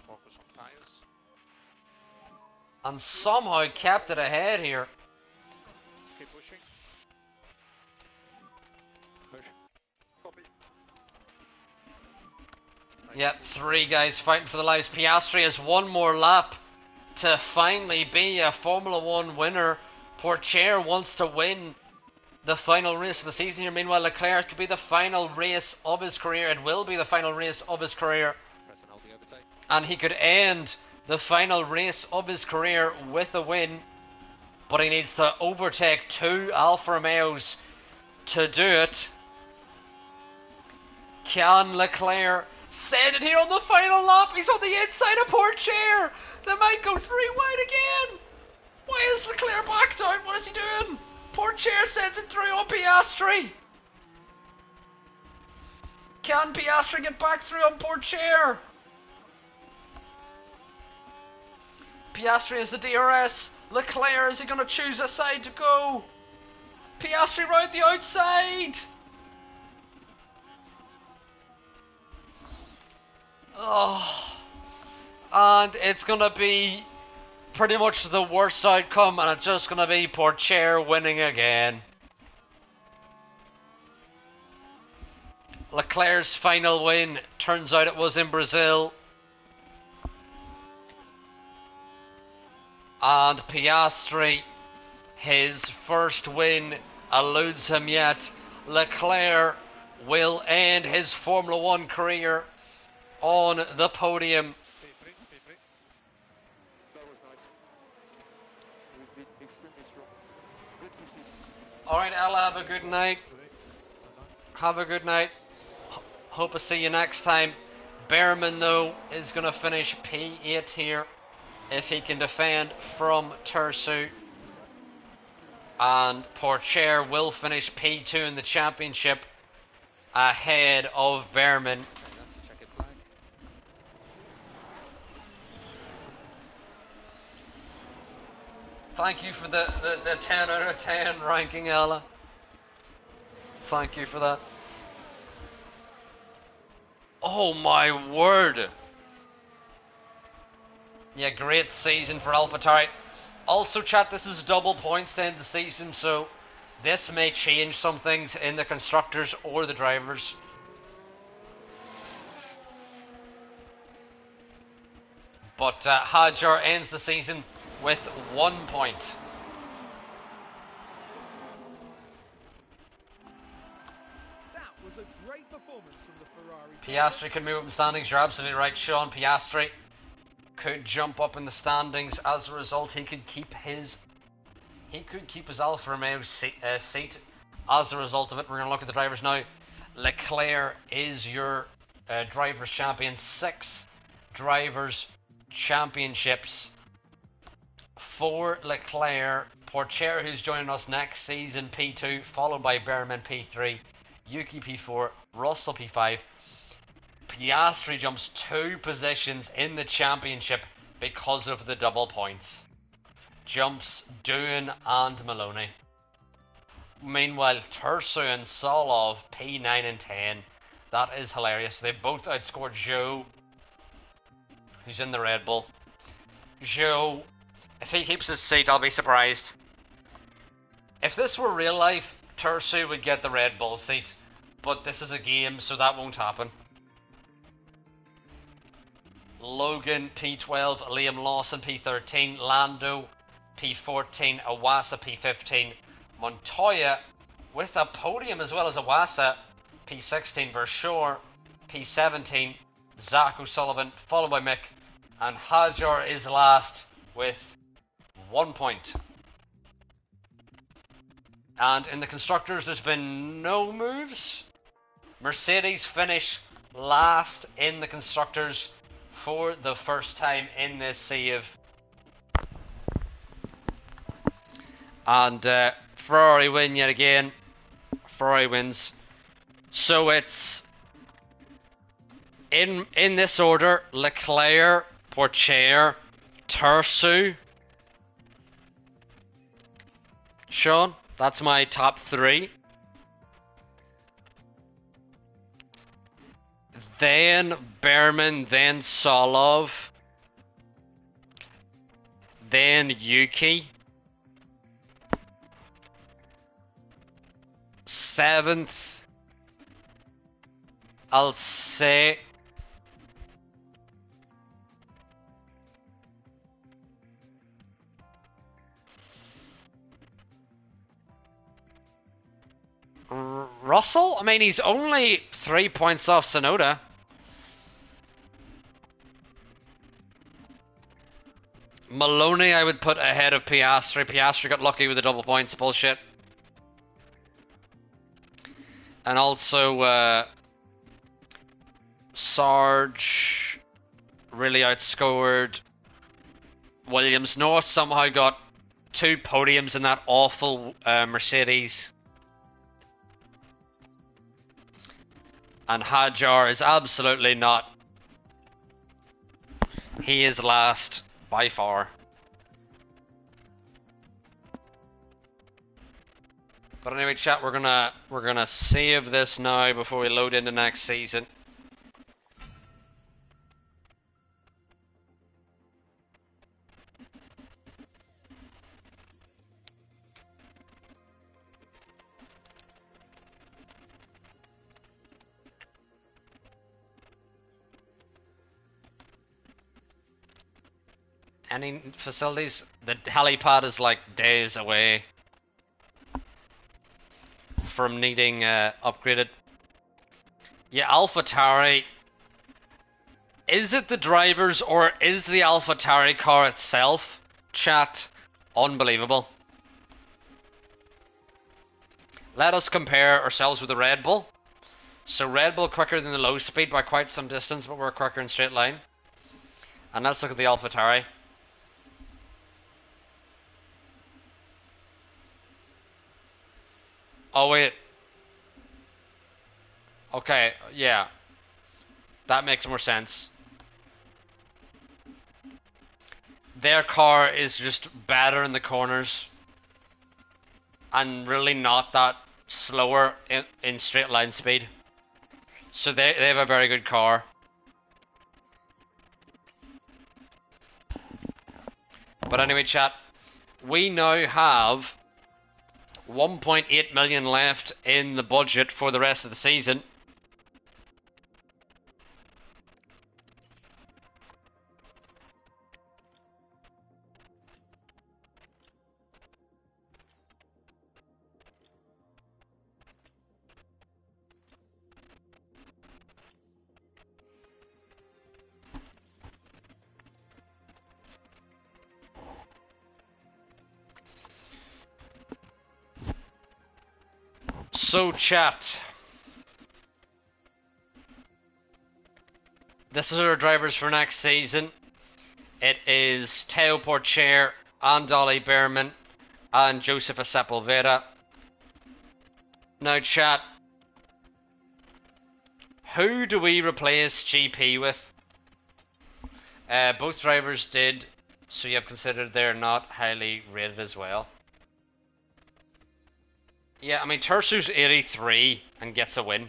Focus on tires. And somehow kept it ahead here. Keep pushing. Push. Copy. Yep, 3 guys fighting for the lives. Piastri has 1 more lap to finally be a Formula 1 winner. Pourchaire wants to win the final race of the season here. Meanwhile, Leclerc could be the final race of his career. It will be the final race of his career. Press and hold the overtake. And he could end the final race of his career with a win. But he needs to overtake 2 Alfa Romeos to do it. Can Leclerc send it here on the final lap? He's on the inside of Pourchaire. They might go 3 wide again. Why is Leclerc backed out? What is he doing? Pourchaire sends it through on Piastri. Can Piastri get back through on Pourchaire? Piastri is the DRS. Leclerc, is he going to choose a side to go? Piastri round the outside. Oh, and it's going to be pretty much the worst outcome, and it's just going to be Pourchaire winning again. Leclerc's final win, turns out it was in Brazil. And Piastri, his first win eludes him yet. Leclerc will end his Formula 1 career on the podium. P3, P3. That was nice. We've been extremely strong. Good to see. Alright, Ella, have a good night. Have a good night. Hope to see you next time. Behrman, though, is going to finish P8 here if he can defend from Tersu. And Pourchaire will finish P2 in the championship ahead of Behrman. That's the checkered flag. Thank you for the 10 out of 10 ranking, Ella. Thank you for that. Oh my word. Yeah, great season for AlphaTauri. Also, chat, this is double points to end the season, so this may change some things in the constructors or the drivers. But Hajar ends the season with 1 point. That was a great performance from the Ferrari. Piastri could move up in standings, you're absolutely right, Sean. Piastri could jump up in the standings. As a result, he could keep his Alfa Romeo seat. As a result of it, we're going to look at the drivers now. Leclerc is your drivers champion. 6 drivers championships for Leclerc. Pourchaire, who's joining us next season, P2, followed by Behrman P3, Yuki P4, Russell P5. Piastri jumps 2 positions in the championship because of the double points. Jumps Doohan and Maloney. Meanwhile, Tersu and Solov P9 and 10. That is hilarious. They both outscored Joe, who's in the Red Bull. Joe, if he keeps his seat, I'll be surprised. If this were real life, Tersu would get the Red Bull seat. But this is a game, so that won't happen. Logan P12, Liam Lawson P13, Lando P14, Awasa P15, Montoya with a podium as well as Awasa P16, Vershaw P17, Zach O'Sullivan followed by Mick, and Hajar is last with 1 point. And in the constructors there's been no moves. Mercedes finish last in the constructors for the first time in this save. And Ferrari win yet again. Ferrari wins. So it's in this order: Leclerc, Pourchaire, Tersu. Sean, that's my top 3. Then Behrman, then Solov, then Yuki. 7th, I'll say Russell. I mean, he's only 3 points off Sonoda. Maloney I would put ahead of Piastri. Piastri got lucky with the double points bullshit. And also Sarge really outscored Williams. Noah somehow got 2 podiums in that awful Mercedes. And Hadjar is absolutely not. He is last by far. But anyway, chat, we're gonna save this now before we load into next season. Any facilities? The helipad is like days away from needing upgraded. Yeah, AlphaTauri. Is it the drivers or is the AlphaTauri car itself? Chat, unbelievable. Let us compare ourselves with the Red Bull. So Red Bull quicker than the low speed by quite some distance, but we're quicker in straight line. And let's look at the AlphaTauri. Oh wait. Okay, yeah. That makes more sense. Their car is just better in the corners. And really not that slower in straight line speed. So they have a very good car. But anyway, chat. We now have 1.8 million left in the budget for the rest of the season. So chat, this is our drivers for next season. It is Teo Pourchaire and Ollie Behrman and Joseph Sepulveda. Now chat, who do we replace GP with? Both drivers did, so you have considered they're not highly rated as well. Yeah, I mean, Tersu's 83 and gets a win.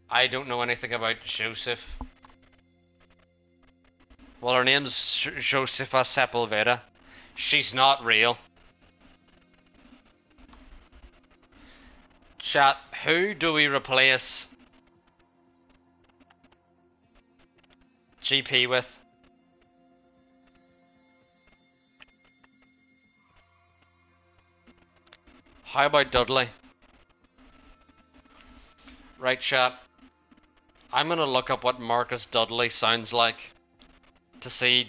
I don't know anything about Joseph. Well, her name's Josefa Sepulveda. She's not real. Chat, who do we replace GP with? How about Dudley? Right, chat. I'm gonna look up what Marcus Dudley sounds like to see,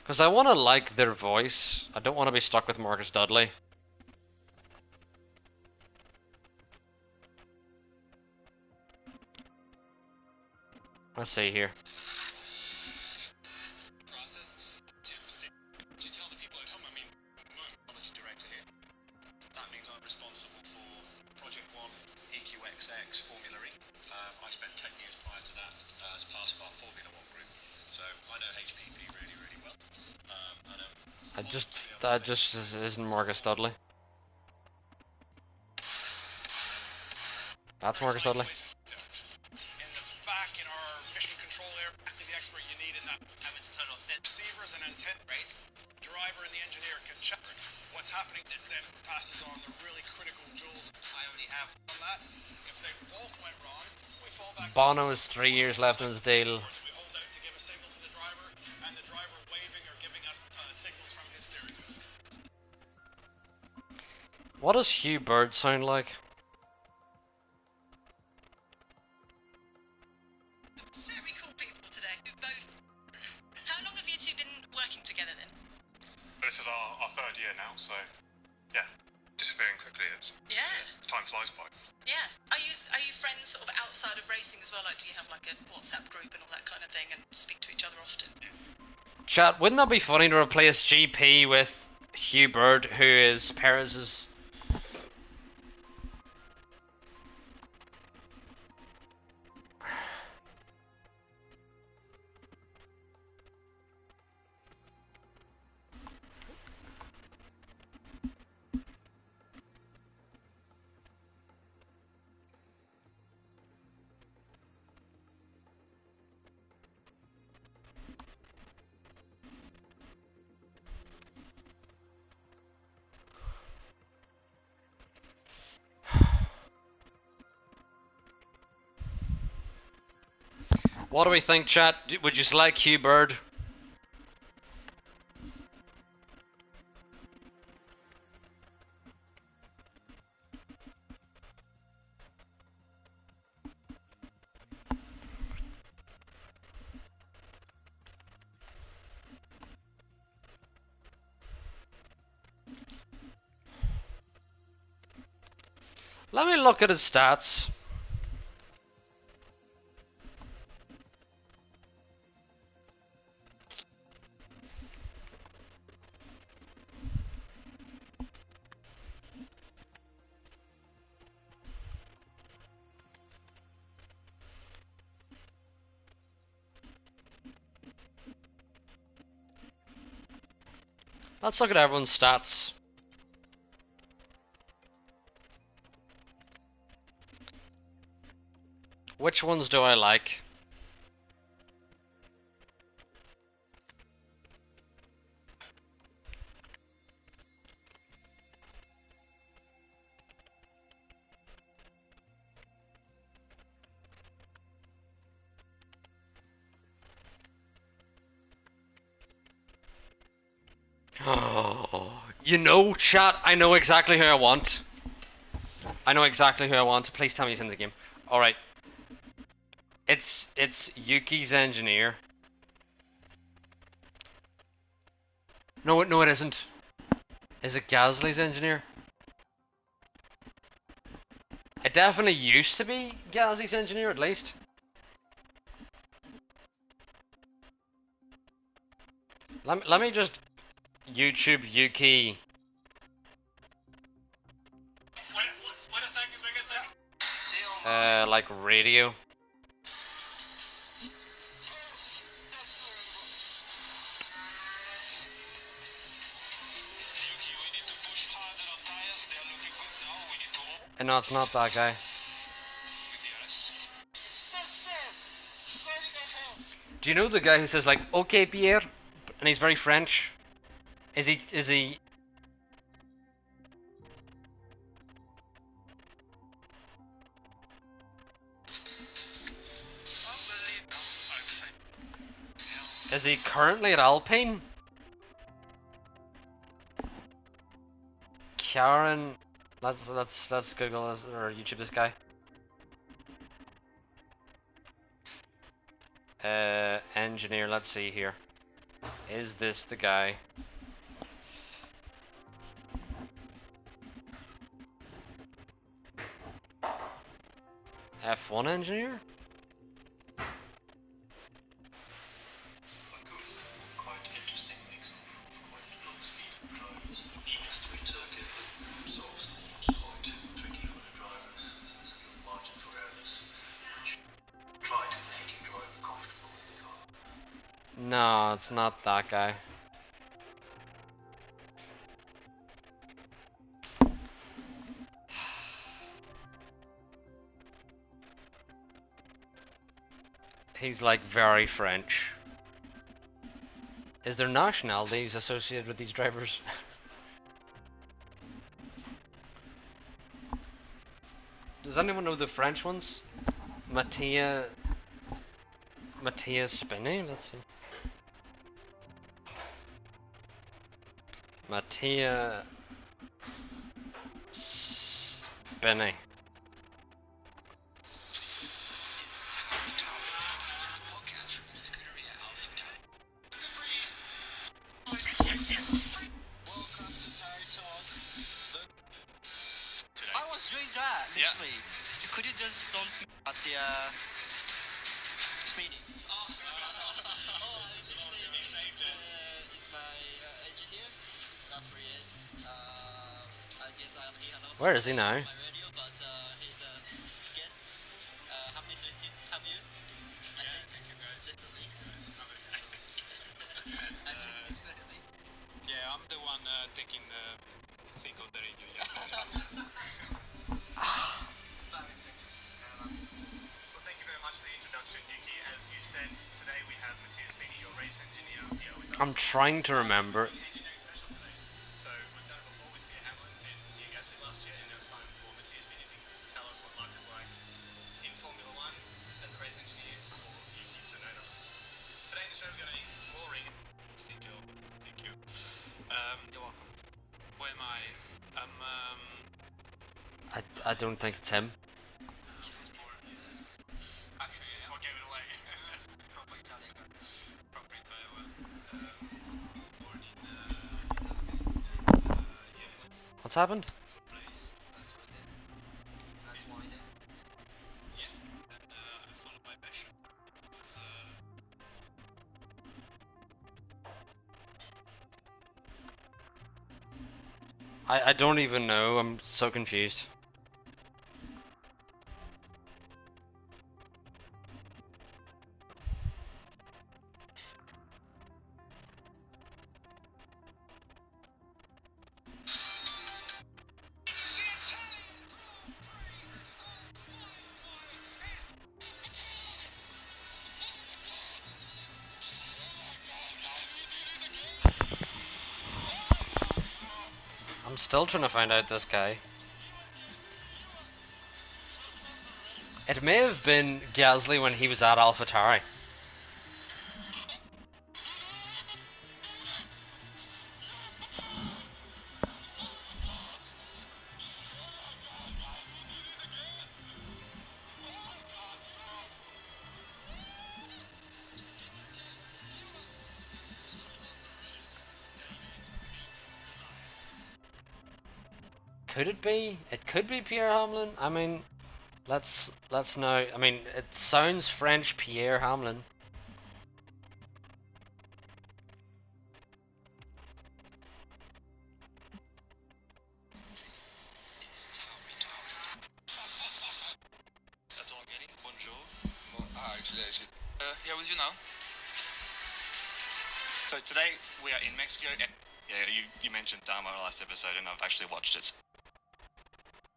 because I want to like their voice. I don't want to be stuck with Marcus Dudley. Let's see here. Process. Do you tell the people at home? I mean, I'm a technology director here. That means I'm responsible for Project 1, EQXX, Formula E. I spent 10 years prior to that as part of our Formula 1 group, so I know HPP really, really well. And That just isn't Marcus Dudley. That's Marcus Dudley. In the back, in our mission control area, the expert you need in that having to turn on receivers and antenna rates. Driver and the engineer can check what's happening. It's then passes on the really critical joules. I only have on that. If they both went wrong, we fall back. Bono has 3 years left in his deal. We hold out to give a signal to the driver, and the driver waving or giving us signals from his steering wheel. What does Hugh Bird sound like? Very cool people today. Both. How long have you two been working together then? This is our third year now, so yeah, disappearing quickly. Yeah. Time flies by. Yeah. Are you friends sort of outside of racing as well? Like, do you have like a WhatsApp group and all that kind of thing, and speak to each other often? Chat, wouldn't that be funny to replace GP with Hugh Bird, who is Perez's? What do we think, chat? Would you select Hugh Bird? Let me look at his stats. Let's look at everyone's stats. Which ones do I like? You know, chat, I know exactly who I want. I know exactly who I want. Please tell me he's in the game. Alright. It's Yuki's engineer. No, it isn't. Is it Gasly's engineer? It definitely used to be Gasly's engineer, at least. Let me just YouTube Yuki. Like radio. And no, it's not that guy. Do you know the guy who says like, "Okay, Pierre," and he's very French? Is he? Is he currently at Alpine? Karen, let's Google this, or YouTube this guy. Engineer. Let's see here. Is this the guy? F1 engineer? No, it's not that guy. He's like very French. Is there nationalities associated with these drivers? Does anyone know the French ones? Matthias Spinney? Let's see. Matthias Spinney. I was doing that, literally. So could you just don't at the speedy? He's my engineer. That's where he is. I guess he announced Where is he now? my radio, but he's a guest. Happy to have you. Thank you guys. Definitely. Definitely. Yeah, I'm the one taking the thing of the radio. Yeah. Well, thank you very much for the introduction, Yuki. As you said, today we have Matthias Feeney, your race engineer, here with us. I'm trying to remember. Engineering special today. So we've done it before with Pierre Hamlin in New Gasly last year, and now it's time for Matthias Feeney to tell us what life is like in Formula One as a race engineer for Yuki Tsunoda. Today in the show we're going to be exploring. Thank you. Thank you. You're welcome. Where am I? I don't think it's him. Actually, what gave it away? Proper Italian guy. Proper Italian. Born in Tuscany. Yeah. What's happened? Place. That's what I did. That's why I did. Yeah. And I followed my passion. It's, I don't even know. I'm so confused. I'm still trying to find out this guy. It may have been Gasly when he was at AlphaTauri. Could it be? It could be Pierre Hamlin. I mean, let's know. I mean, it sounds French, Pierre Hamlin. that's all I'm getting. Bonjour. Actually, I should. Here with you now. So today we are in Mexico. Yeah, you mentioned Dharma last episode, and I've actually watched it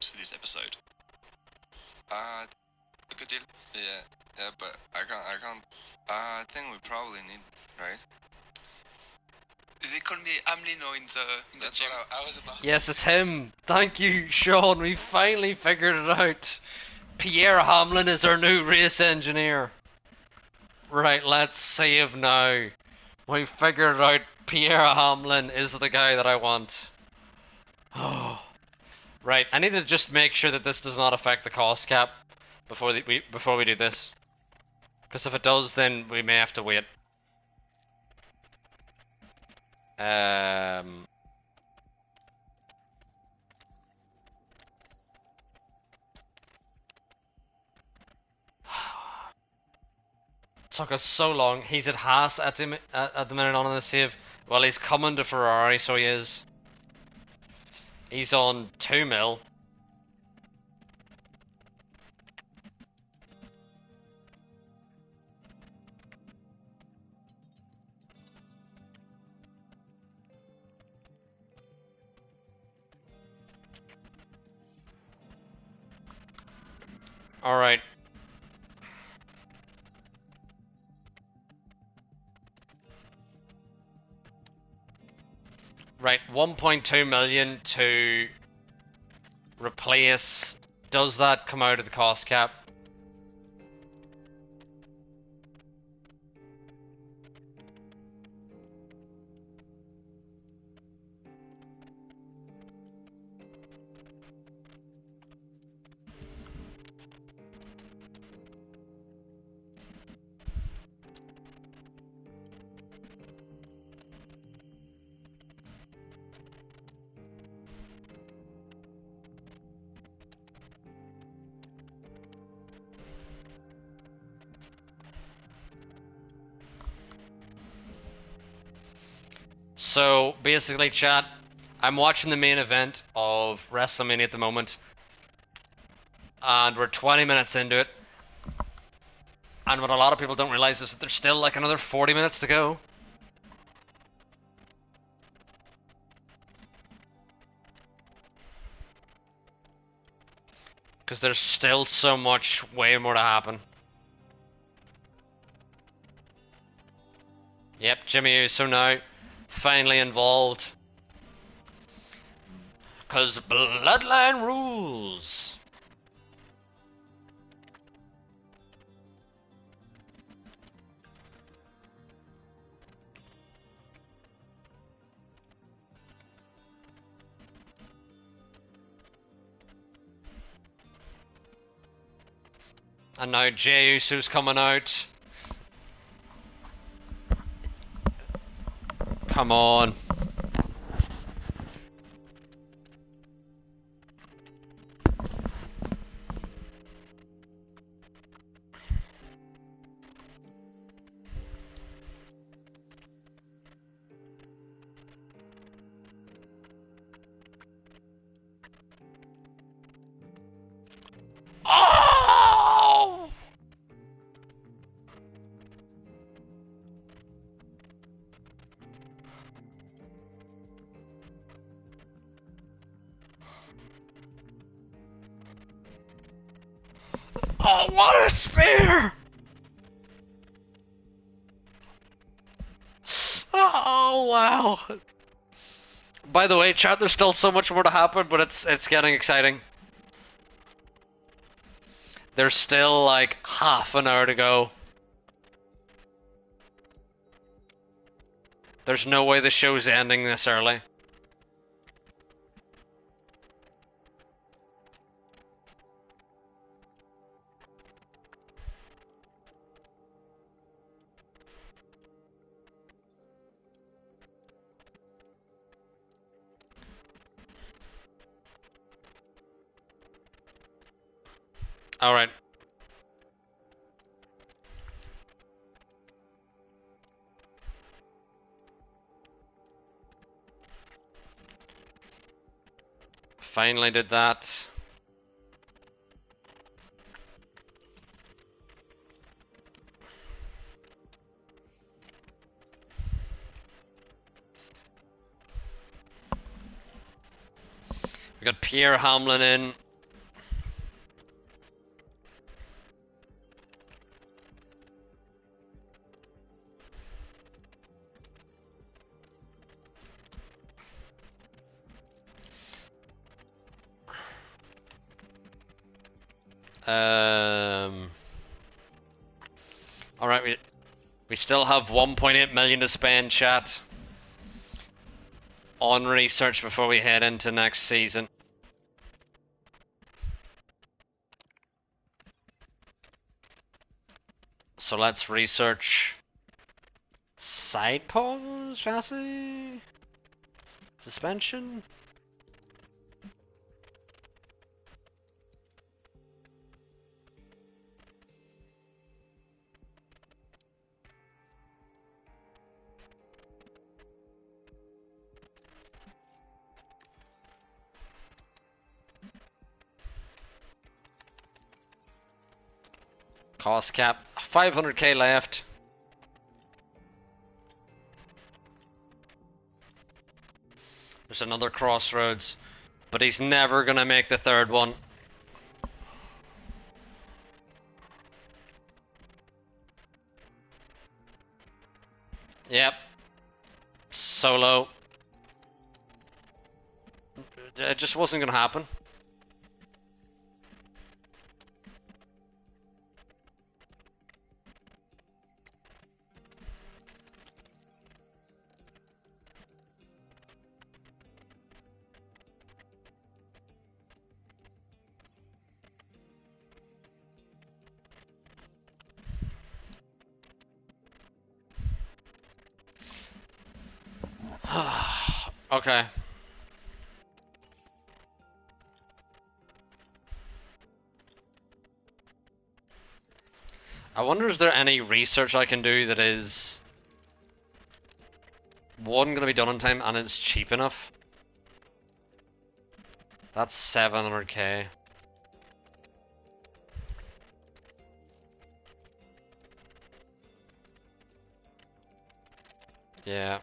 for this episode. Good deal. Yeah, but I can't. I think we probably need, right? They call me Amlino in the That's gym. What I was about. Yes, it's him. Thank you, Sean. We finally figured it out. Pierre Hamlin is our new race engineer. Right, let's save now. We figured it out. Pierre Hamlin is the guy that I want. Oh. Right, I need to just make sure that this does not affect the cost cap before we do this. Because if it does, then we may have to wait. Took us so long. He's at Haas at the minute on the save. Well, he's coming to Ferrari, so he is. He's on 2 mil. Alright. Right, 1.2 million to replace. Does that come out of the cost cap? So basically, chat, I'm watching the main event of WrestleMania at the moment, and we're 20 minutes into it. And what a lot of people don't realize is that there's still like another 40 minutes to go. Because there's still so much, way more to happen. Yep, Jimmy Uso now finally involved. Because Bloodline rules. And now Jey Uso's coming out. Come on. Oh! Oh, what a spear! Oh, wow. By the way, chat, there's still so much more to happen, but it's getting exciting. There's still like half an hour to go. There's no way the show's ending this early. Alright. Finally did that. We got Pierre Hamlin in. Alright, we still have 1.8 million to spend, chat, on research before we head into next season. So let's research side pose, chassis, suspension. Cost cap, 500k left. There's another crossroads, but he's never gonna make the third one. Yep. Solo. It just wasn't gonna happen. Okay. I wonder, is there any research I can do that is one gonna be done on time and is cheap enough? That's 700k. Yeah.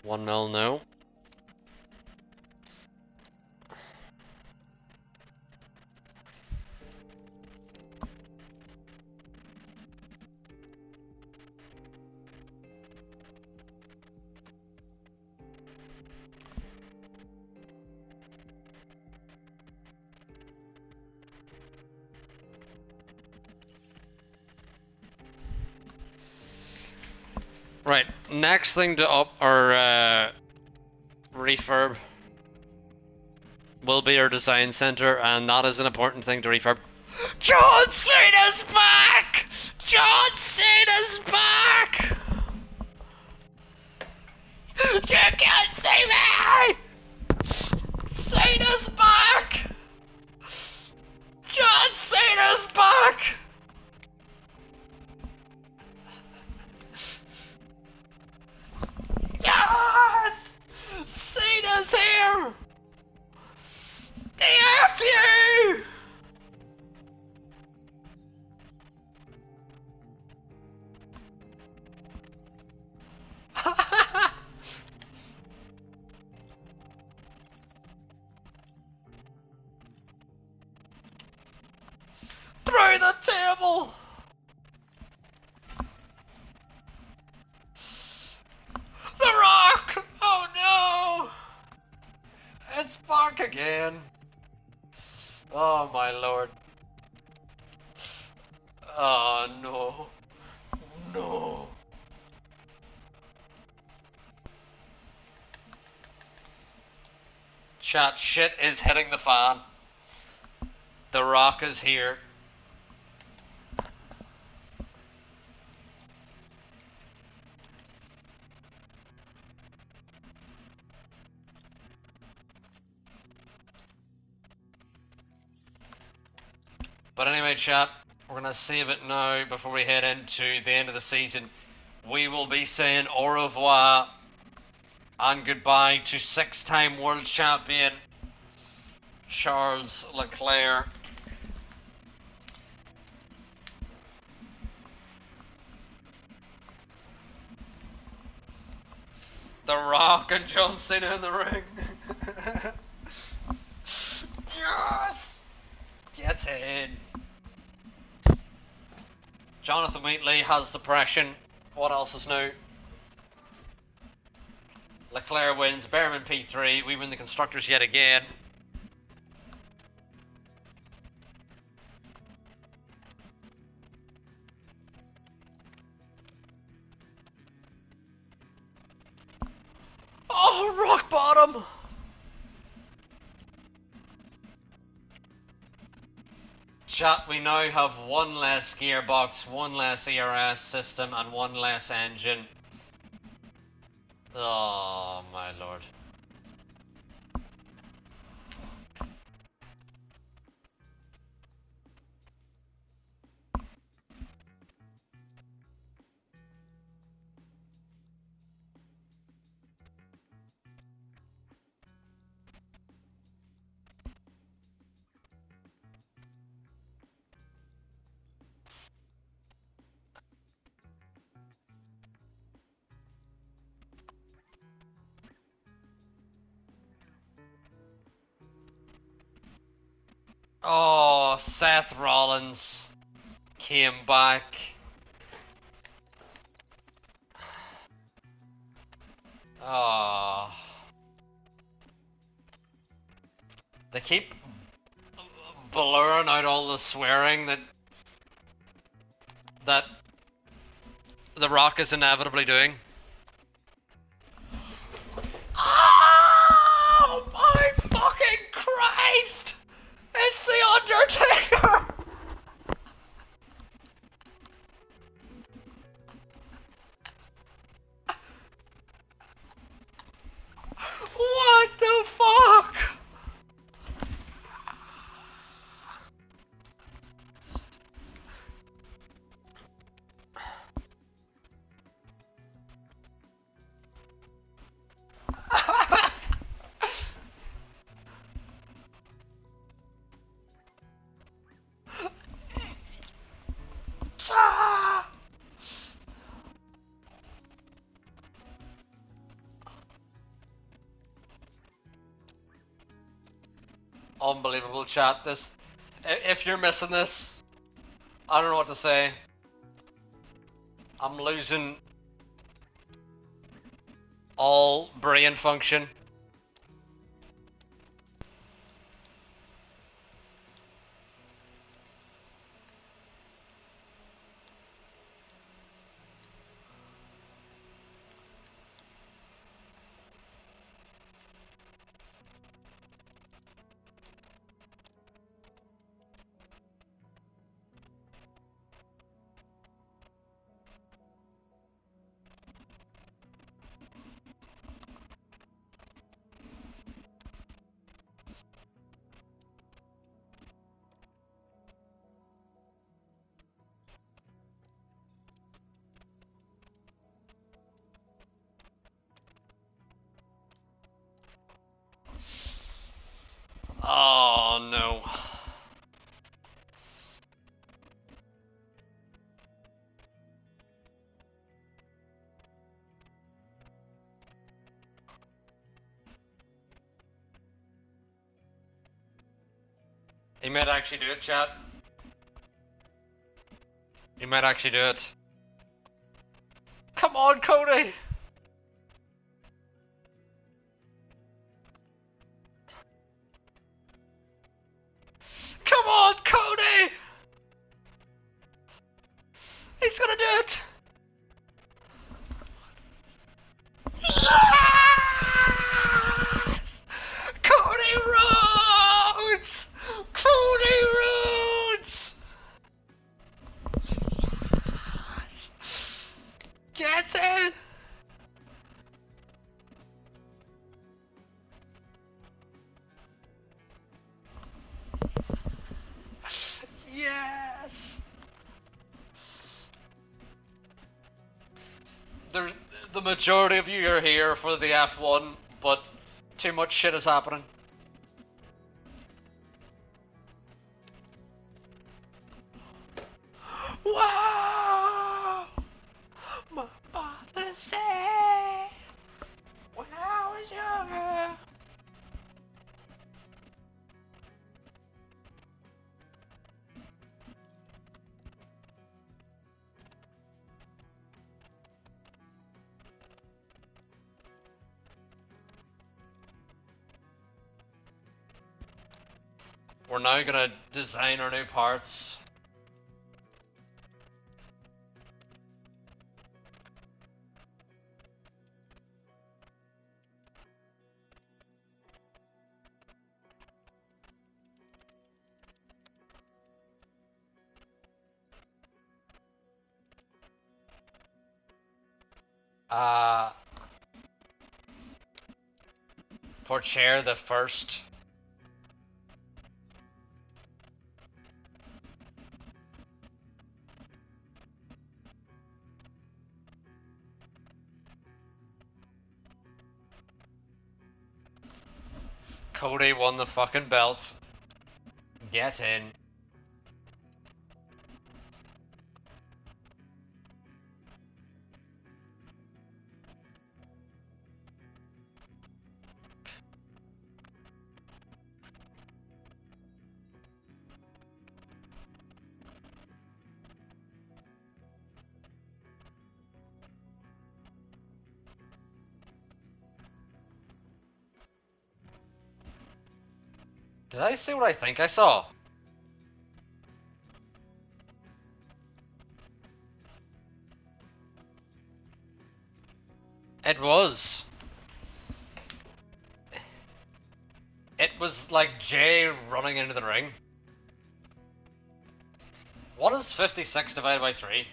$1 mil, no. Right, next thing to up our refurb will be our design center, and that is an important thing to refurb. John Cena's back! John Cena's back! You can't see me! Cena's back! John Cena's back! Yes! Cena's here! The F you! Through the table! The Rock! Oh no! It's back again. Oh my lord. Oh no. No. Chat, shit is hitting the fan. The Rock is here. But anyway, chat, we're gonna save it now before we head into the end of the season. We will be saying au revoir and goodbye to 6-time world champion Charles Leclerc. The Rock and John Cena in the ring. Yes! Get in. Jonathan Wheatley has depression. What else is new? Leclerc wins. Behrman P3. We win the constructors yet again. Oh, rock bottom! Chat, we now have one less gearbox, one less ERS system, and one less engine. Oh, my lord. Oh, Seth Rollins came back. Oh. They keep blurring out all the swearing that The Rock is inevitably doing. Oh my fucking Christ! It's The Undertaker! What the fuck? Unbelievable chat. If you're missing this, I don't know what to say. I'm losing all brain function. Oh no. He might actually do it, chat. He might actually do it. Come on, Cody! Come on, Cody! He's gonna do it! Yes! Cody Rhodes! Cody Rhodes! Yes! Gets it! Yes! The majority of you are here for the F1, but too much shit is happening. Wow! My father said when I was younger. We're now gonna design our new parts. For chair the first. Cody won the fucking belt. Get in. Did I see what I think I saw? It was. It was like Jay running into the ring. What is 56 divided by 3?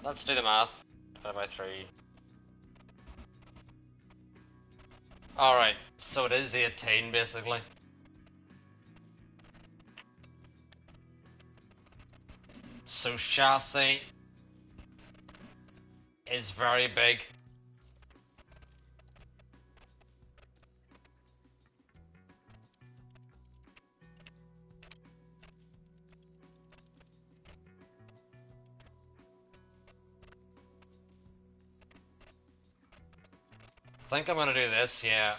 Let's do the math. Divided by 3. Alright, so it is 18 basically. So chassis is very big. I think I'm gonna do this, yeah.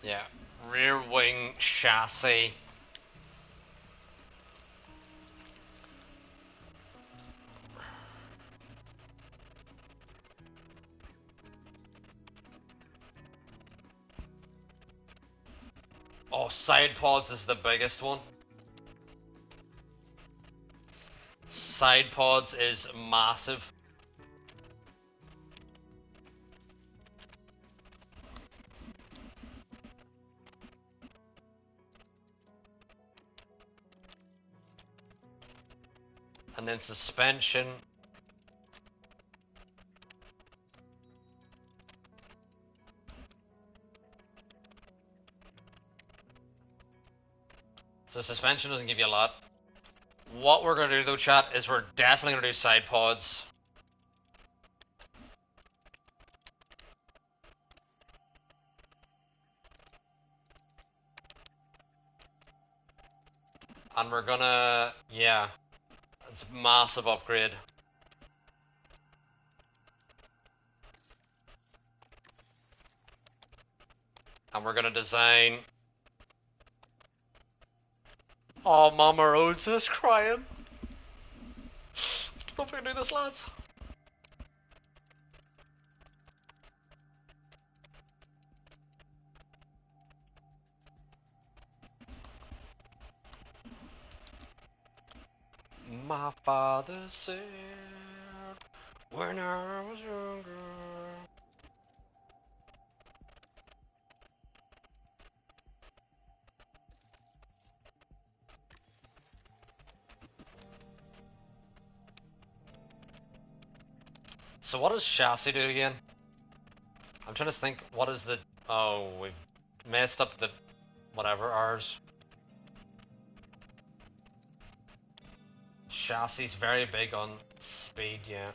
Yeah, rear wing chassis. Oh, side pods is the biggest one. Side pods is massive. And then suspension. So suspension doesn't give you a lot. What we're gonna do though, chat, is we're definitely gonna do side pods. And we're gonna, yeah, it's a massive upgrade. And we're gonna design. Oh, Mama Rhodes is crying. Don't we do this, lads? My father said when I was younger. So what does chassis do again? I'm trying to think, what is the... Oh, we've messed up the... whatever, ours. Chassis is very big on speed, yeah.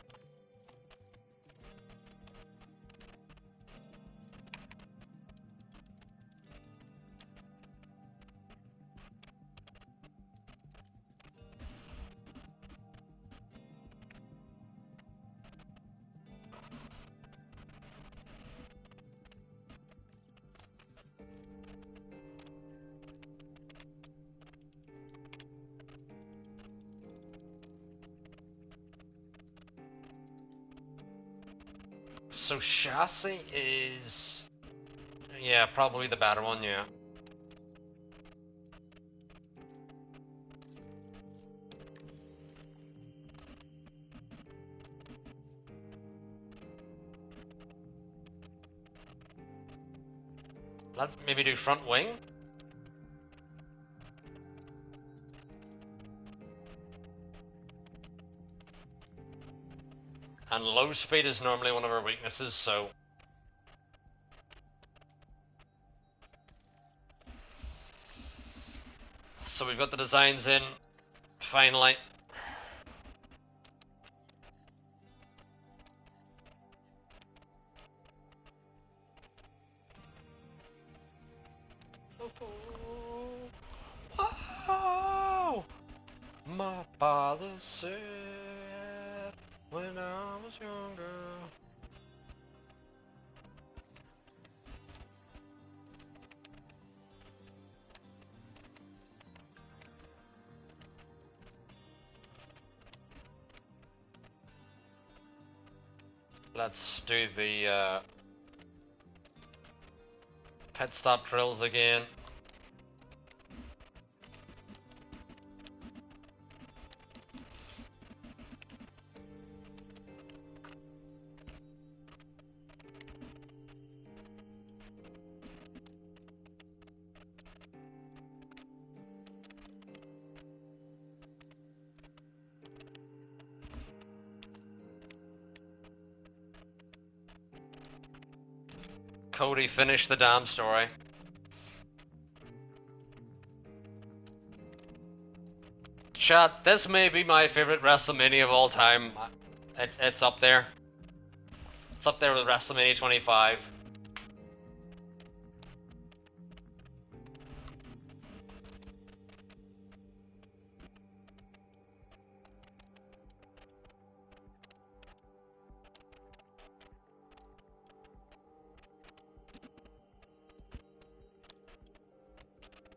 So chassis is... yeah, probably the better one, yeah. Let's maybe do front wing. And low speed is normally one of our weaknesses, so... So we've got the designs in, finally. Oh, my father said when I was younger. let's do the pit stop drills again. Cody, finish the damn story. Chat, this may be my favorite WrestleMania of all time. It's up there. It's up there with WrestleMania 25.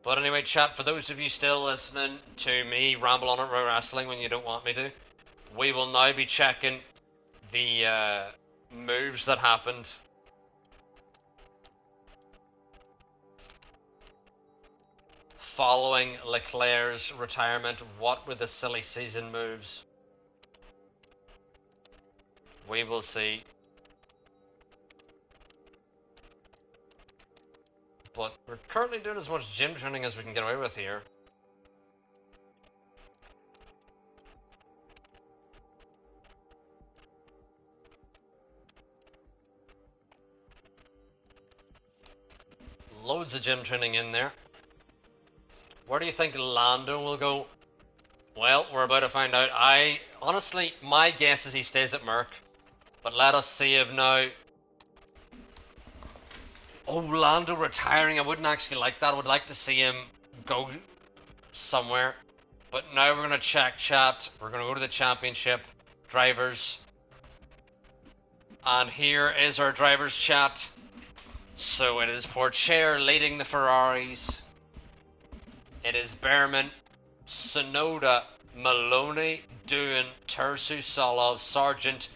But anyway, chat, for those of you still listening to me ramble on at Wrestling when you don't want me to, we will now be checking the moves that happened. Following LeClerc's retirement, what were the silly season moves? We will see. But we're currently doing as much gym training as we can get away with here. Loads of gym training in there. Where do you think Lando will go? Well, we're about to find out. Honestly, my guess is he stays at Merc. But let us see if now... Oh, Lando retiring. I wouldn't actually like that. I would like to see him go somewhere. But now we're going to check chat. We're going to go to the championship. Drivers. And here is our drivers chat. So it is Porcher leading the Ferraris. It is Behrman, Sonoda, Maloney, Doohan, Tersu, Solov, Sargent.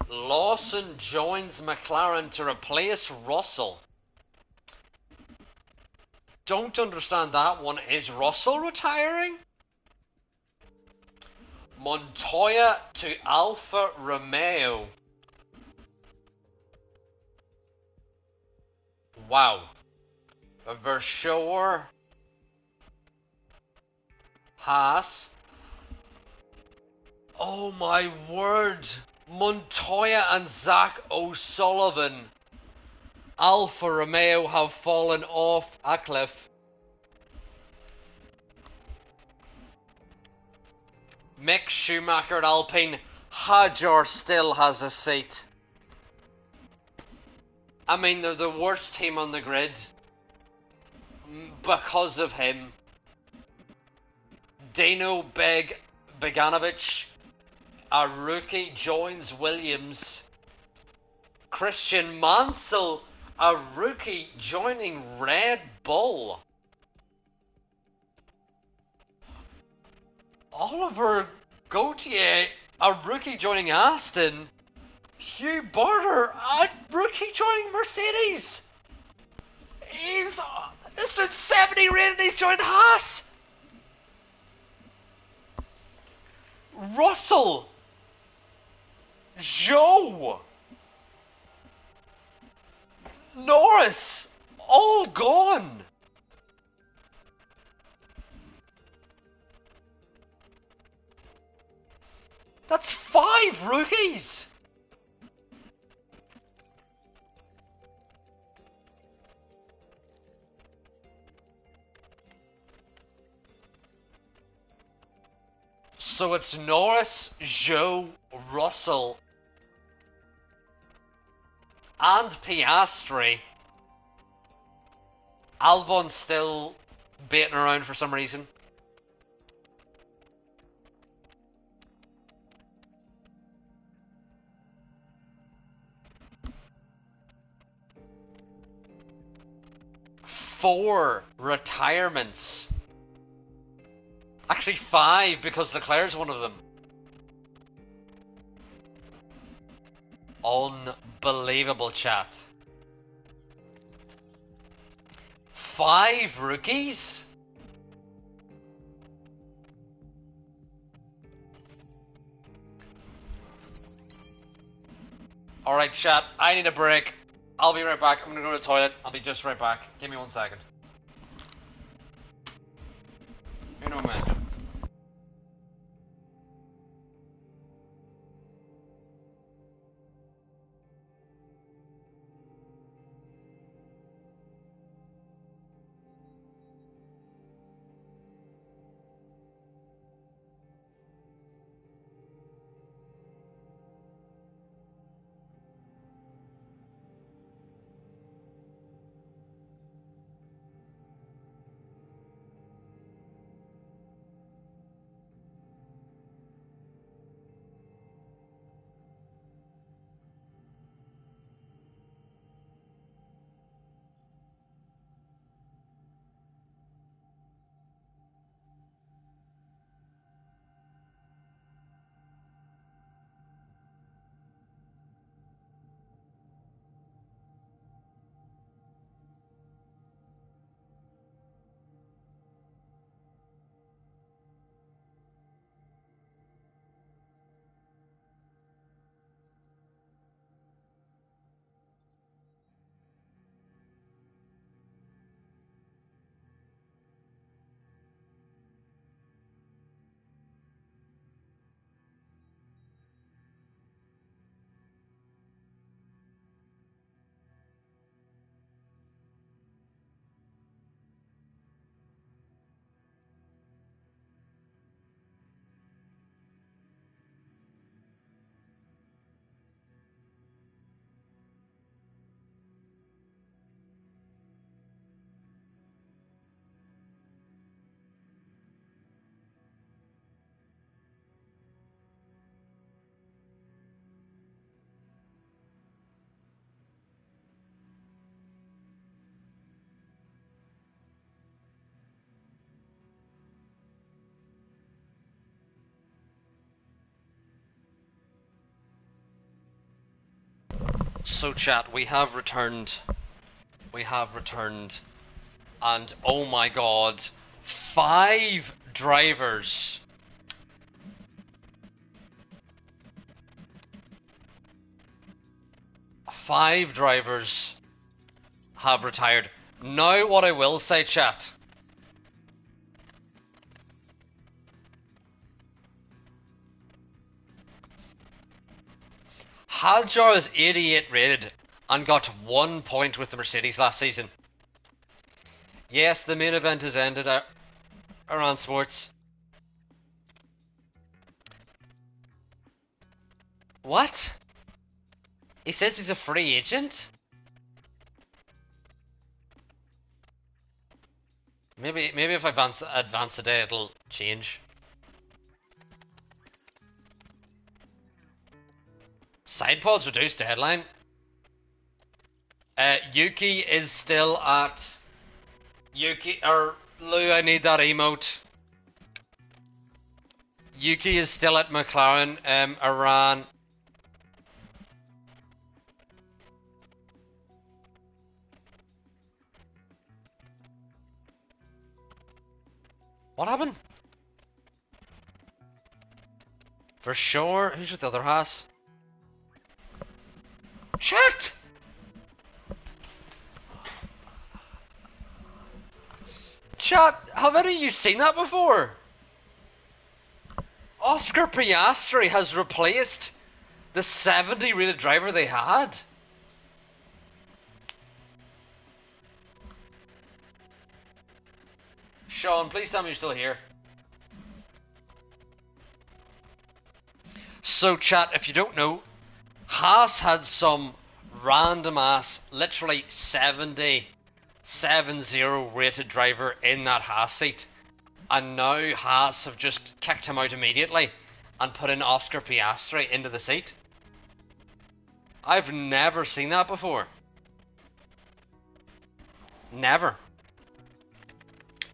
Lawson joins McLaren to replace Russell. Don't understand that one. Is Russell retiring? Montoya to Alfa Romeo. Wow. Verschoor. Haas. Oh my word. Montoya and Zach O'Sullivan. Alfa Romeo have fallen off a cliff. Mick Schumacher at Alpine. Hadjar still has a seat. I mean, they're the worst team on the grid because of him. Dino Beganovic, a rookie, joins Williams. Christian Mansell, a rookie, joining Red Bull. Oliver Gautier, a rookie, joining Aston. Hugh Barter, a rookie, joining Mercedes. This dude's 70 rated, he's joined Haas. Russell, Joe, Norris, all gone. That's 5 rookies. So it's Norris, Joe, Russell, and Piastri. Albon's still baiting around for some reason. Four retirements. Actually 5, because Leclerc's one of them. Unbelievable, chat. 5 rookies? Alright, chat, I need a break. I'll be right back. I'm gonna go to the toilet. I'll be just right back. Give me 1 second. In a moment. So chat, we have returned. We have returned. And oh my god, 5 drivers. Five drivers have retired. Now what I will say, chat. Hadjar is 88 rated and got 1 point with the Mercedes last season. Yes, the main event has ended around sports. What? He says he's a free agent? Maybe if I advance a day it'll change. Side pods reduced deadline. Yuki is still at Yuki or Lou, I need that emote. Yuki is still at McLaren, Iran. What happened? For sure. Who's with the other Haas? Chat! Chat, have any of you seen that before? Oscar Piastri has replaced the 70 rated driver they had. Sean, please tell me you're still here. So chat, if you don't know, Haas had some random ass, literally 70 rated driver in that Haas seat. And now Haas have just kicked him out immediately and put in Oscar Piastri into the seat. I've never seen that before. Never.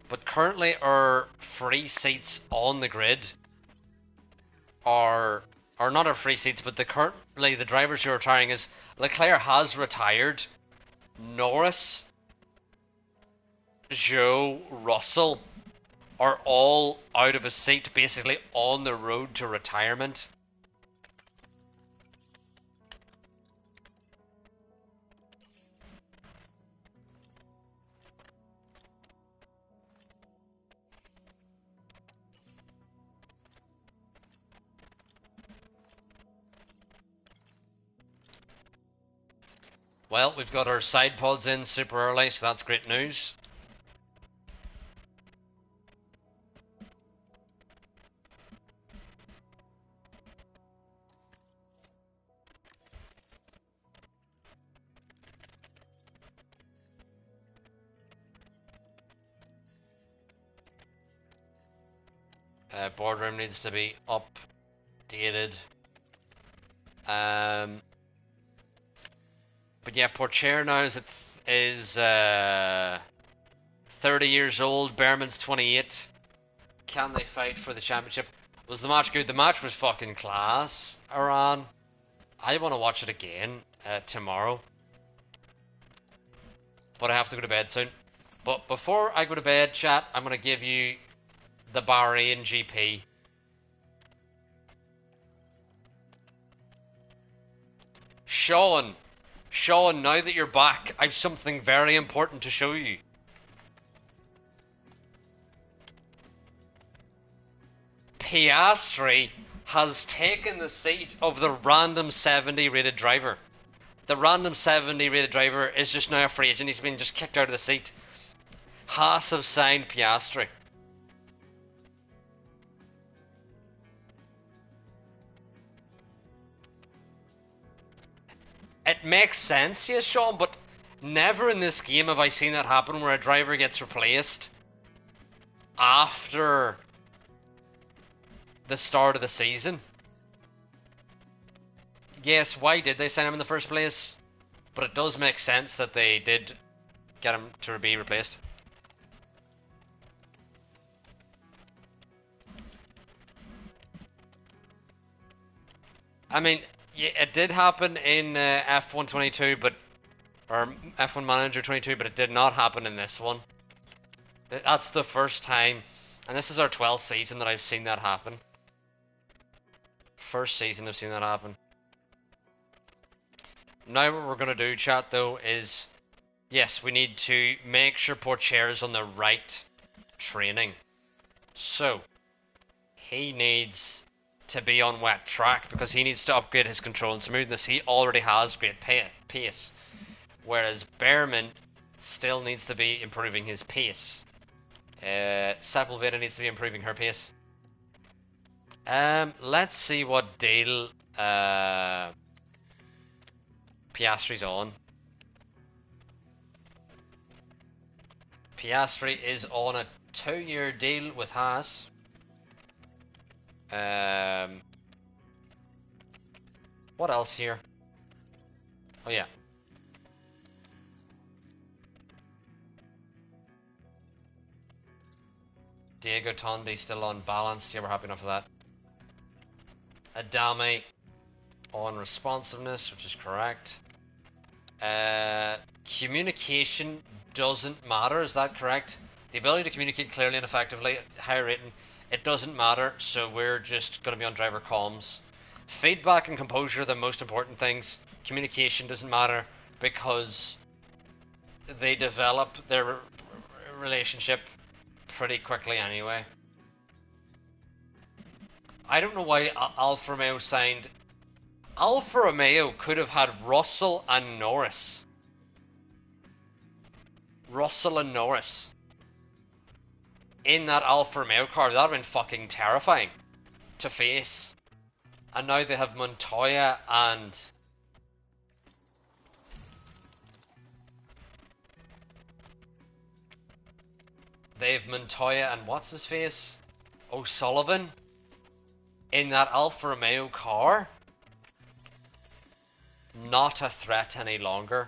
But currently our free seats on the grid are or not our free seats, but currently the drivers who are retiring is Leclerc has retired. Norris, Joe, Russell are all out of a seat, basically on the road to retirement. Well, we've got our side pods in super early, so that's great news. Boardroom needs to be updated. But yeah, Porcher now is 30 years old. Behrman's 28. Can they fight for the championship? Was the match good? The match was fucking class, Iran. I want to watch it again tomorrow. But I have to go to bed soon. But before I go to bed, chat, I'm going to give you the Bahrain GP. Sean, now that you're back, I've something very important to show you. Piastri has taken the seat of the random 70 rated driver. The random 70 rated driver is just now a free agent. He's been just kicked out of the seat. Haas have signed Piastri. It makes sense, yes, Sean, but never in this game have I seen that happen where a driver gets replaced after the start of the season. Yes, why did they sign him in the first place? But it does make sense that they did get him to be replaced. I mean, yeah, it did happen in F122, or F1 Manager 22, but it did not happen in this one. That's the first time, and this is our 12th season that I've seen that happen. First season I've seen that happen. Now what we're going to do, chat, though, is, yes, we need to make sure Porcher is on the right training. So, he needs to be on wet track because he needs to upgrade his control and smoothness. He already has great pace, whereas Behrman still needs to be improving his pace. Sepulveda needs to be improving her pace. Let's see what deal Piastri's on. Piastri is on a 2-year deal with Haas. What else here? Oh yeah. Diego Tondi still on balance. Yeah, we're happy enough with that. Adame on responsiveness, which is correct. Communication doesn't matter, is that correct? The ability to communicate clearly and effectively at higher rating, it doesn't matter, so we're just going to be on driver comms. Feedback and composure are the most important things. Communication doesn't matter because they develop their relationship pretty quickly anyway. I don't know why Alfa Romeo signed. Alfa Romeo could have had Russell and Norris. Russell and Norris in that Alfa Romeo car. That would have been fucking terrifying to face. And now they have Montoya and what's his face? O'Sullivan in that Alfa Romeo car. Not a threat any longer.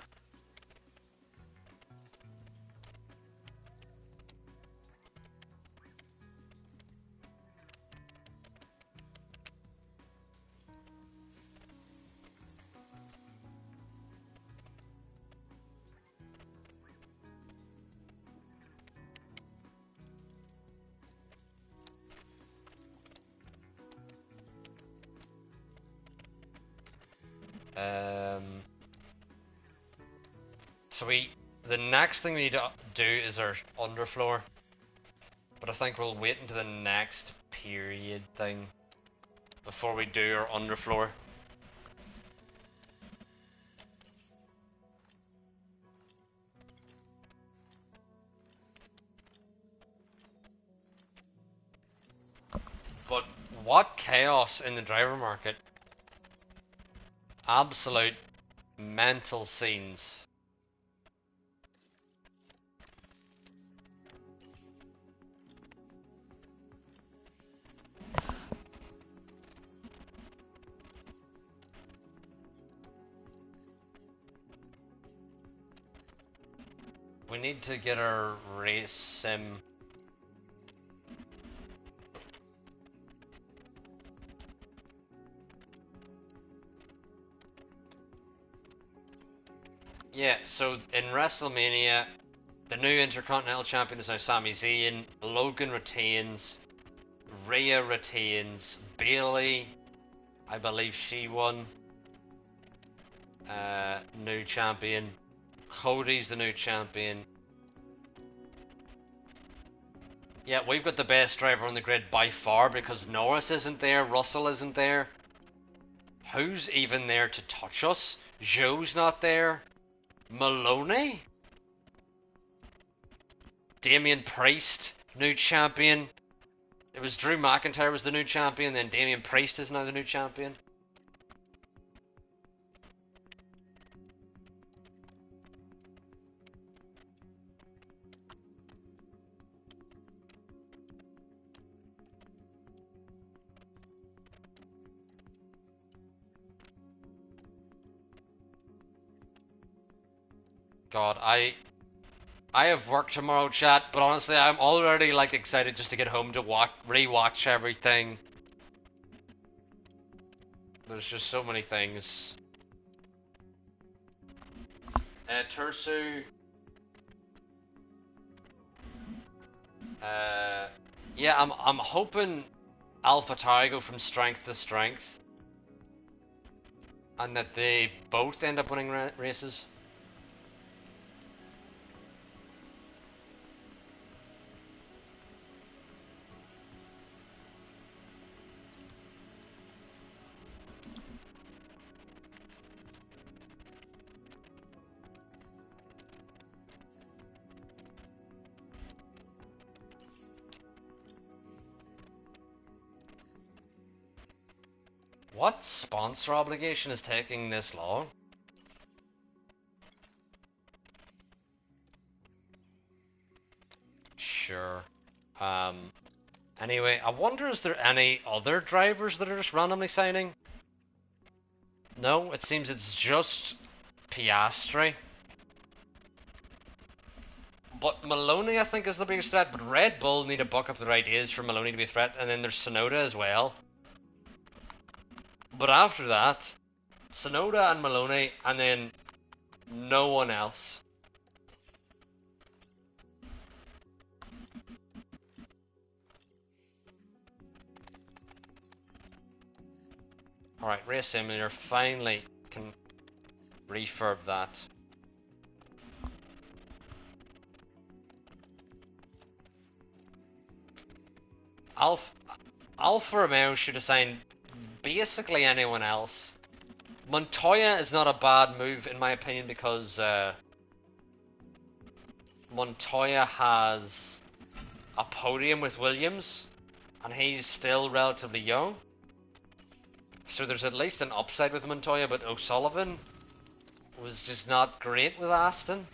So the next thing we need to do is our underfloor. But I think we'll wait until the next period thing before we do our underfloor. But what chaos in the driver market. Absolute mental scenes. We need to get our race sim. Yeah, so in WrestleMania, the new Intercontinental Champion is now Sami Zayn, Logan retains, Rhea retains, Bayley, I believe she won, new champion, Cody's the new champion. Yeah, we've got the best driver on the grid by far because Norris isn't there, Russell isn't there. Who's even there to touch us? Joe's not there. Maloney? Damian Priest, new champion. It was Drew McIntyre was the new champion, then Damian Priest is now the new champion. God, I have work tomorrow, chat, but honestly, I'm already like excited just to get home to rewatch everything. There's just so many things. Tursu. Yeah, I'm hoping Alpha Tauri go from strength to strength, and that they both end up winning races. What sponsor obligation is taking this long? Sure. Anyway, I wonder is there any other drivers that are just randomly signing? No, it seems it's just Piastri. But Maloney, I think, is the biggest threat. But Red Bull need to buck up the right ears for Maloney to be a threat. And then there's Sonoda as well. But after that, Sonoda and Maloney, and then no one else. Alright, Race Simulator finally can refurb that. Alfa Romeo should have signed basically anyone else. Montoya is not a bad move in my opinion because Montoya has a podium with Williams and he's still relatively young. So there's at least an upside with Montoya, but O'Sullivan was just not great with Aston.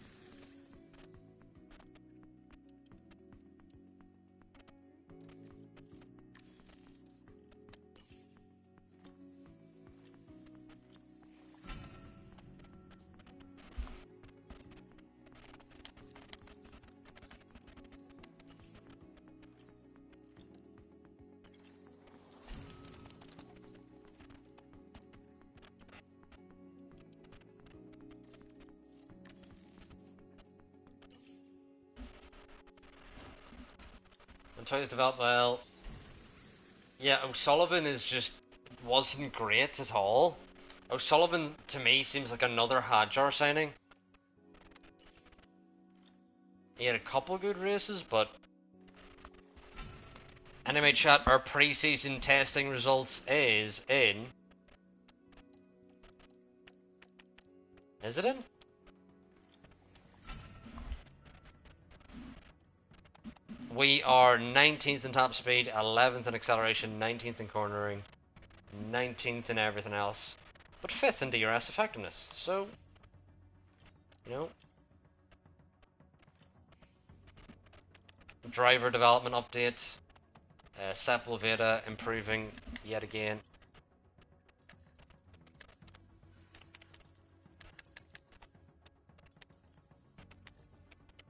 Montoya's developed well. Yeah, O'Sullivan is just wasn't great at all. O'Sullivan, to me, seems like another Hadjar signing. He had a couple good races, but... Anyway, chat, our pre-season testing results is in... Is it in? We are 19th in top speed, 11th in acceleration, 19th in cornering, 19th in everything else, but 5th in DRS effectiveness. So, you know, driver development update, Sepulveda improving yet again.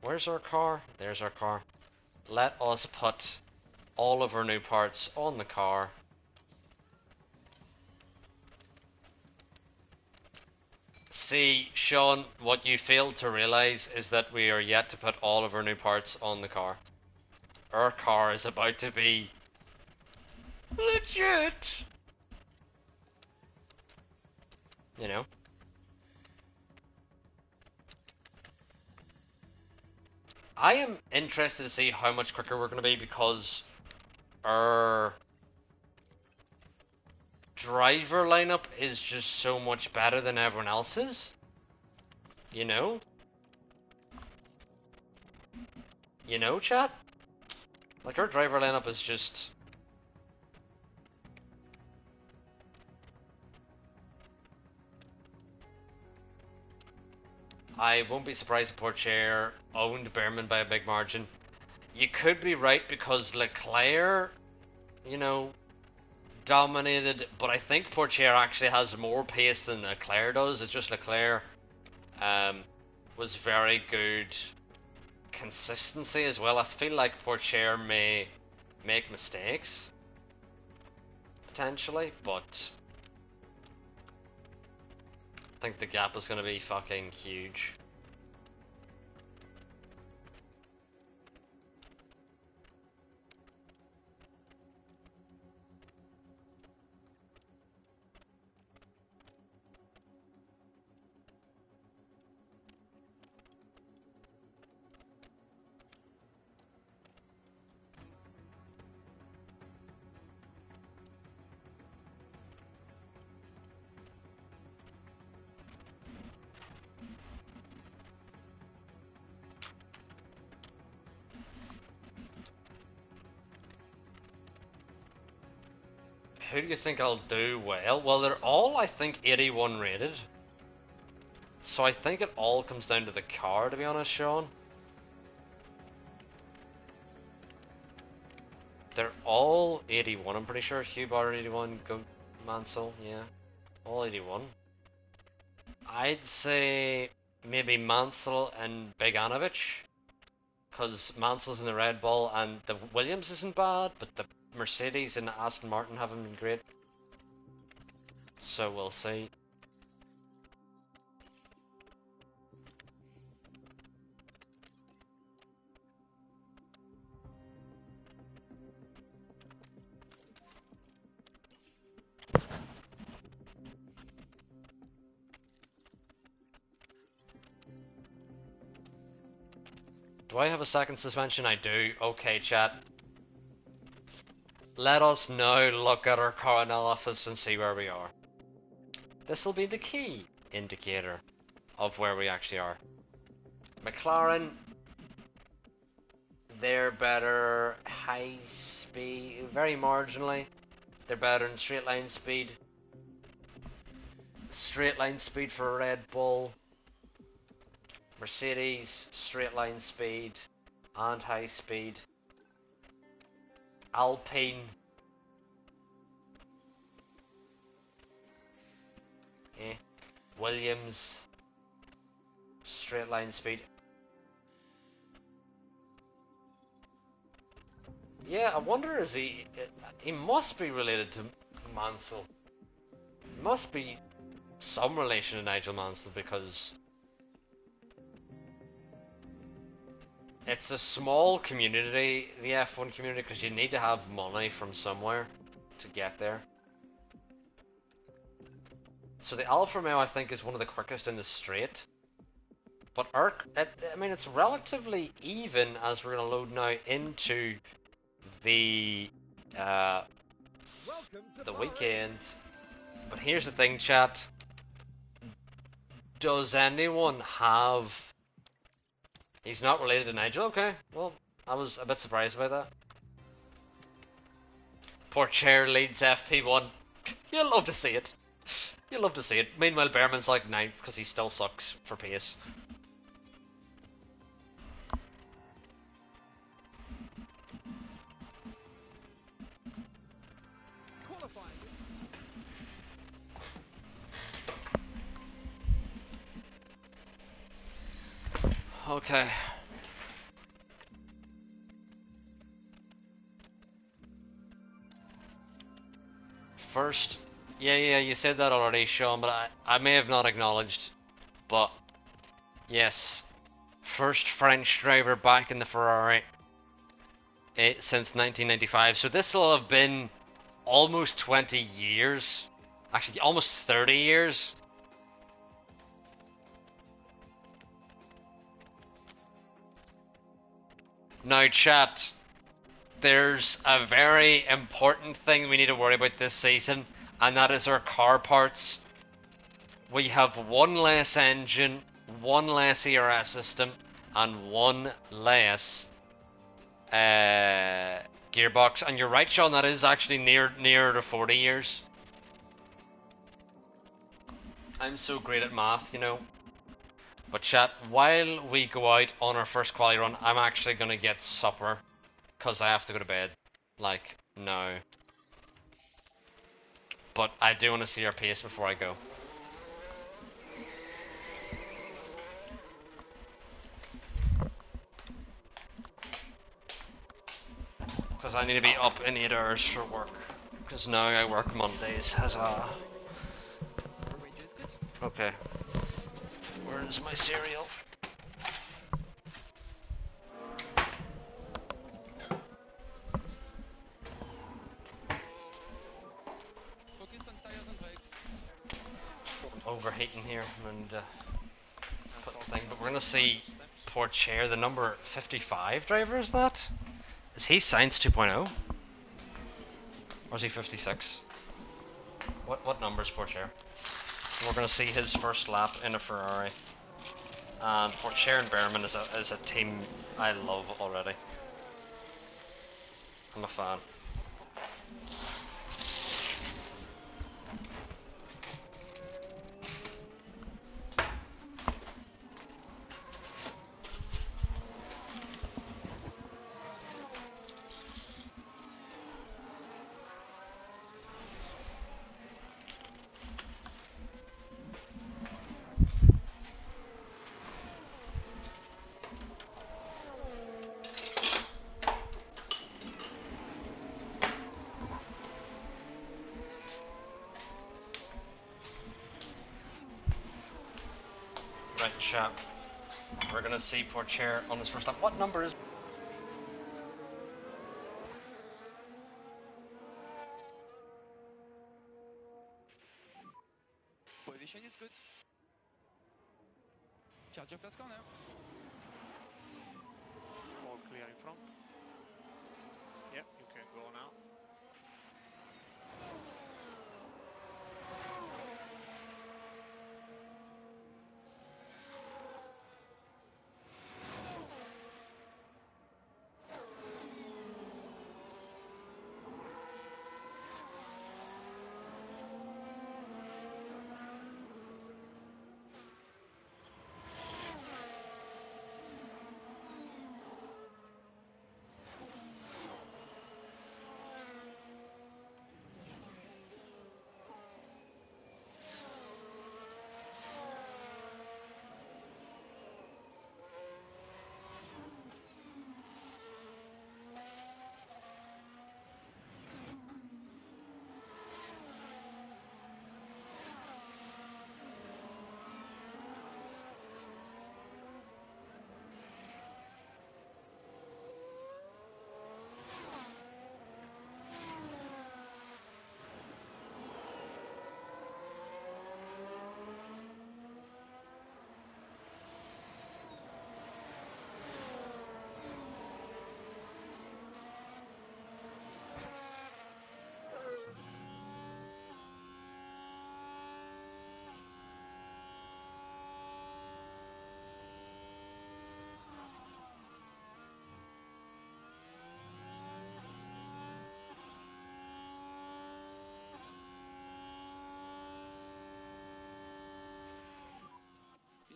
Where's our car? There's our car. Let us put all of our new parts on the car. See, Sean, what you failed to realise is that we are yet to put all of our new parts on the car. Our car is about to be legit. You know? I am interested to see how much quicker we're going to be because our driver lineup is just so much better than everyone else's. You know? You know, chat? Like, our driver lineup is just... I won't be surprised if Porcher owned Behrman by a big margin. You could be right because Leclerc, you know, dominated, but I think Porcher actually has more pace than Leclerc does. It's just Leclerc was very good consistency as well. I feel like Porcher may make mistakes, potentially, but I think the gap is going to be fucking huge. Who do you think I'll do well? Well, they're all, I think, 81 rated. So I think it all comes down to the car, to be honest, Sean. They're all 81, I'm pretty sure. Hubar 81, Goat Mansell, yeah. All 81. I'd say maybe Mansell and Beganovich. Because Mansell's in the Red Bull and the Williams isn't bad, but the Mercedes and Aston Martin haven't been great. So we'll see. Do I have a second suspension? I do. Okay, chat. Let us now look at our car analysis and see where we are. This will be the key indicator of where we actually are. McLaren, they're better high speed, very marginally. They're better in straight line speed. Straight line speed for Red Bull. Mercedes, straight line speed and high speed. Alpine, Williams, straight line speed. Yeah, I wonder is he must be related to Mansell. Must be some relation to Nigel Mansell because it's a small community, the F1 community, because you need to have money from somewhere to get there. So the Alfa Romeo, I think, is one of the quickest in the straight. But I mean, it's relatively even as we're going to load now into the Welcome to the Bahrain. weekend. But here's the thing, chat. Does anyone have... He's not related to Nigel? Okay, well, I was a bit surprised by that. Poor Chair leads FP1. You'll love to see it. You'll love to see it. Meanwhile, Behrman's like 9th because he still sucks for pace. Qualifying. Okay. First, yeah, you said that already, Sean, but I may have not acknowledged, but yes, first French driver back in the Ferrari since 1995, so this will have been almost 20 years, actually almost 30 years. Now chat, there's a very important thing we need to worry about this season, and that is our car parts. We have one less engine, one less ERS system, and one less gearbox. And you're right, Sean, that is actually near to 40 years. I'm so great at math, you know. But chat, while we go out on our first quali run, I'm actually going to get supper. Because I have to go to bed. Like, no. But I do want to see our pace before I go. Because I need to be up in 8 hours for work. Because now I work Mondays. Huzzah. Okay. Where is my cereal? Focus on tires and brakes. I'm overheating here and put the thing. But we're gonna see poor Chair, the number 55 driver, is that? Is he Science 2.0? Or is he 56? What number's poor Chair? We're gonna see his first lap in a Ferrari. And poor Chair and Behrman is a team I love already. I'm a fan. Right, chat. We're gonna see poor Chair on his first lap. What number is... Position is good. Charge your first corner. All clear in front. Yeah, you can go now.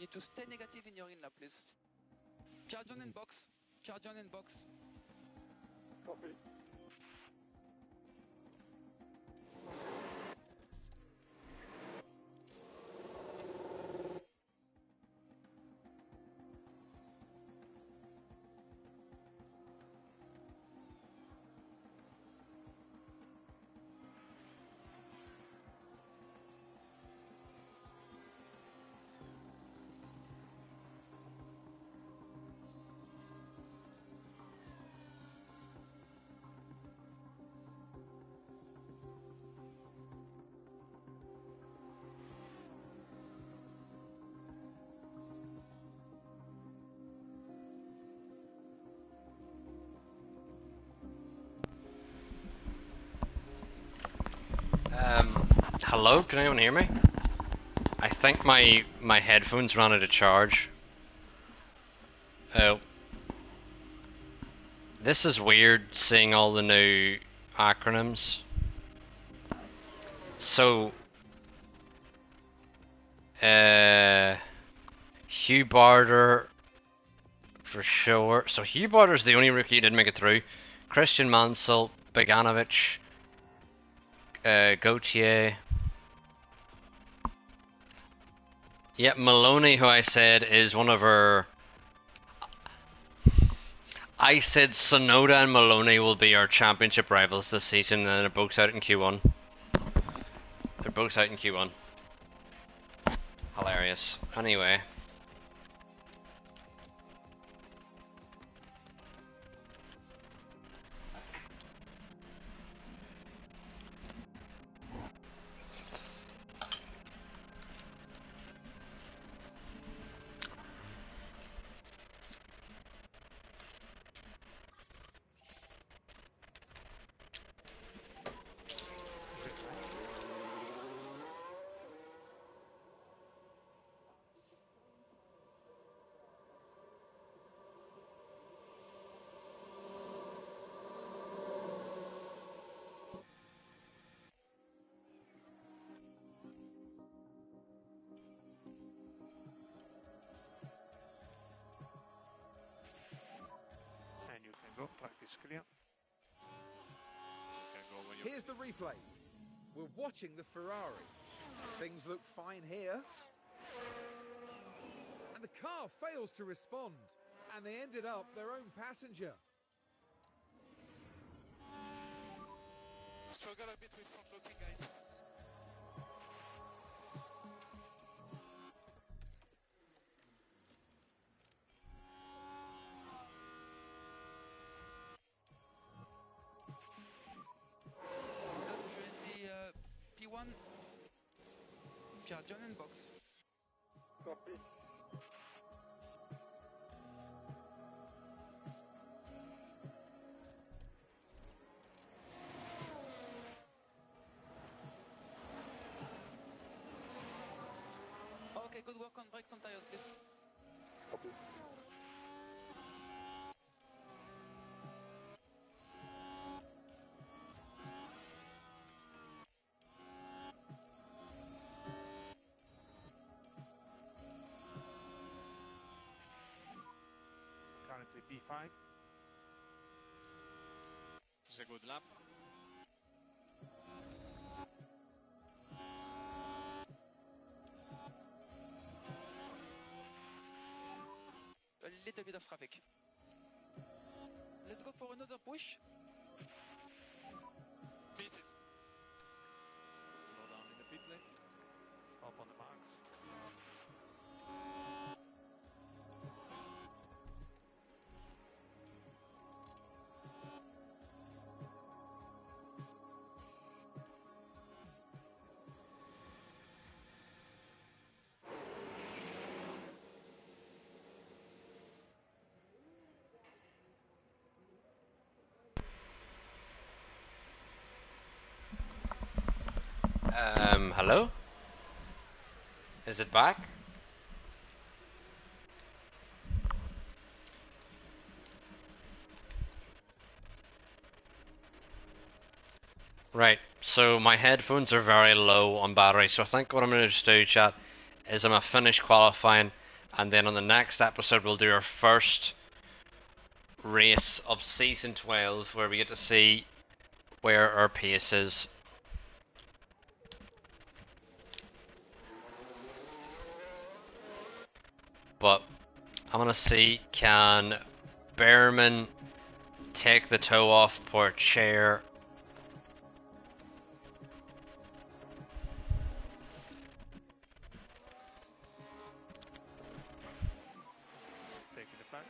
You need to stay negative in your in lap, please. Charge on and box. Charge on and box. Copy. Hello, can anyone hear me? I think my headphones ran out of charge. Oh. This is weird, seeing all the new acronyms. So, Hugh Barter for sure. So Hugh Barter's the only rookie who didn't make it through. Christian Mansell, Bogdanovic, Gauthier. Yep, Maloney, who I said is one of our... I said Sonoda and Maloney will be our championship rivals this season, and they're both out in Q1. They're both out in Q1. Hilarious. Anyway. And you can go, track is clear. You can go when you... Here's the replay. We're watching the Ferrari. Things look fine here. And the car fails to respond. And they ended up their own passenger. Struggle a bit with front looking, guys. P1. Charge on and box. Copy. Okay, good work on brakes and tires, please. Copy. Currently P5. It's a good lap. A little bit of traffic. Let's go for another push. Beat it. Slow down in the pit lane. Stop on the marks. Hello? Is it back? Right, so my headphones are very low on battery, so I think what I'm going to just do, chat, is I'm going to finish qualifying, and then on the next episode we'll do our first race of season 12, where we get to see where our pace is. But I want to see, can Behrman take the toe off poor Chair? Taking it back.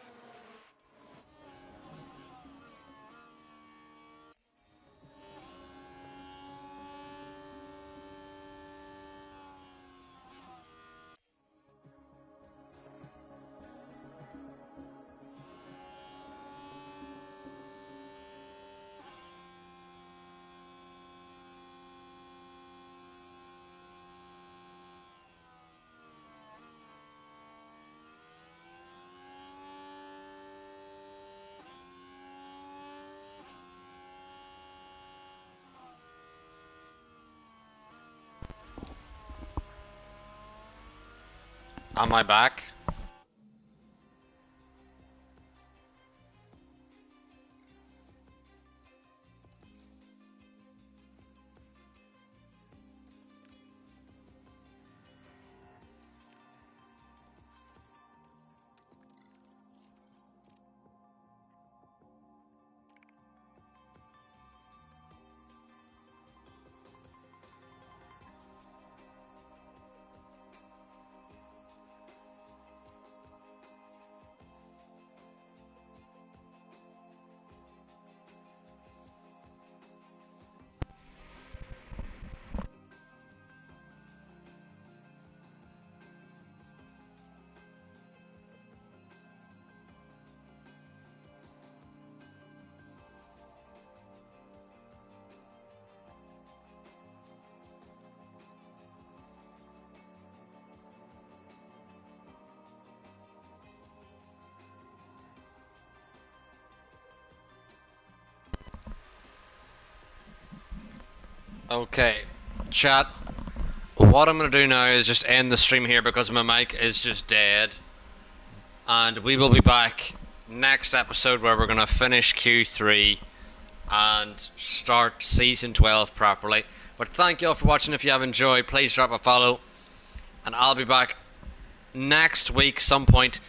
Am I back? Okay, chat. What I'm going to do now is just end the stream here because my mic is just dead. And we will be back next episode where we're going to finish Q3 and start Season 12 properly. But thank you all for watching. If you have enjoyed, please drop a follow. And I'll be back next week some point.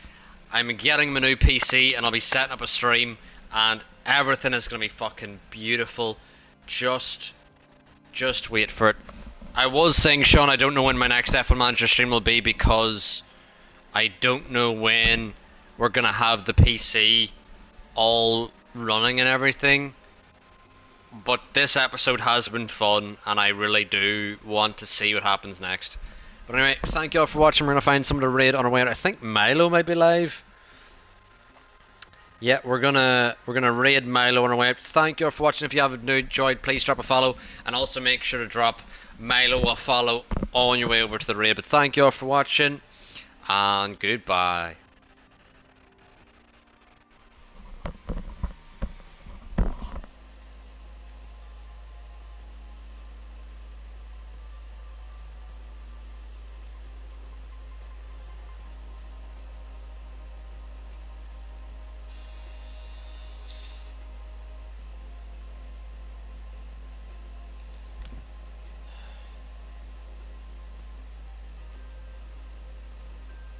I'm getting my new PC and I'll be setting up a stream. And everything is going to be fucking beautiful. Just wait for it. I was saying, Sean, I don't know when my next F1 Manager stream will be because I don't know when we're going to have the PC all running and everything. But this episode has been fun and I really do want to see what happens next. But anyway, thank you all for watching. We're going to find someone to raid on our way out. I think Milo might be live. Yeah, we're gonna raid Milo on our way out. Thank you all for watching. If you have enjoyed, please drop a follow, and also make sure to drop Milo a follow on your way over to the raid. But thank you all for watching, and goodbye.